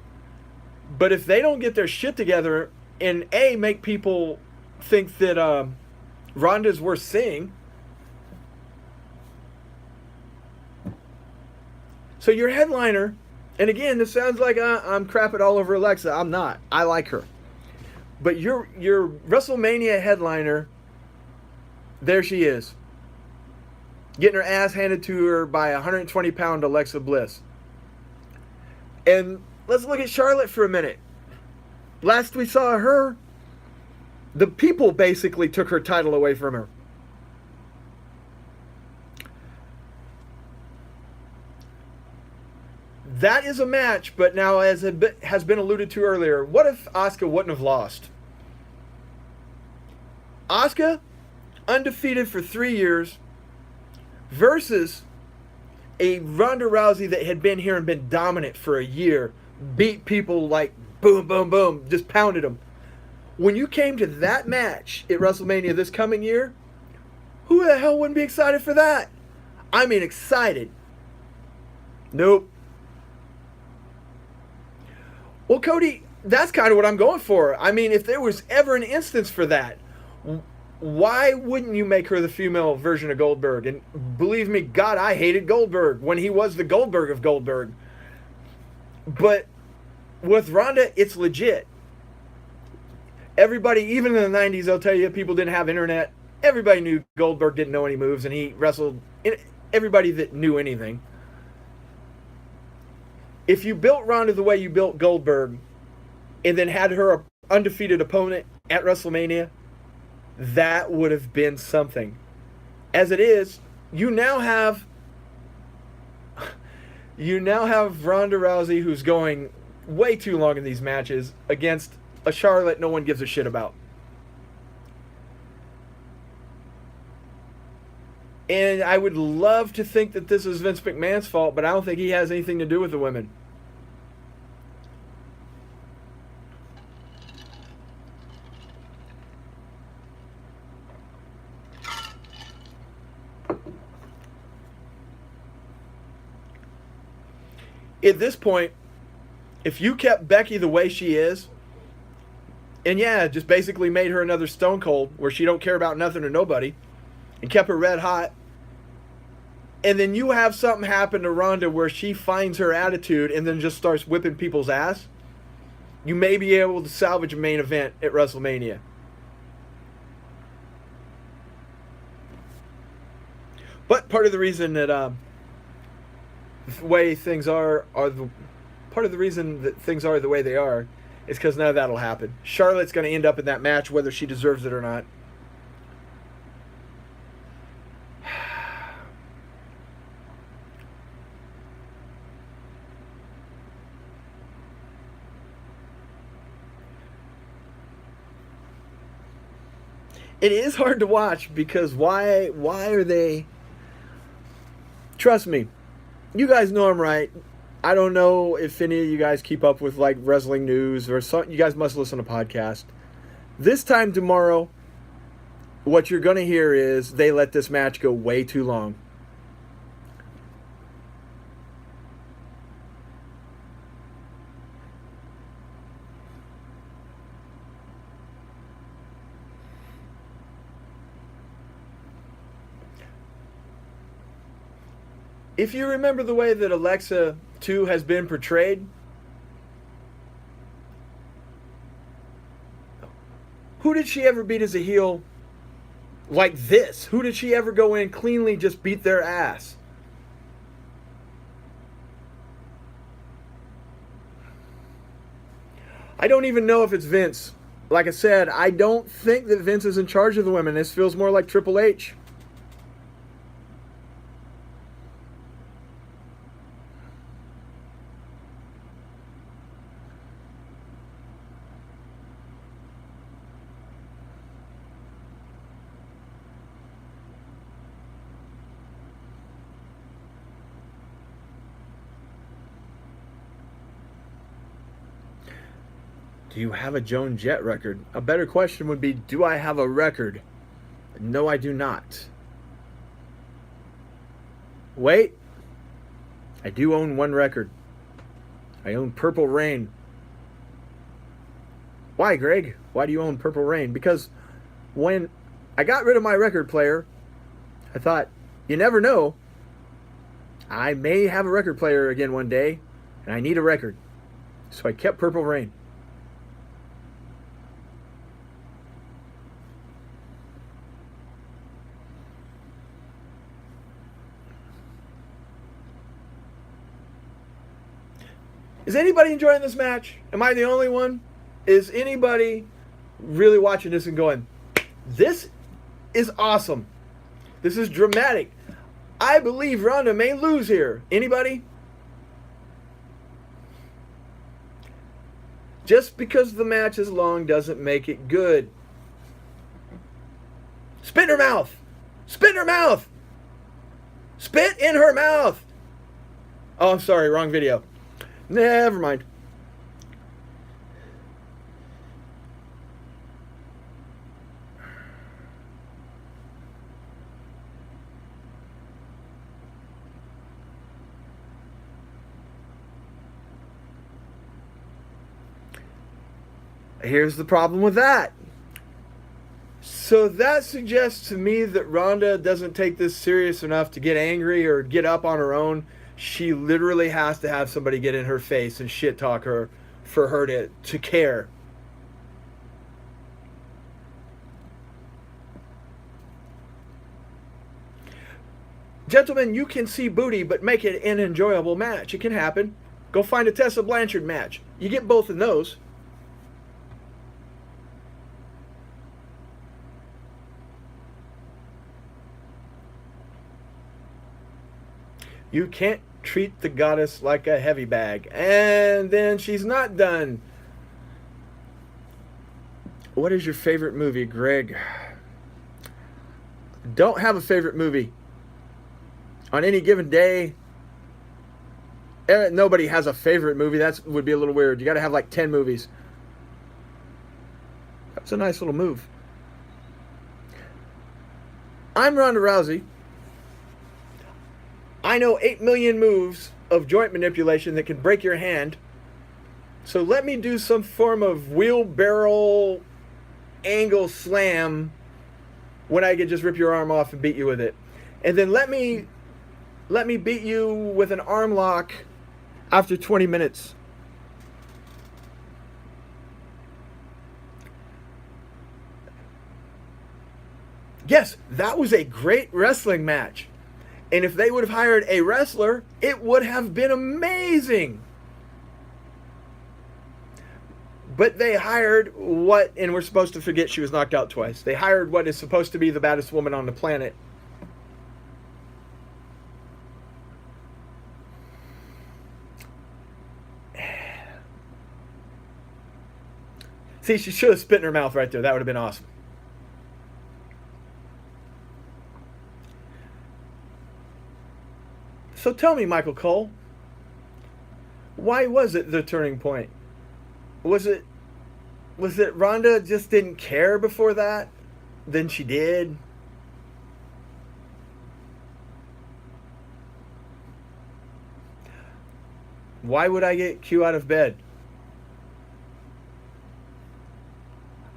But if they don't get their shit together and A, make people think that Ronda's worth seeing. So your headliner, and again, this sounds like I'm crapping all over Alexa. I'm not. I like her. But your WrestleMania headliner, there she is. Getting her ass handed to her by 120-pound Alexa Bliss. And let's look at Charlotte for a minute. Last we saw her, the people basically took her title away from her. that is a match, but now, as has been alluded to earlier, what if Asuka wouldn't have lost? Asuka, undefeated for 3 years, versus a Ronda Rousey that had been here and been dominant for a year, beat people like boom, boom, boom, just pounded them. When you came to that match at WrestleMania this coming year, who the hell wouldn't be excited for that? I mean, excited. Nope. Well, Cody, that's kind of what I'm going for. I mean, if there was ever an instance for that, why wouldn't you make her the female version of Goldberg? And believe me, God, I hated Goldberg when he was the Goldberg of Goldberg. But with Ronda, it's legit. Everybody, even in the 90s, they'll tell you people didn't have internet. Everybody knew Goldberg didn't know any moves, and he wrestled everybody that knew anything. If you built Ronda the way you built Goldberg, and then had her undefeated opponent at WrestleMania, that would have been something. As it is, you now have Ronda Rousey, who's going way too long in these matches, against a Charlotte no one gives a shit about. And I would love to think that this is Vince McMahon's fault, but I don't think he has anything to do with the women. At this point, if you kept Becky the way she is, and yeah, just basically made her another Stone Cold, where she don't care about nothing or nobody, and kept her red hot, and then you have something happen to Ronda where she finds her attitude and then just starts whipping people's ass, you may be able to salvage a main event at WrestleMania. But part of the reason that the way things are part of the reason that things are the way they are is because none of that'll happen. Charlotte's going to end up in that match whether she deserves it or not. It is hard to watch because why are they... Trust me, you guys know I'm right. I don't know if any of you guys keep up with like wrestling news or some. You guys must listen to podcasts. This time tomorrow, what you're going to hear is they let this match go way too long. If you remember the way that Alexa 2 has been portrayed, who did she ever beat as a heel like this? Who did she ever go in cleanly just beat their ass? I don't even know if it's Vince. Like I said, I don't think that Vince is in charge of the women. This feels more like Triple H. Do you have a Joan Jett record? A better question would be, do I have a record? No, I do not. Wait. I do own one record. I own Purple Rain. Why, Greg? Why do you own Purple Rain? Because when I got rid of my record player, I thought, you never know. I may have a record player again one day, and I need a record. So I kept Purple Rain. Is anybody enjoying this match? Am I the only one? Is anybody really watching this and going, this is awesome. This is dramatic. I believe Ronda may lose here. Anybody? Just because the match is long doesn't make it good. Spit in her mouth! Spit in her mouth! Spit in her mouth! Oh, I'm sorry, wrong video. Never mind. Here's the problem with that. So that suggests to me that Rhonda doesn't take this serious enough to get angry or get up on her own. She literally has to have somebody get in her face and shit talk her for her to care. Gentlemen, you can see booty, but make it an enjoyable match. It can happen. Go find a Tessa Blanchard match. You get both of those. You can't treat the goddess like a heavy bag. And then she's not done. What is your favorite movie, Greg? Don't have a favorite movie. On any given day, nobody has a favorite movie. That would be a little weird. You got to have like 10 movies. That's a nice little move. I'm Ronda Rousey. I know 8 million moves of joint manipulation that can break your hand. So let me do some form of wheelbarrow angle slam when I could just rip your arm off and beat you with it. And then let me beat you with an arm lock after 20 minutes. Yes, that was a great wrestling match. And if they would have hired a wrestler, it would have been amazing. But they hired what, and we're supposed to forget she was knocked out twice. They hired what is supposed to be the baddest woman on the planet. See, she should have spit in her mouth right there. That would have been awesome. So tell me, Michael Cole, why was it the turning point? Was it Rhonda just didn't care before that? Then she did. Why would I get Q out of bed?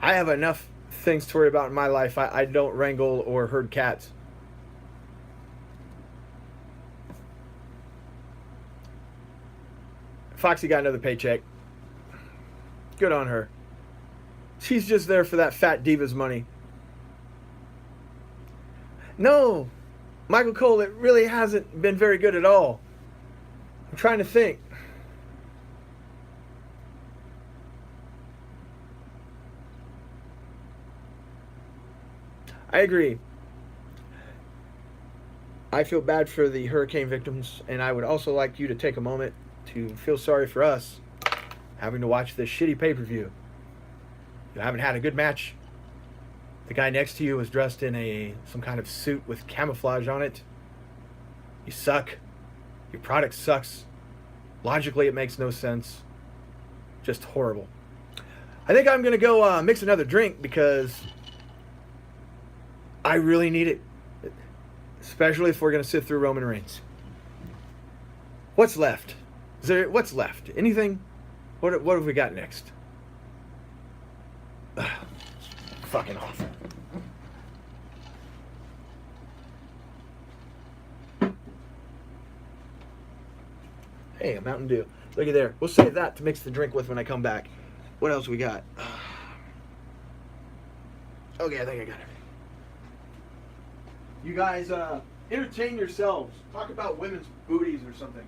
I have enough things to worry about in my life. I don't wrangle or herd cats. Foxy got another paycheck. Good on her. She's just there for that fat diva's money. No, Michael Cole, it really hasn't been very good at all. I'm trying to think. I agree. I feel bad for the hurricane victims, and I would also like you to take a moment to feel sorry for us having to watch this shitty pay-per-view. You haven't had a good match. The guy next to you was dressed in some kind of suit with camouflage on it. You suck. Your product sucks. Logically, it makes no sense. Just horrible. I think I'm going to go mix another drink because I really need it. Especially if we're going to sit through Roman Reigns. What's left? What's left? Anything? What have we got next? Ugh, fucking awful. Hey, a Mountain Dew. Look at there. We'll save that to mix the drink with when I come back. What else we got? Okay, I think I got it. You guys, entertain yourselves. Talk about women's booties or something.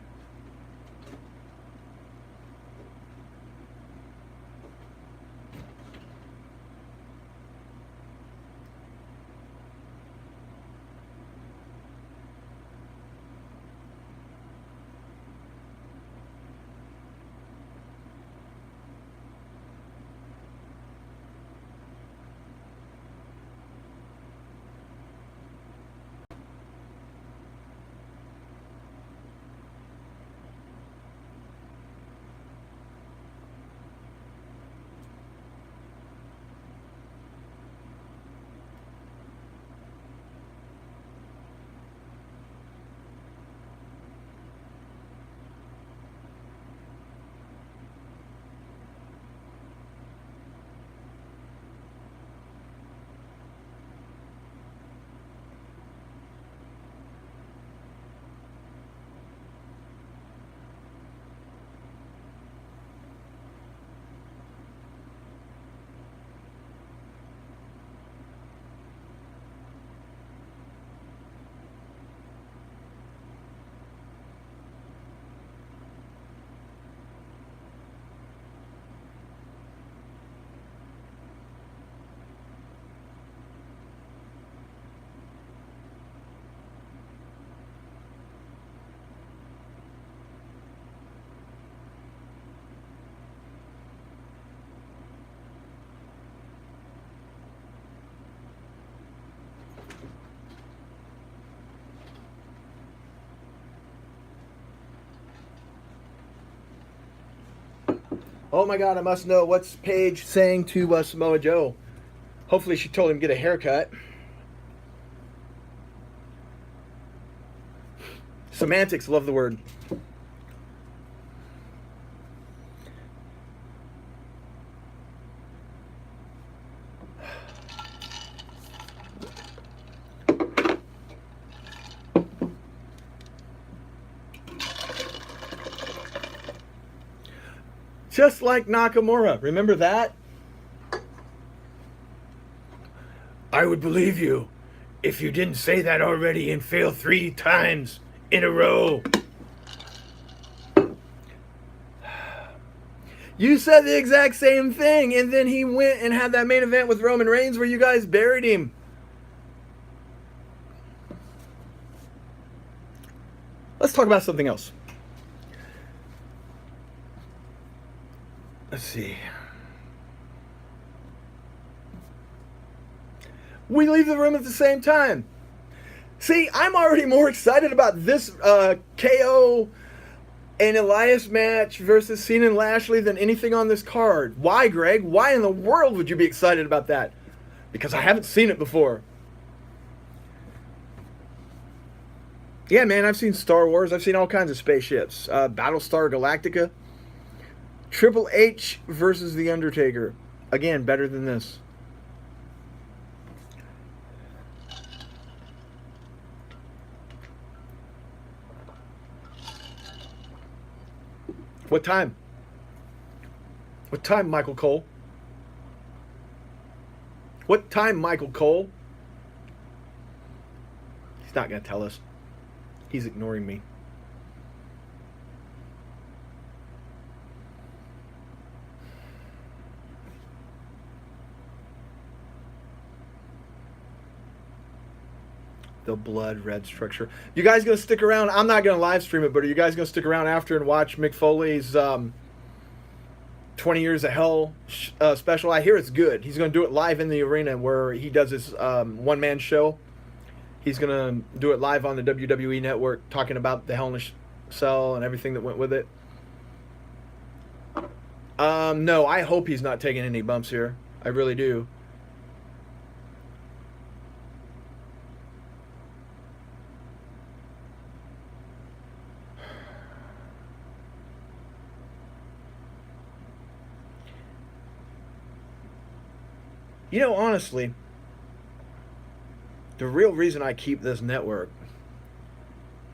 Oh my God, I must know. What's Paige saying to Samoa Joe? Hopefully she told him to get a haircut. Semantics, love the word. Just like Nakamura. Remember that? I would believe you if you didn't say that already and fail 3 times in a row. You said the exact same thing, and then he went and had that main event with Roman Reigns where you guys buried him. Let's talk about something else. Let's see. We leave the room at the same time. See, I'm already more excited about this KO and Elias match versus Cena and Lashley than anything on this card. Why, Greg? Why in the world would you be excited about that? Because I haven't seen it before. Yeah, man, I've seen Star Wars. I've seen all kinds of spaceships. Battlestar Galactica. Triple H versus The Undertaker. Again, better than this. What time? What time, Michael Cole? What time, Michael Cole? He's not going to tell us. He's ignoring me. The blood red structure. You guys gonna stick around? I'm not gonna live stream it, but are you guys gonna stick around after and watch Mick Foley's 20 Years of Hell special? I hear it's good. He's gonna do it live in the arena where he does his one-man show. He's gonna do it live on the WWE network, talking about the Hell in a Cell and everything that went with it. No, I hope he's not taking any bumps here. I really do. You know, honestly, the real reason I keep this network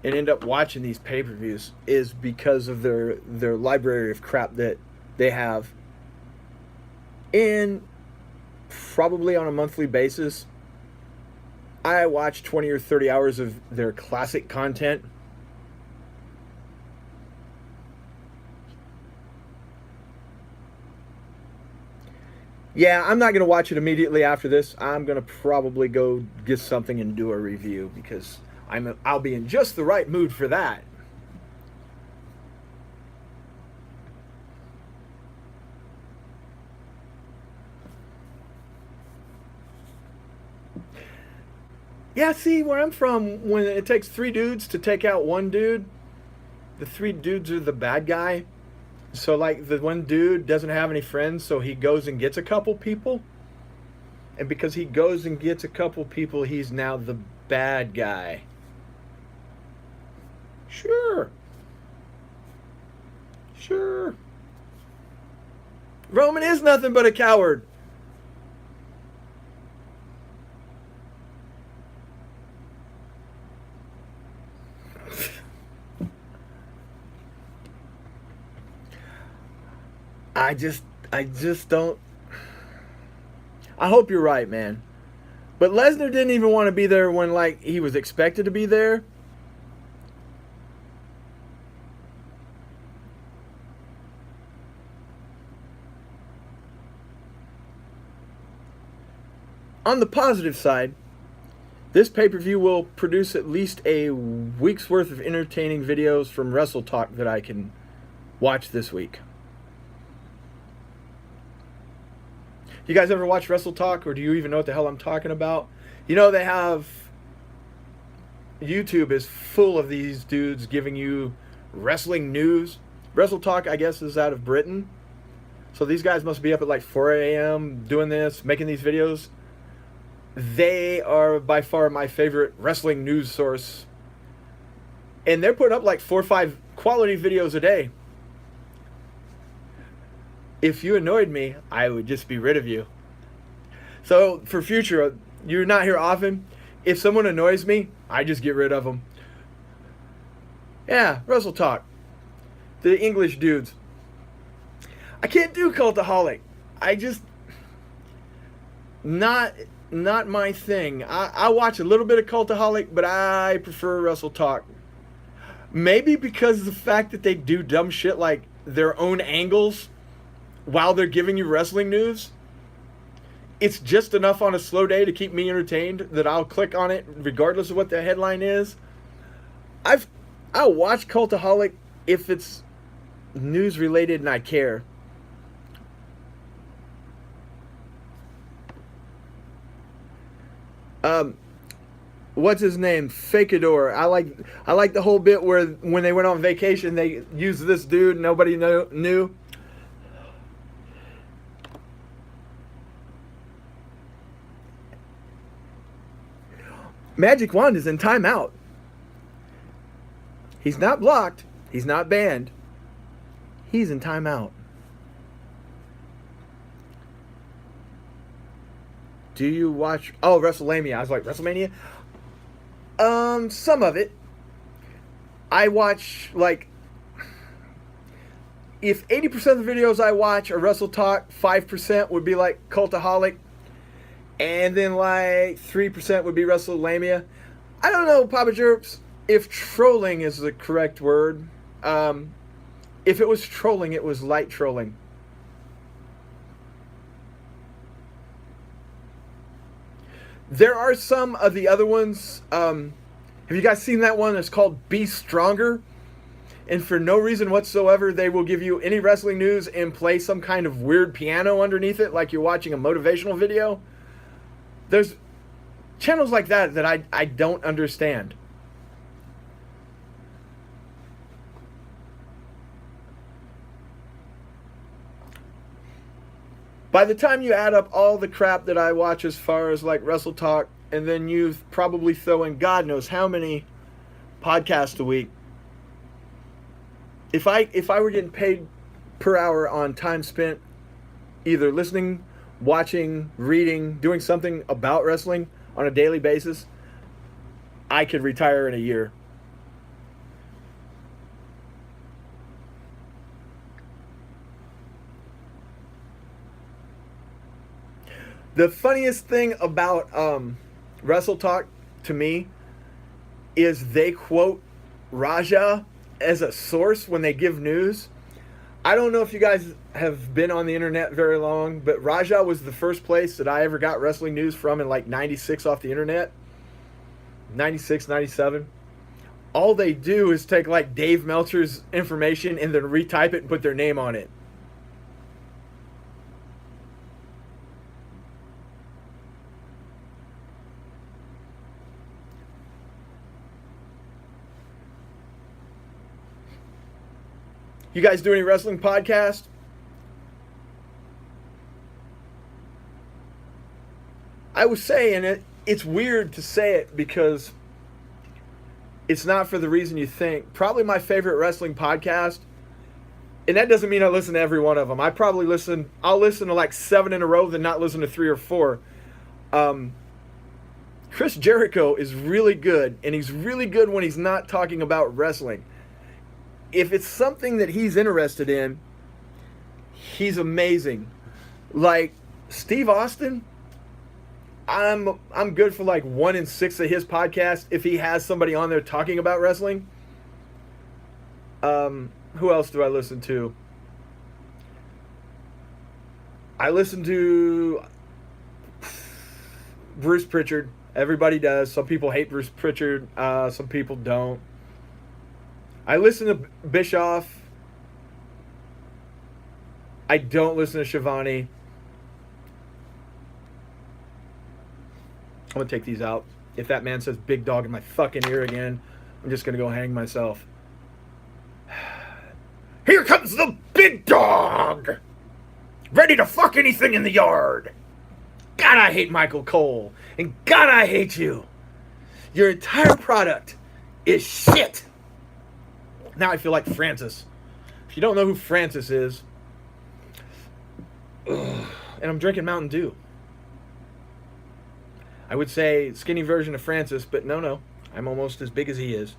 and end up watching these pay-per-views is because of their library of crap that they have. And probably on a monthly basis, I watch 20 or 30 hours of their classic content. Yeah, I'm not going to watch it immediately after this. I'm going to probably go get something and do a review because I'll be in just the right mood for that. Yeah, see, where I'm from, when it takes 3 dudes to take out 1 dude, the 3 dudes are the bad guy. So, like, the 1 dude doesn't have any friends, so he goes and gets a couple people. And because he goes and gets a couple people, he's now the bad guy. Sure. Sure. Roman is nothing but a coward. I just don't. I hope you're right, man. But Lesnar didn't even want to be there when, like, he was expected to be there. On the positive side, this pay-per-view will produce at least a week's worth of entertaining videos from Wrestle Talk that I can watch this week. You guys ever watch Wrestle Talk, or do you even know what the hell I'm talking about? You know, they have... YouTube is full of these dudes giving you wrestling news. Wrestle Talk, I guess, is out of Britain. So these guys must be up at like 4 a.m. doing this, making these videos. They are by far my favorite wrestling news source. And they're putting up like 4 or 5 quality videos a day. If you annoyed me, I would just be rid of you. So for future, you're not here often. If someone annoys me, I just get rid of them. Yeah, Wrestle Talk. The English dudes. I can't do Cultaholic. I just... Not my thing. I watch a little bit of Cultaholic, but I prefer Wrestle Talk. Maybe because of the fact that they do dumb shit like their own angles while they're giving you wrestling news. It's just enough on a slow day to keep me entertained that I'll click on it regardless of what the headline is. I'll watch Cultaholic if it's news related and I care. What's his name? Fakador. I like the whole bit where when they went on vacation they used this dude nobody knew. Magic Wand is in timeout. He's not blocked. He's not banned. He's in timeout. Do you watch... Oh, WrestleMania. I was like, WrestleMania? Some of it. I watch, like... If 80% of the videos I watch are Wrestle Talk, 5% would be like Cultaholic. And then like 3% would be WrestleMania. I don't know, Papa Jerps, if trolling is the correct word. If it was trolling, it was light trolling. There are some of the other ones. Have you guys seen that one that's called Be Stronger? And for no reason whatsoever, they will give you any wrestling news and play some kind of weird piano underneath it like you're watching a motivational video. There's channels like that I don't understand. By the time you add up all the crap that I watch as far as like Wrestle Talk, and then you probably throw in God knows how many podcasts a week. If I were getting paid per hour on time spent either listening, watching, reading, doing something about wrestling on a daily basis, I could retire in a year. The funniest thing about Wrestle Talk to me is they quote Raja as a source when they give news. I don't know if you guys have been on the internet very long, but Raja was the first place that I ever got wrestling news from in like 96 off the internet. 96, 97. All they do is take like Dave Meltzer's information and then retype it and put their name on it. You guys do any wrestling podcast? I was saying it's weird to say it because it's not for the reason you think. Probably my favorite wrestling podcast, and that doesn't mean I listen to every one of them. I'll listen to like 7 in a row, then not listen to 3 or 4. Chris Jericho is really good, and he's really good when he's not talking about wrestling. If it's something that he's interested in, he's amazing. Like Steve Austin, I'm good for like 1 in 6 of his podcasts if he has somebody on there talking about wrestling. Who else do I listen to? I listen to Bruce Pritchard. Everybody does. Some people hate Bruce Pritchard. Some people don't. I listen to Bischoff. I don't listen to Shivani. I'm going to take these out. If that man says big dog in my fucking ear again, I'm just going to go hang myself. Here comes the big dog! ready to fuck anything in the yard. God, I hate Michael Cole. And God, I hate you. Your entire product is shit. Now I feel like Francis. If you don't know who Francis is, and I'm drinking Mountain Dew. I would say skinny version of Francis, but no. I'm almost as big as he is.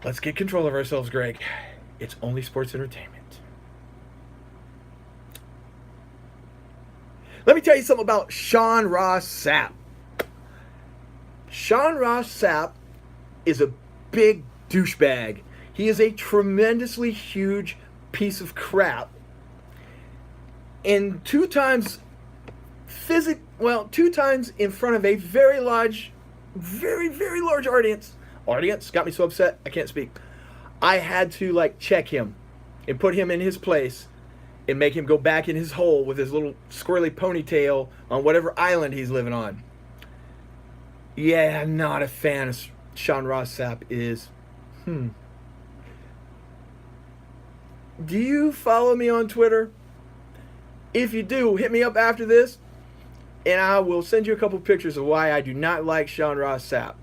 Let's get control of ourselves, Greg. It's only sports entertainment. Let me tell you something about Sean Ross Sapp. Sean Ross Sapp is a big douchebag. He is a tremendously huge piece of crap. And two times in front of a very large audience. Audience got me so upset I can't speak. I had to check him and put him in his place and make him go back in his hole with his little squirrely ponytail on whatever island he's living on. Yeah, I'm not a fan of Sean Ross Sapp is. Do you follow me on Twitter? If you do, hit me up after this, and I will send you a couple pictures of why I do not like Sean Ross Sapp.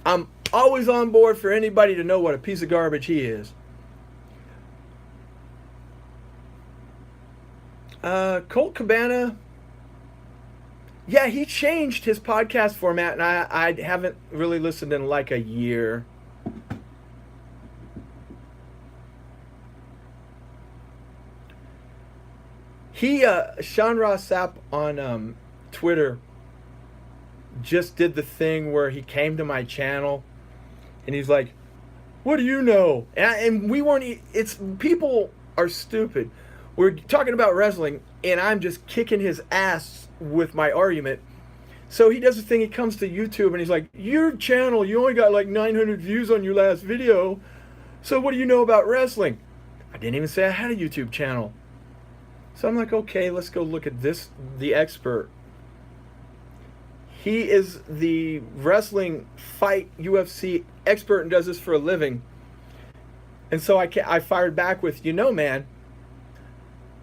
I'm always on board for anybody to know what a piece of garbage he is. Colt Cabana, yeah, he changed his podcast format, and I haven't really listened in like a year. Sean Ross Sapp on Twitter just did the thing where he came to my channel and he's like, what do you know? And we weren't, people are stupid. We're talking about wrestling and I'm just kicking his ass with my argument. So he does the thing, he comes to YouTube and he's like, your channel, you only got like 900 views on your last video. So what do you know about wrestling? I didn't even say I had a YouTube channel. So I'm like, okay, let's go look at this, the expert. He is the wrestling fight UFC expert and does this for a living. And so I fired back with, man,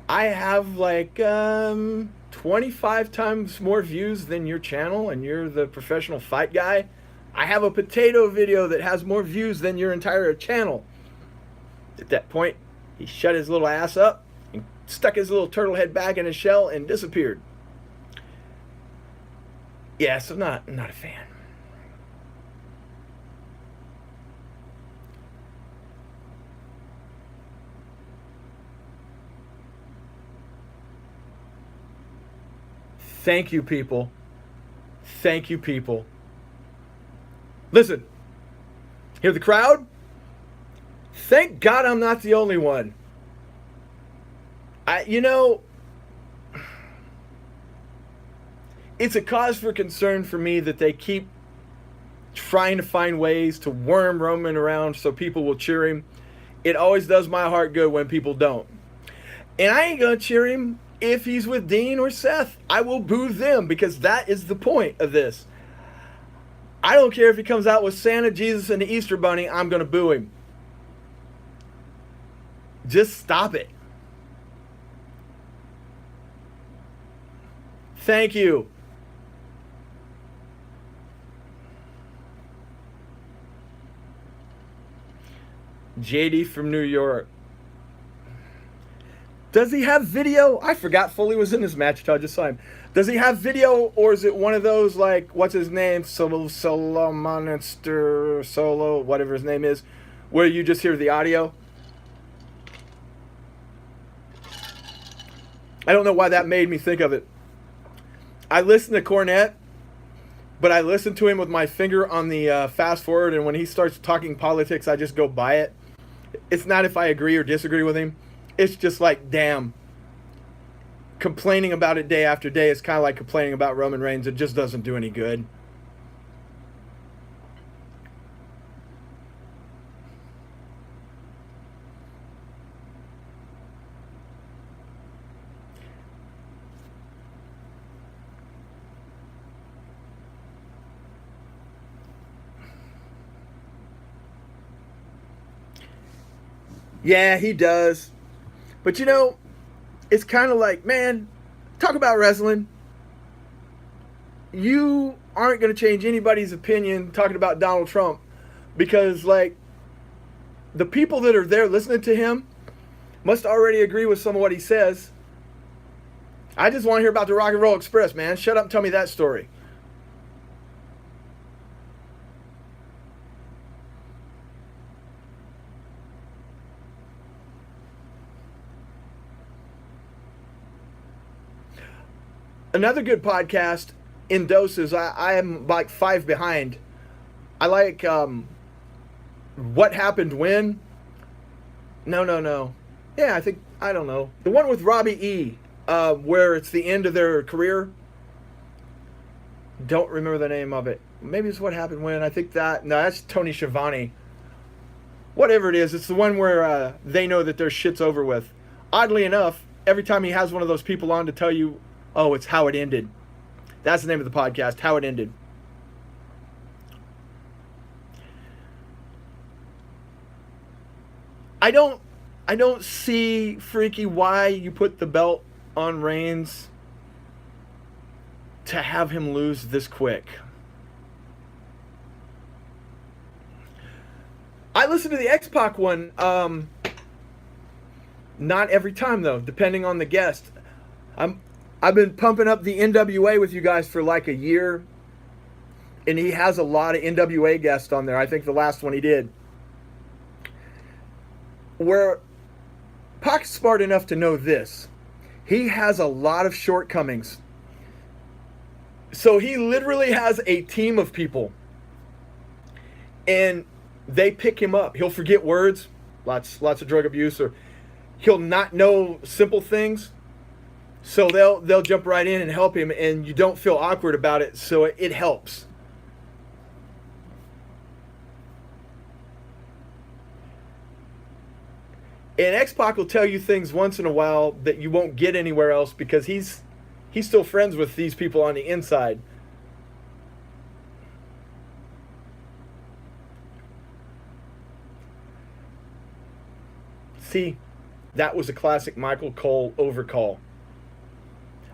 I have like 25 times more views than your channel and you're the professional fight guy. I have a potato video that has more views than your entire channel. At that point, he shut his little ass up, stuck his little turtle head back in his shell and disappeared. Yeah, so not a fan. Thank you, people. Thank you, people. Listen, hear the crowd? Thank God I'm not the only one. It's a cause for concern for me that they keep trying to find ways to worm Roman around so people will cheer him. It always does my heart good when people don't. And I ain't going to cheer him if he's with Dean or Seth. I will boo them because that is the point of this. I don't care if he comes out with Santa, Jesus, and the Easter Bunny, I'm going to boo him. Just stop it. Thank you. JD from New York. Does he have video? I forgot Foley was in this match until I just saw him. Does he have video, or is it one of those like, what's his name? Solo Monster, Solo, whatever his name is, where you just hear the audio? I don't know why that made me think of it. I listen to Cornette, but I listen to him with my finger on the fast forward, and when he starts talking politics, I just go by it. It's not if I agree or disagree with him. It's just like, damn. Complaining about it day after day is kind of like complaining about Roman Reigns. It just doesn't do any good. Yeah, he does. But you know, it's kind of like, man, talk about wrestling. You aren't going to change anybody's opinion talking about Donald Trump because, like, the people that are there listening to him must already agree with some of what he says. I just want to hear about the Rock and Roll Express, man. Shut up and tell me that story. Another good podcast in doses. I am like 5 behind. I like What Happened When. No. Yeah, I don't know. The one with Robbie E., where it's the end of their career. Don't remember the name of it. Maybe it's What Happened When. No, that's Tony Schiavone. Whatever it is, it's the one where they know that their shit's over with. Oddly enough, every time he has one of those people on to tell you, oh, it's How It Ended. That's the name of the podcast, How It Ended. I don't see, Freaky, why you put the belt on Reigns to have him lose this quick. I listened to the X-Pac one, not every time though, depending on the guest. I've been pumping up the NWA with you guys for like a year, and he has a lot of NWA guests on there. I think the last one he did, where Pac's smart enough to know this, he has a lot of shortcomings. So he literally has a team of people, and they pick him up. He'll forget words, lots of drug abuse, or he'll not know simple things. So they'll jump right in and help him, and you don't feel awkward about it, so it helps. And X-Pac will tell you things once in a while that you won't get anywhere else because he's still friends with these people on the inside. See, that was a classic Michael Cole overcall.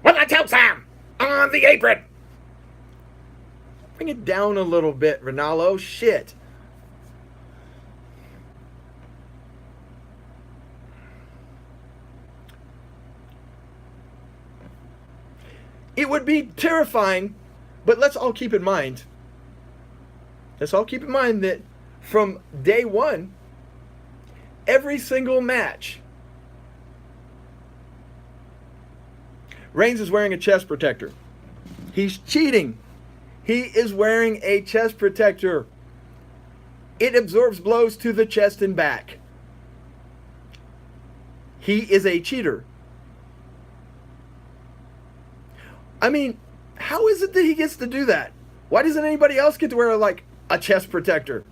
Well, I tell Sam on the apron. Bring it down a little bit, Ronaldo. Shit. It would be terrifying, but let's all keep in mind. That from day one, every single match, Reigns is wearing a chest protector. He's cheating. He is wearing a chest protector. It absorbs blows to the chest and back. He is a cheater. I mean, how is it that he gets to do that? Why doesn't anybody else get to wear like a chest protector?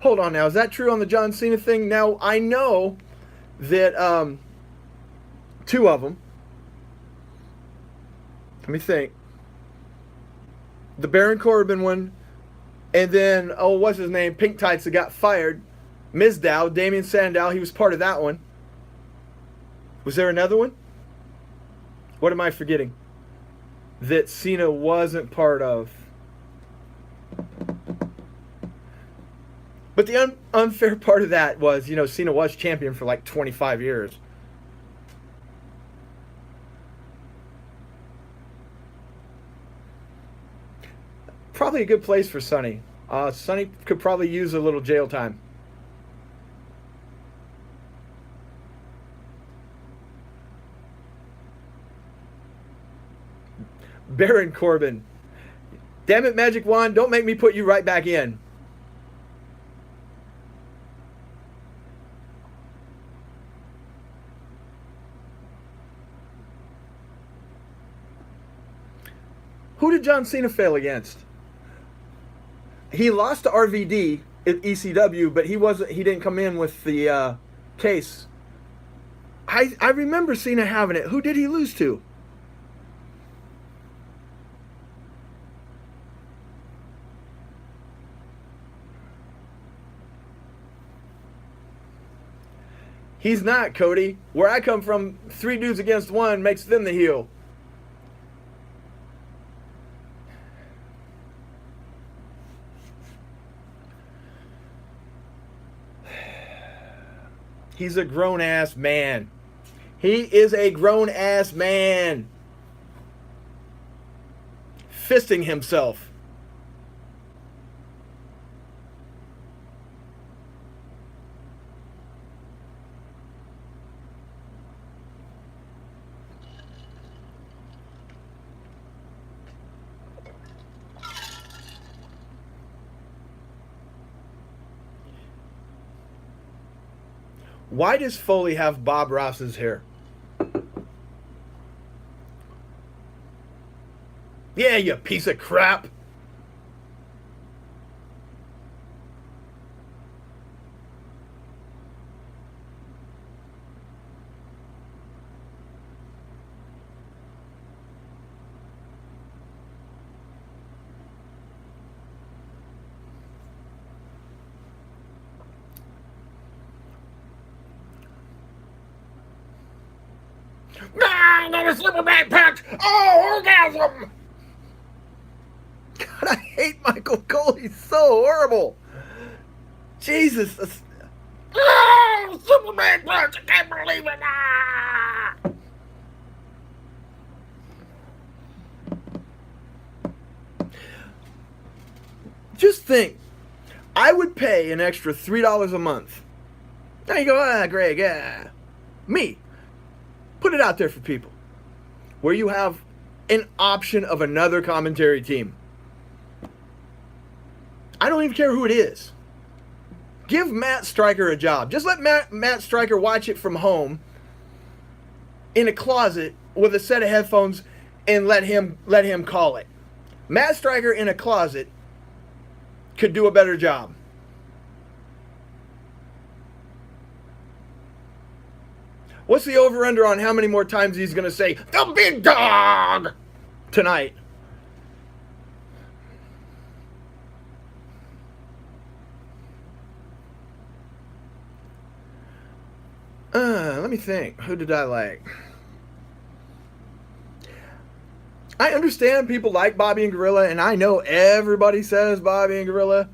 Hold on now, is that true on the John Cena thing? Now, I know that 2 of them, let me think, the Baron Corbin one, and then, what's his name, Pink Tights that got fired, Mizdow, Damien Sandow, he was part of that one. Was there another one? What am I forgetting? That Cena wasn't part of. But the unfair part of that was, Cena was champion for like 25 years. Probably a good place for Sonny. Sonny could probably use a little jail time. Baron Corbin. Damn it, Magic Wand, don't make me put you right back in. Who did John Cena fail against? He lost to RVD at ECW, but he didn't come in with the case. I remember Cena having it. Who did he lose to? He's not, Cody. Where I come from, 3 dudes against 1 makes them the heel. He's a grown-ass man. He is a grown-ass man. Fisting himself. Why does Foley have Bob Ross's hair? Yeah, you piece of crap. Another Superman pact! Oh, orgasm! God, I hate Michael Cole. He's so horrible. Jesus. Oh, Superman pact! I can't believe it! Ah! Just think, I would pay an extra $3 a month. Now you go, Greg, yeah. Me. Put it out there for people. Where you have an option of another commentary team. I don't even care who it is. Give Matt Stryker a job. Just let Matt Stryker watch it from home in a closet with a set of headphones and let him call it. Matt Stryker in a closet could do a better job. What's the over-under on how many more times he's going to say, the big dog, tonight? Let me think. Who did I like? I understand people like Bobby and Gorilla, and I know everybody says Bobby and Gorilla.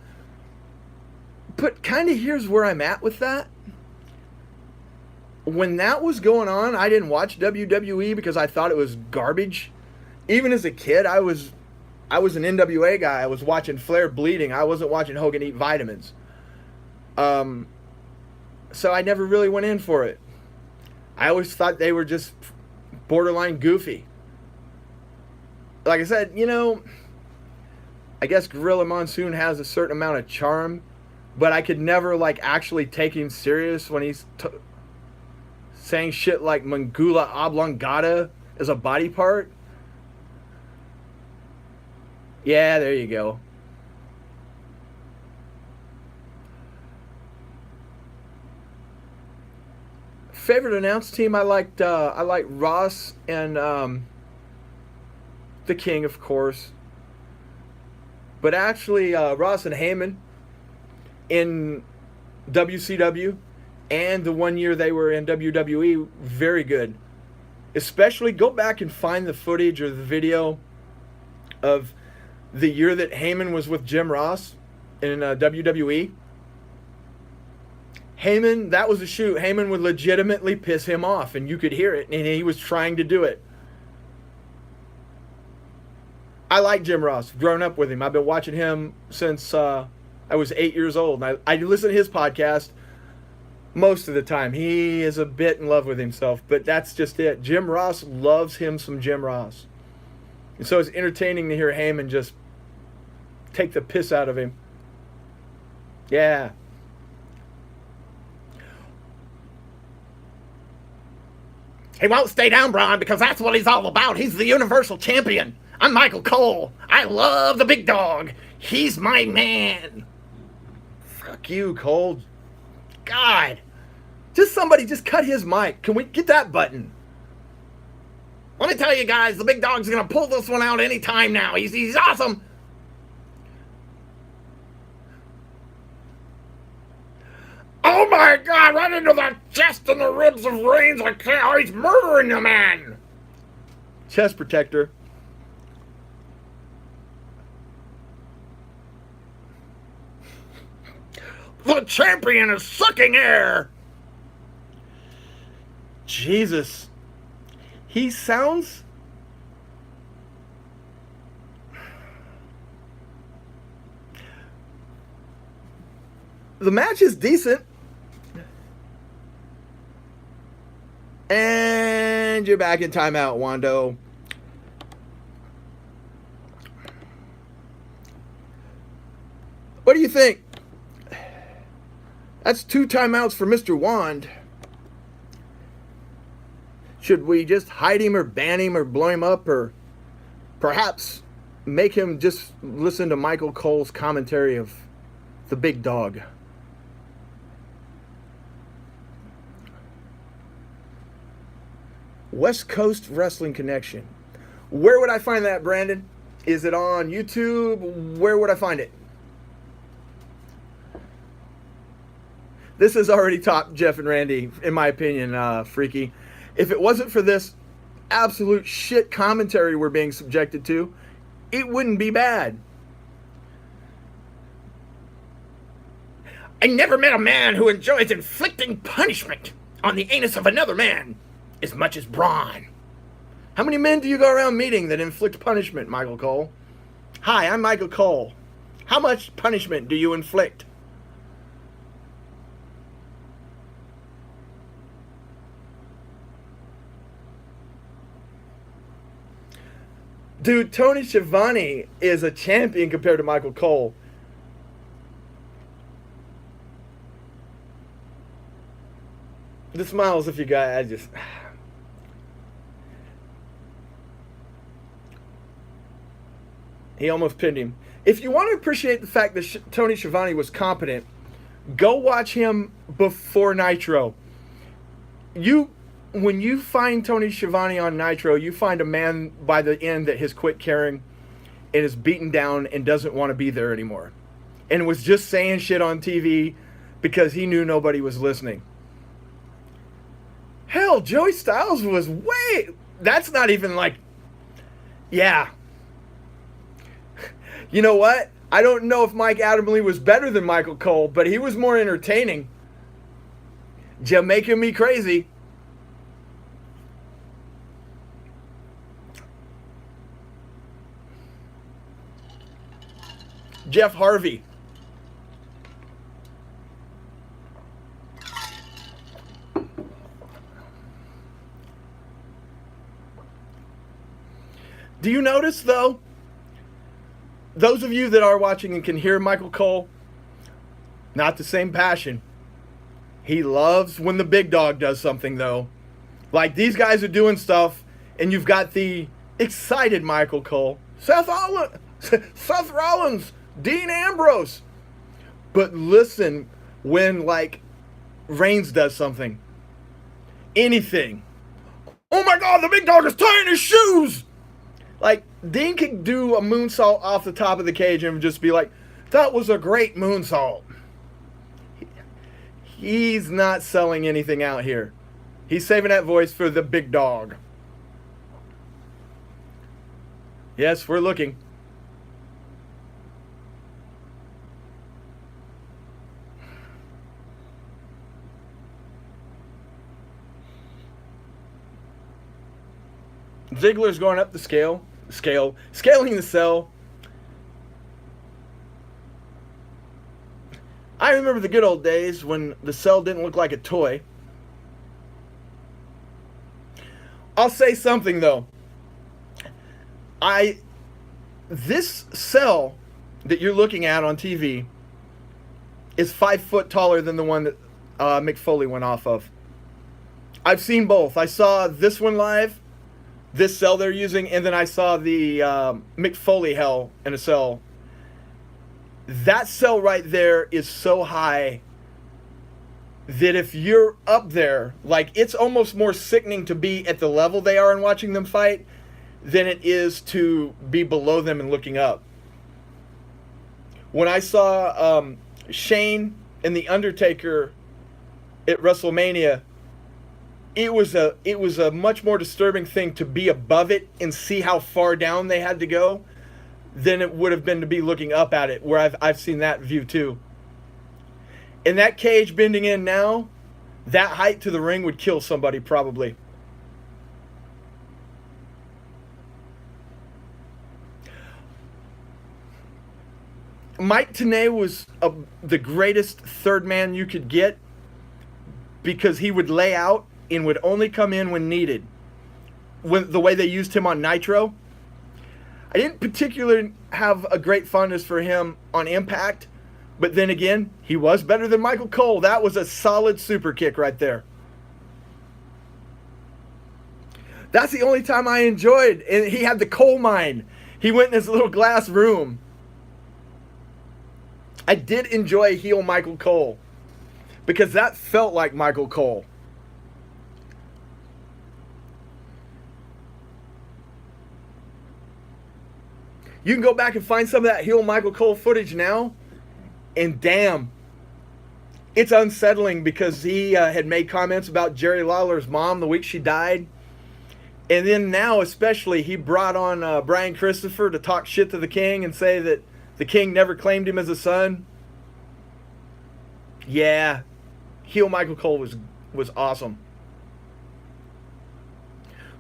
But kind of here's where I'm at with that. When that was going on, I didn't watch WWE because I thought it was garbage. Even as a kid, I was an NWA guy. I was watching Flair bleeding. I wasn't watching Hogan eat vitamins. So I never really went in for it. I always thought they were just borderline goofy. Like I said, I guess Gorilla Monsoon has a certain amount of charm, but I could never actually take him serious when he's saying shit like Mangula oblongata as a body part. Yeah, there you go. Favorite announced team, I liked Ross and the King, of course. But actually, Ross and Heyman in WCW and the one year they were in WWE, very good. Especially, go back and find the footage or the video of the year that Heyman was with Jim Ross in WWE. Heyman, that was a shoot. Heyman would legitimately piss him off, and you could hear it, and he was trying to do it. I like Jim Ross. I've grown up with him. I've been watching him since I was 8 years old. And I listen to his podcast most of the time. He is a bit in love with himself, but that's just it. Jim Ross loves him some Jim Ross. And so it's entertaining to hear Heyman just take the piss out of him. Yeah. He won't stay down, Braun, because that's what he's all about. He's the Universal Champion. I'm Michael Cole. I love the big dog. He's my man. Fuck you, Cole. God. Somebody just cut his mic. Can we get that button? Let me tell you guys, the big dog's going to pull this one out anytime now. He's awesome. Oh my God, right into that Just in the ribs of Reigns, I can't. Oh, he's murdering the man. Chest protector. The champion is sucking air. Jesus. He sounds... The match is decent. And you're back in timeout, Wando. What do you think? That's 2 timeouts for Mr. Wand. Should we just hide him or ban him or blow him up, or perhaps make him just listen to Michael Cole's commentary of the big dog? West Coast Wrestling Connection. Where would I find that, Brandon? Is it on YouTube? Where would I find it? This is already top Jeff and Randy, in my opinion, Freaky. If it wasn't for this absolute shit commentary we're being subjected to, it wouldn't be bad. I never met a man who enjoys inflicting punishment on the anus of another man as much as Braun. How many men do you go around meeting that inflict punishment, Michael Cole? Hi, I'm Michael Cole. How much punishment do you inflict? Dude, Tony Schiavone is a champion compared to Michael Cole. The smiles, if you got, I just... He almost pinned him. If you want to appreciate the fact that Tony Schiavone was competent, go watch him before Nitro. When you find Tony Schiavone on Nitro, you find a man by the end that has quit caring and is beaten down and doesn't want to be there anymore. And was just saying shit on TV because he knew nobody was listening. Hell, Joey Styles was way... That's not even like... Yeah. You know what? I don't know if Mike Adamle was better than Michael Cole, but he was more entertaining. Jamaican me crazy. Jeff Harvey. Do you notice, though, those of you that are watching and can hear Michael Cole, not the same passion. He loves when the big dog does something, though. Like, these guys are doing stuff, and you've got the excited Michael Cole, Seth Rollins, Dean Ambrose. But listen when, like, Reigns does something. Anything. Oh my God, the big dog is tying his shoes! Like, Dean could do a moonsault off the top of the cage and just be like, that was a great moonsault. He's not selling anything out here. He's saving that voice for the big dog. Yes, we're looking. Ziggler's going up the scaling the cell. I remember the good old days when the cell didn't look like a toy. I'll say something though. This cell that you're looking at on TV is 5 foot taller than the one that Mick Foley went off of. I've seen both. I saw this one live, this cell they're using, and then I saw the Mick Foley Hell in a cell. That cell right there is so high that if you're up there, like, it's almost more sickening to be at the level they are and watching them fight than it is to be below them and looking up. When I saw Shane and The Undertaker at WrestleMania, it was a much more disturbing thing to be above it and see how far down they had to go than it would have been to be looking up at it, where I've seen that view too. And that cage bending in now, that height to the ring would kill somebody probably. Mike Tenay was the greatest third man you could get because he would lay out and would only come in when needed. When the way they used him on Nitro, I didn't particularly have a great fondness for him on Impact, but then again, he was better than Michael Cole. That was a solid super kick right there. That's the only time I enjoyed. And he had the coal mine. He went in his little glass room. I did enjoy heel Michael Cole because that felt like Michael Cole. You can go back and find some of that heel Michael Cole footage now, and damn, it's unsettling because he had made comments about Jerry Lawler's mom the week she died. And then now, especially, he brought on Brian Christopher to talk shit to the King and say that the King never claimed him as a son. Yeah, heel Michael Cole was awesome.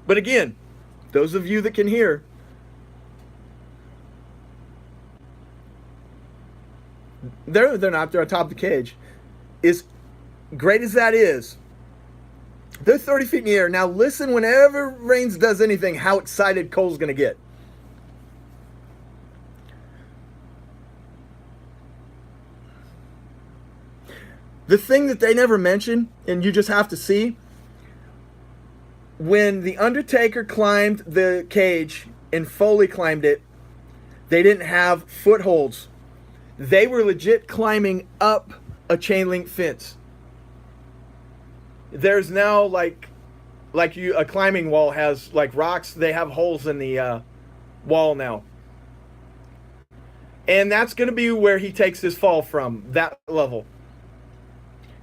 But again, those of you that can hear, they're not. They're on top of the cage. As great as that is, they're 30 feet in the air. Now listen, whenever Reigns does anything, how excited Cole's going to get. The thing that they never mention, and you just have to see, when The Undertaker climbed the cage and Foley climbed it, they didn't have footholds. They were legit climbing up a chain link fence. There's now like a climbing wall has like rocks. They have holes in the wall now. And that's going to be where he takes his fall from, that level.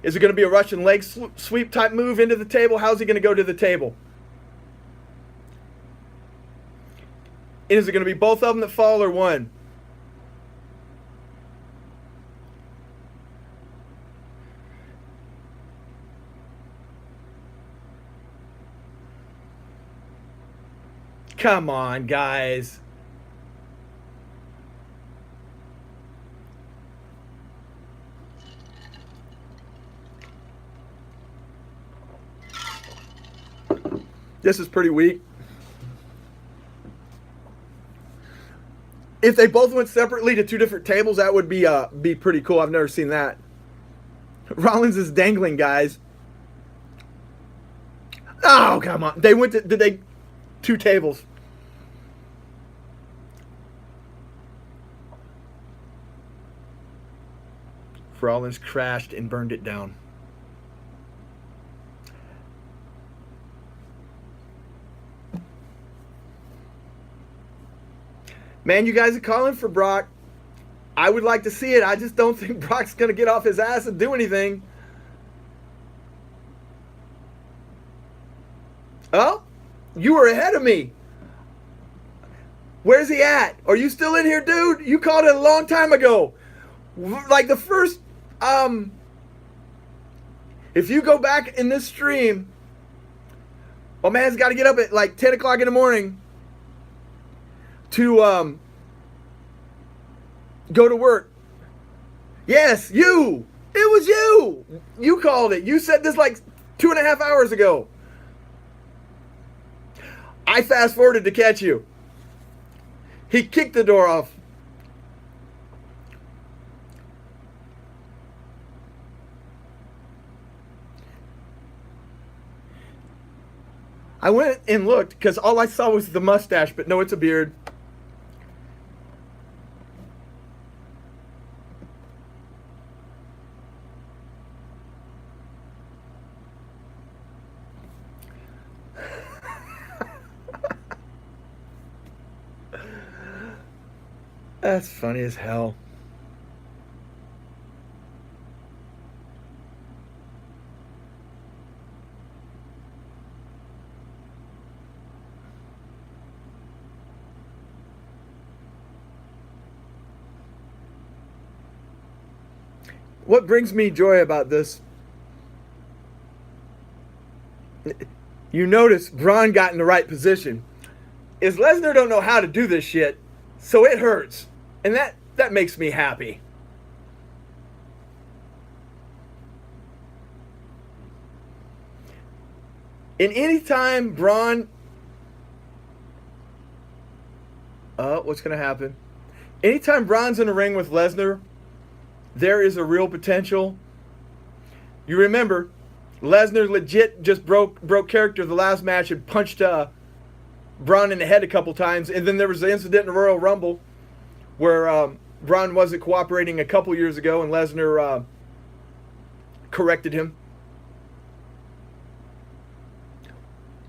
Is it going to be a Russian leg sweep type move into the table? How's he going to go to the table? And is it going to be both of them that fall or one? Come on, guys. This is pretty weak. If they both went separately to two different tables, that would be pretty cool. I've never seen that. Rollins is dangling, guys. Oh, come on. They went to, did they, two tables. Rollins crashed and burned it down. Man, you guys are calling for Brock. I would like to see it. I just don't think Brock's going to get off his ass and do anything. Oh, you were ahead of me. Where's he at? Are you still in here, dude? You called it a long time ago. Like the first, if you go back in this stream, my man's got to get up at like 10 o'clock in the morning to go to work. Yes, you. It was you. You called it. You said this like 2.5 hours ago. I fast forwarded to catch you. He kicked the door off. I went and looked because all I saw was the mustache, but no, it's a beard. That's funny as hell. what brings me joy about this, you notice Braun got in the right position, is Lesnar don't know how to do this shit, so it hurts. And that makes me happy. And anytime Braun, what's going to happen? Anytime Braun's in the ring with Lesnar, there is a real potential. You remember, Lesnar legit just broke character the last match and punched Braun in the head a couple times. And then there was the incident in the Royal Rumble where Braun wasn't cooperating a couple years ago and Lesnar corrected him.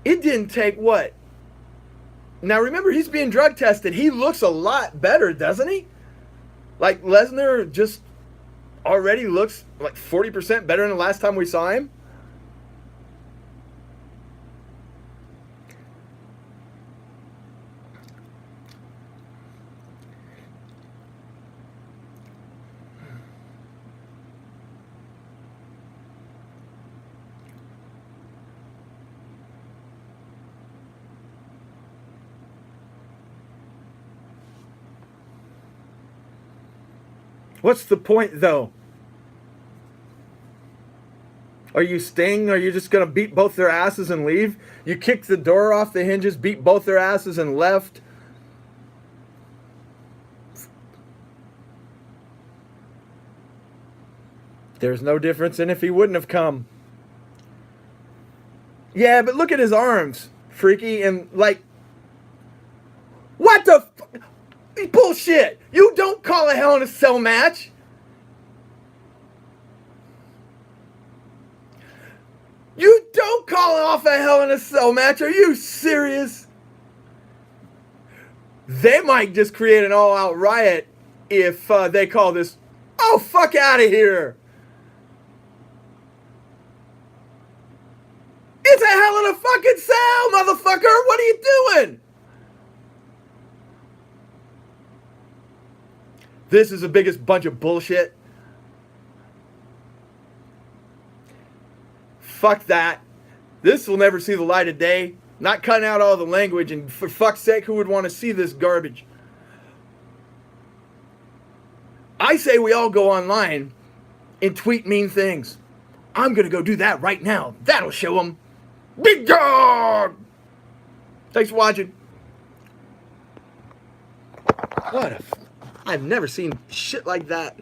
It didn't take what? Now remember, he's being drug tested. He looks a lot better, doesn't he? Like Lesnar just already looks like 40% better than the last time we saw him. What's the point, though? Are you Sting? Are you just going to beat both their asses and leave? You kicked the door off the hinges, beat both their asses and left. There's no difference in if he wouldn't have come. Yeah, but look at his arms, freaky, and like... What the... Bullshit! You don't call a Hell in a Cell match! You don't call off a Hell in a Cell match! Are you serious? They might just create an all-out riot if they call this... Oh, fuck out of here! It's a Hell in a fucking Cell, motherfucker! What are you doing? This is the biggest bunch of bullshit. Fuck that. This will never see the light of day. Not cutting out all the language, and for fuck's sake, who would want to see this garbage? I say we all go online and tweet mean things. I'm going to go do that right now. That'll show them. Big dog! Thanks for watching. What a... I've never seen shit like that.